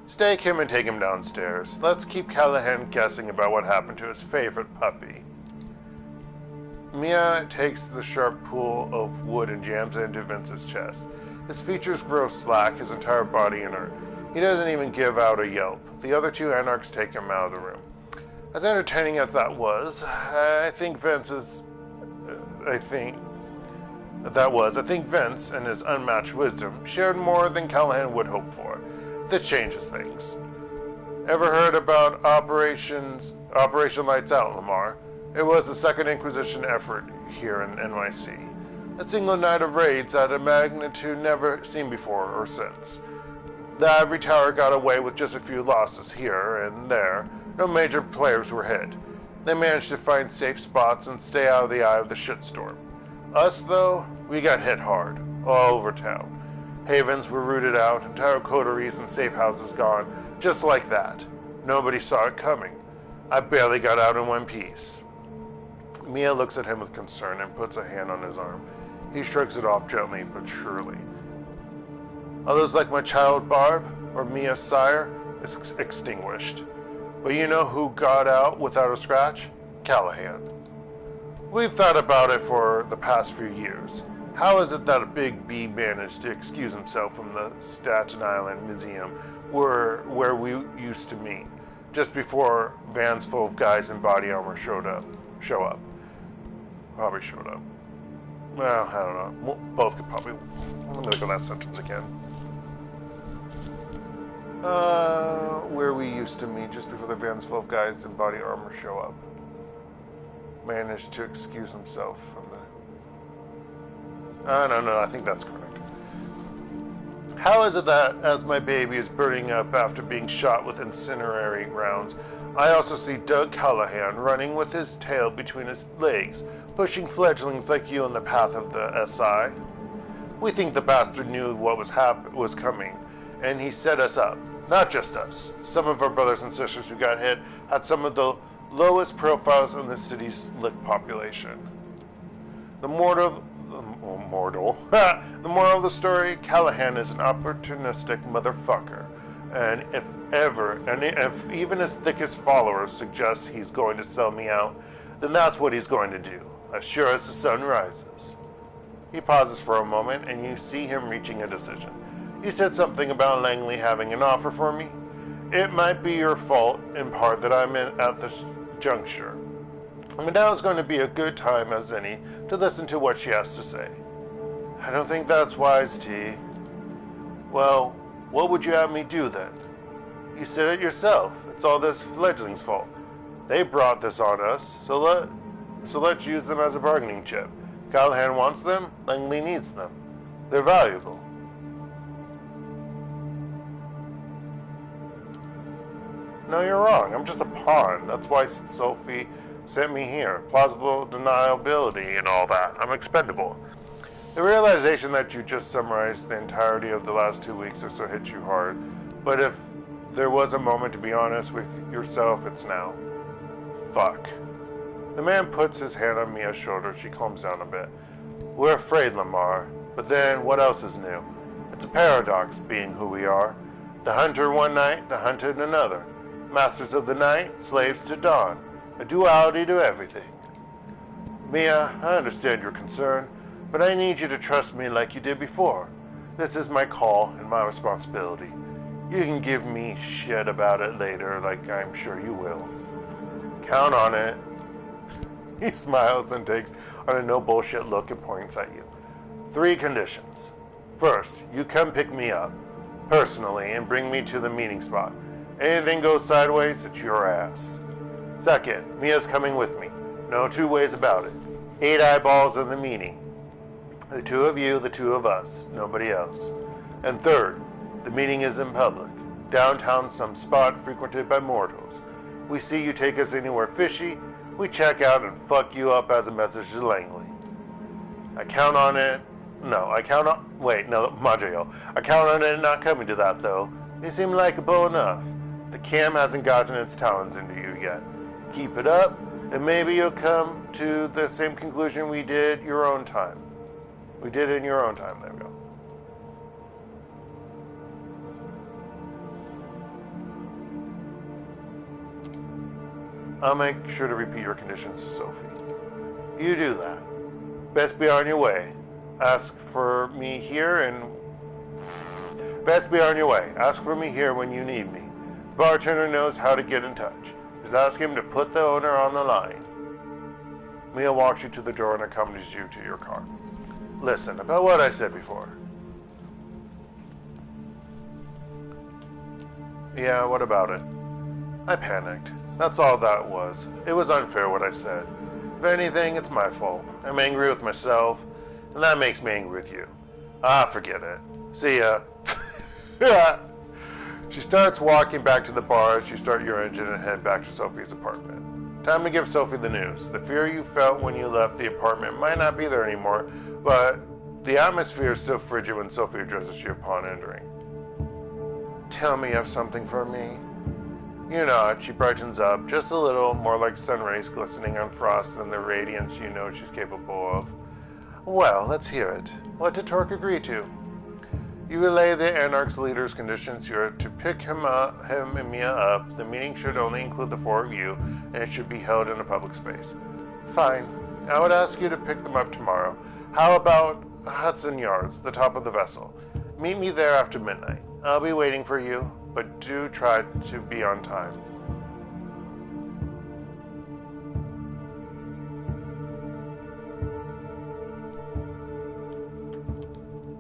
S1: Stake him and take him downstairs. Let's keep Callahan guessing about what happened to his favorite puppy. Mia takes the sharp pool of wood and jams it into Vince's chest. His features grow slack, his entire body inert. He doesn't even give out a yelp. The other two Anarchs take him out of the room. As entertaining as that was, I think Vince and his unmatched wisdom shared more than Callahan would hope for. This changes things. Ever heard about Operation Lights Out, Lamar? It was the Second Inquisition effort here in NYC. A single night of raids at a magnitude never seen before or since. The Ivory Tower got away with just a few losses here and there. No major players were hit. They managed to find safe spots and stay out of the eye of the shitstorm. Us, though, we got hit hard, all over town. Havens were rooted out, entire coteries and safe houses gone, just like that. Nobody saw it coming. I barely got out in one piece. Mia looks at him with concern and puts a hand on his arm. He shrugs it off gently but surely. Others like my child Barb, or Mia's sire, is extinguished. But you know who got out without a scratch? Callahan. We've thought about it for the past few years. How is it that a big B managed to excuse himself from the Staten Island Museum where we used to meet, just before vans full of guys in body armor show up? Probably showed up. Well, I don't know. Both could probably... Let me look at that sentence again. Where we used to meet just before the vans full of guys in body armor show up. Managed to excuse himself from the... No, I think that's correct. How is it that, as my baby is burning up after being shot with incendiary rounds, I also see Doug Callahan running with his tail between his legs, pushing fledglings like you in the path of the SI? We think the bastard knew what was coming, and he set us up. Not just us. Some of our brothers and sisters who got hit had some of the lowest profiles in the city's slick population. The moral of the story, Callahan is an opportunistic motherfucker. And if even his thickest followers suggest he's going to sell me out, then that's what he's going to do, as sure as the sun rises. He pauses for a moment, and you see him reaching a decision. You said something about Langley having an offer for me. It might be your fault, in part, that I'm at this juncture. But now is going to be a good time as any to listen to what she has to say. I don't think that's wise, T. Well, what would you have me do then? You said it yourself. It's all this fledgling's fault. They brought this on us, so let's use them as a bargaining chip. Callahan wants them, Langley needs them. They're valuable. No, you're wrong. I'm just a pawn. That's why Sophie sent me here. Plausible deniability and all that. I'm expendable. The realization that you just summarized the entirety of the last 2 weeks or so hit you hard. But if there was a moment to be honest with yourself, it's now. Fuck. The man puts his hand on Mia's shoulder. She calms down a bit. We're afraid, Lamar. But then, what else is new? It's a paradox, being who we are. The hunter one night, the hunted another. Masters of the night, slaves to dawn. A duality to everything. Mia, I understand your concern, but I need you to trust me like you did before. This is my call and my responsibility. You can give me shit about it later, like I'm sure you will. Count on it. He smiles and takes on a no bullshit look and points at you. 3 conditions. First, you come pick me up, personally, and bring me to the meeting spot. Anything goes sideways, it's your ass. Second, Mia's coming with me. No 2 ways about it. 8 eyeballs in the meeting. The 2 of you, the 2 of us. Nobody else. And third, the meeting is in public. Downtown, some spot frequented by mortals. We see you take us anywhere fishy, we check out and fuck you up as a message to Langley. I count on it. No, I count on... Wait, no, Maggio. I count on it not coming to that, though. You seem likable enough. The cam hasn't gotten its talons into you yet. Keep it up, and maybe you'll come to the same conclusion we did your own time. We did it in your own time. There we go. I'll make sure to repeat your conditions to Sophie. You do that. Best be on your way. Ask for me here and... Best be on your way. Ask for me here when you need me. Bartender knows how to get in touch. Just ask him to put the owner on the line. Mia walks you to the door and accompanies you to your car. Listen, about what I said before. Yeah, what about it? I panicked. That's all that was. It was unfair what I said. If anything, it's my fault. I'm angry with myself, and that makes me angry with you. Ah, forget it. See ya. She starts walking back to the bar as you start your engine and head back to Sophie's apartment. Time to give Sophie the news. The fear you felt when you left the apartment might not be there anymore, but the atmosphere is still frigid when Sophie addresses you upon entering. Tell me you have something for me. You nod. She brightens up, just a little, more like sun rays glistening on frost than the radiance you know she's capable of. Well, let's hear it. What did Torque agree to? You relay the Anarch's leader's conditions. You're to pick him and Mia up. The meeting should only include the 4 of you, and it should be held in a public space. Fine. I would ask you to pick them up tomorrow. How about Hudson Yards, the top of the vessel? Meet me there after midnight. I'll be waiting for you, but do try to be on time.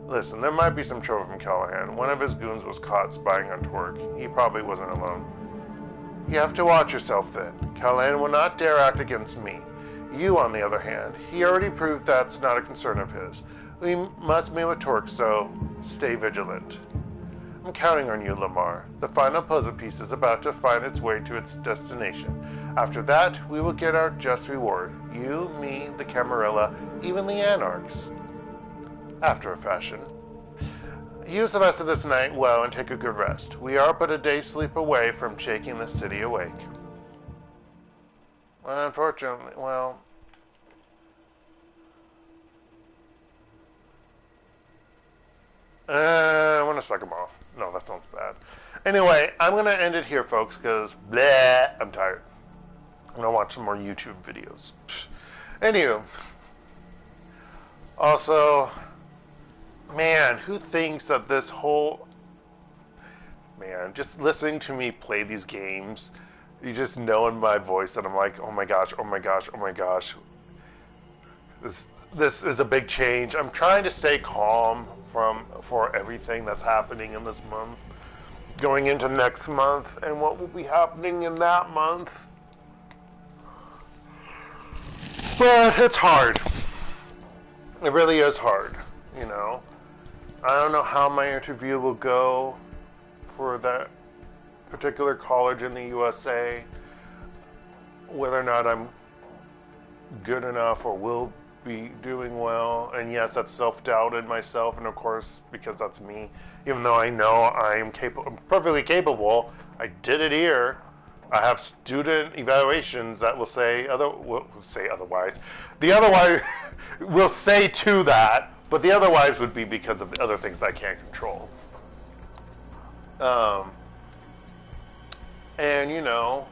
S1: Listen, there might be some trouble from Callahan. One of his goons was caught spying on Torque. He probably wasn't alone. You have to watch yourself then. Callahan will not dare act against me. You, on the other hand, he already proved that's not a concern of his. We must meet with Torque, so stay vigilant. I'm counting on you, Lamar. The final puzzle piece is about to find its way to its destination. After that, we will get our just reward. You, me, the Camarilla, even the Anarchs. After a fashion. Use the rest of this night well and take a good rest. We are but a day's sleep away from shaking the city awake. Unfortunately, well... I want to suck him off. No, that sounds bad. Anyway, I'm going to end it here, folks, because I'm tired. I'm going to watch some more YouTube videos. Anywho. Also, man, who thinks that this whole... Man, just listening to me play these games, you just know in my voice that I'm like, oh my gosh, oh my gosh, oh my gosh. This is a big change. I'm trying to stay calm for everything that's happening in this month, going into next month, and what will be happening in that month. But it's hard. It really is hard, you know. I don't know how my interview will go for that particular college in the USA, whether or not I'm good enough or will be doing well. And yes, that's self-doubt in myself, and of course, because that's me, even though I know I'm perfectly capable. I did it here. I have student evaluations that will say otherwise. The otherwise will say to that, but the otherwise would be because of the other things that I can't control. And you know,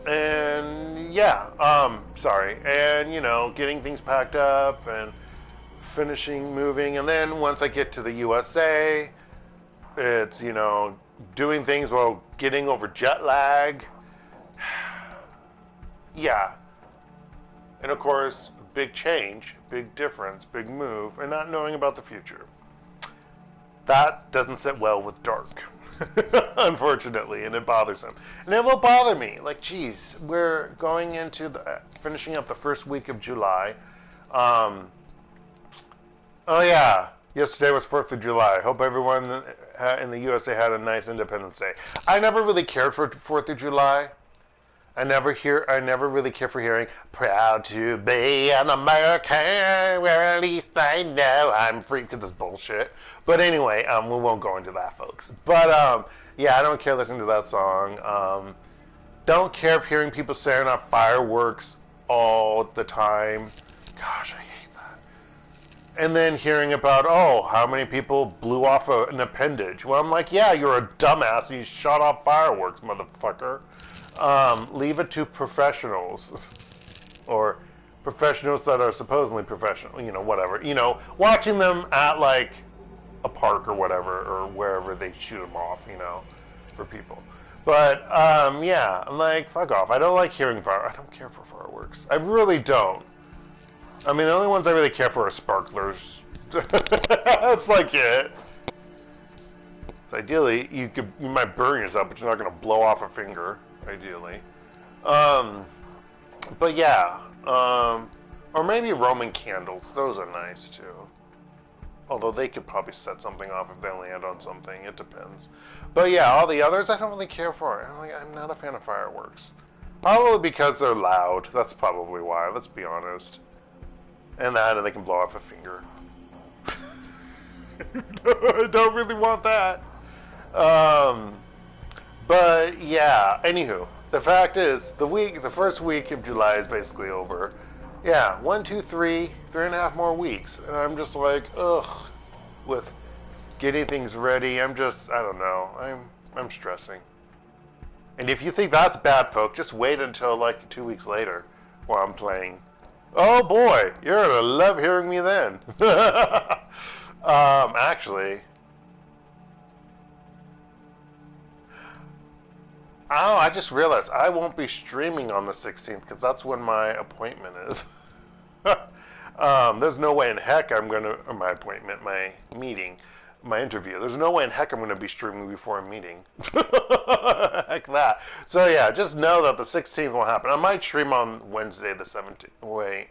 S1: and yeah, sorry, and you know, getting things packed up and finishing moving, and then once I get to the USA, it's, you know, doing things while getting over jet lag. Yeah. And of course, big change, big difference, big move, and not knowing about the future. That doesn't sit well with Dark, unfortunately, and it bothers him. And it will bother me. Like, geez, we're going into finishing up the first week of July. Oh yeah, yesterday was 4th of July. Hope everyone in the USA had a nice Independence Day. I never really cared for 4th of July. I never really care for hearing "proud to be an American," where at least I know I'm free, because it's bullshit. But anyway, we won't go into that, folks. But yeah, I don't care listening to that song. Don't care hearing people setting off fireworks all the time. Gosh, I hate that. And then hearing about, oh, how many people blew off an appendage. Well, I'm like, yeah, you're a dumbass and you shot off fireworks, motherfucker. Leave it to professionals, or professionals that are supposedly professional, you know, whatever. You know, watching them at, like, a park or whatever, or wherever they shoot them off, you know, for people. But, yeah, I'm like, fuck off. I don't like hearing I don't care for fireworks. I really don't. I mean, the only ones I really care for are sparklers. That's like it. So ideally, you might burn yourself, but you're not going to blow off a finger. Ideally. But yeah. Or maybe Roman candles. Those are nice too. Although they could probably set something off if they land on something. It depends. But yeah, all the others I don't really care for. I'm not a fan of fireworks. Probably because they're loud. That's probably why. Let's be honest. And they can blow off a finger. I don't really want that. But yeah, anywho, the fact is, the first week of July is basically over. Yeah, 1, 2, 3, 3.5 more weeks. And I'm just like, ugh, with getting things ready. I don't know, I'm stressing. And if you think that's bad, folks, just wait until like 2 weeks later while I'm playing. Oh boy, you're gonna love hearing me then. Actually, oh, I just realized I won't be streaming on the 16th because that's when my appointment is. There's no way in heck my meeting, my interview. There's no way in heck I'm going to be streaming before a meeting. Heck that. So yeah, just know that the 16th won't happen. I might stream on Wednesday the 17th. Wait.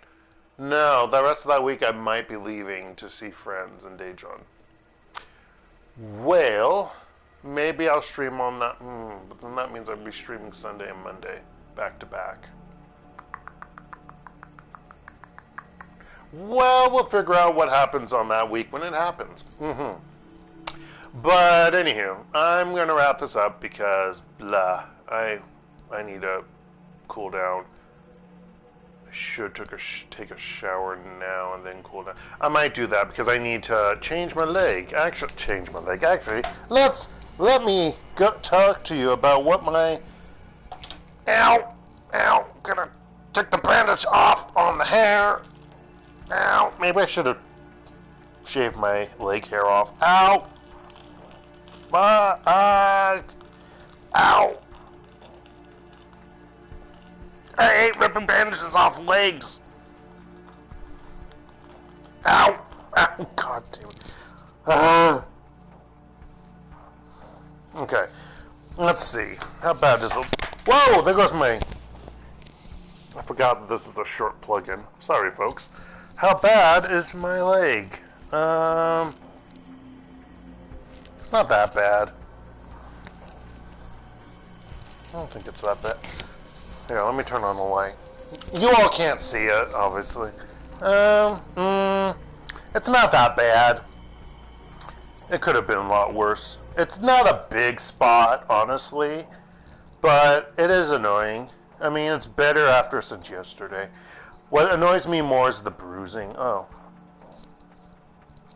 S1: No, the rest of that week I might be leaving to see friends in Daejeon. Well, maybe I'll stream on that, but then that means I'll be streaming Sunday and Monday, back to back. Well, we'll figure out what happens on that week when it happens. But anywho, I'm going to wrap this up because, blah, I need to cool down. I should take a shower now and then cool down. I might do that because I need to change my leg. Actually, let me talk to you about what my... Ow! Gonna take the bandage off on the hair. Ow! Maybe I should have shaved my leg hair off. Ow! Fuck! Ow! I hate ripping bandages off legs. Ow! Ow! God damn it. Okay. Let's see. How bad is it? Whoa! There goes my... I forgot that this is a short plug-in. Sorry, folks. How bad is my leg? It's not that bad. I don't think it's that bad. Here, let me turn on the light. You all can't see it, obviously. It's not that bad. It could have been a lot worse. It's not a big spot, honestly, but it is annoying. I mean, it's better after since yesterday. What annoys me more is the bruising. Oh.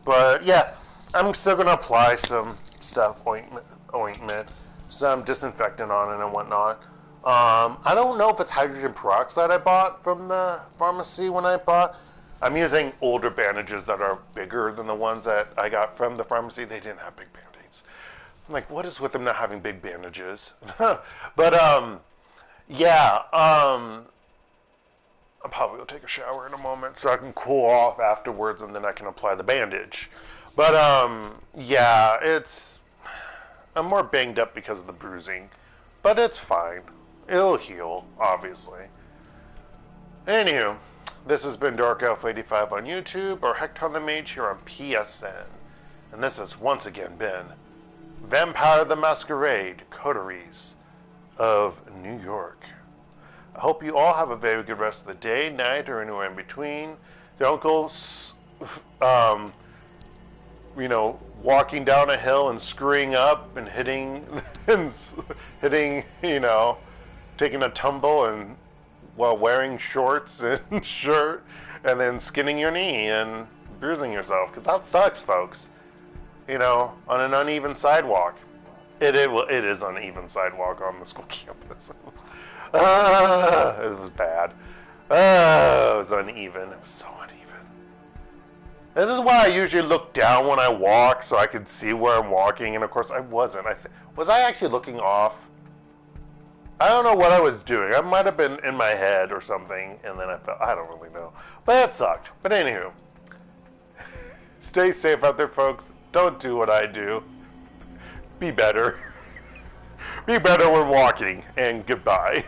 S1: But, yeah, I'm still going to apply some stuff, ointment, some disinfectant on it and whatnot. I don't know if it's hydrogen peroxide I bought from the pharmacy when I bought. I'm using older bandages that are bigger than the ones that I got from the pharmacy. They didn't have big band-aids. I'm like, what is with them not having big bandages? But, yeah, I'll probably go take a shower in a moment so I can cool off afterwards and then I can apply the bandage. But, yeah, I'm more banged up because of the bruising, but it's fine. It'll heal, obviously. Anywho, this has been DarkElf85 on YouTube, or HektontheMage here on PSN. And this has once again been Vampire the Masquerade Coteries of New York. I hope you all have a very good rest of the day, night, or anywhere in between. Don't go, walking down a hill and screwing up and hitting, taking a tumble and while wearing shorts and shirt and then skinning your knee and bruising yourself, because that sucks, folks. On an uneven sidewalk. It is uneven sidewalk on the school campus. It was bad. It was uneven. It was so uneven. This is why I usually look down when I walk so I could see where I'm walking, and of course I wasn't. Was I actually looking off? I don't know what I was doing. I might have been in my head or something, and then I felt, I don't really know. But that sucked. But anywho, stay safe out there, folks. Don't do what I do. Be better. Be better when walking, and goodbye.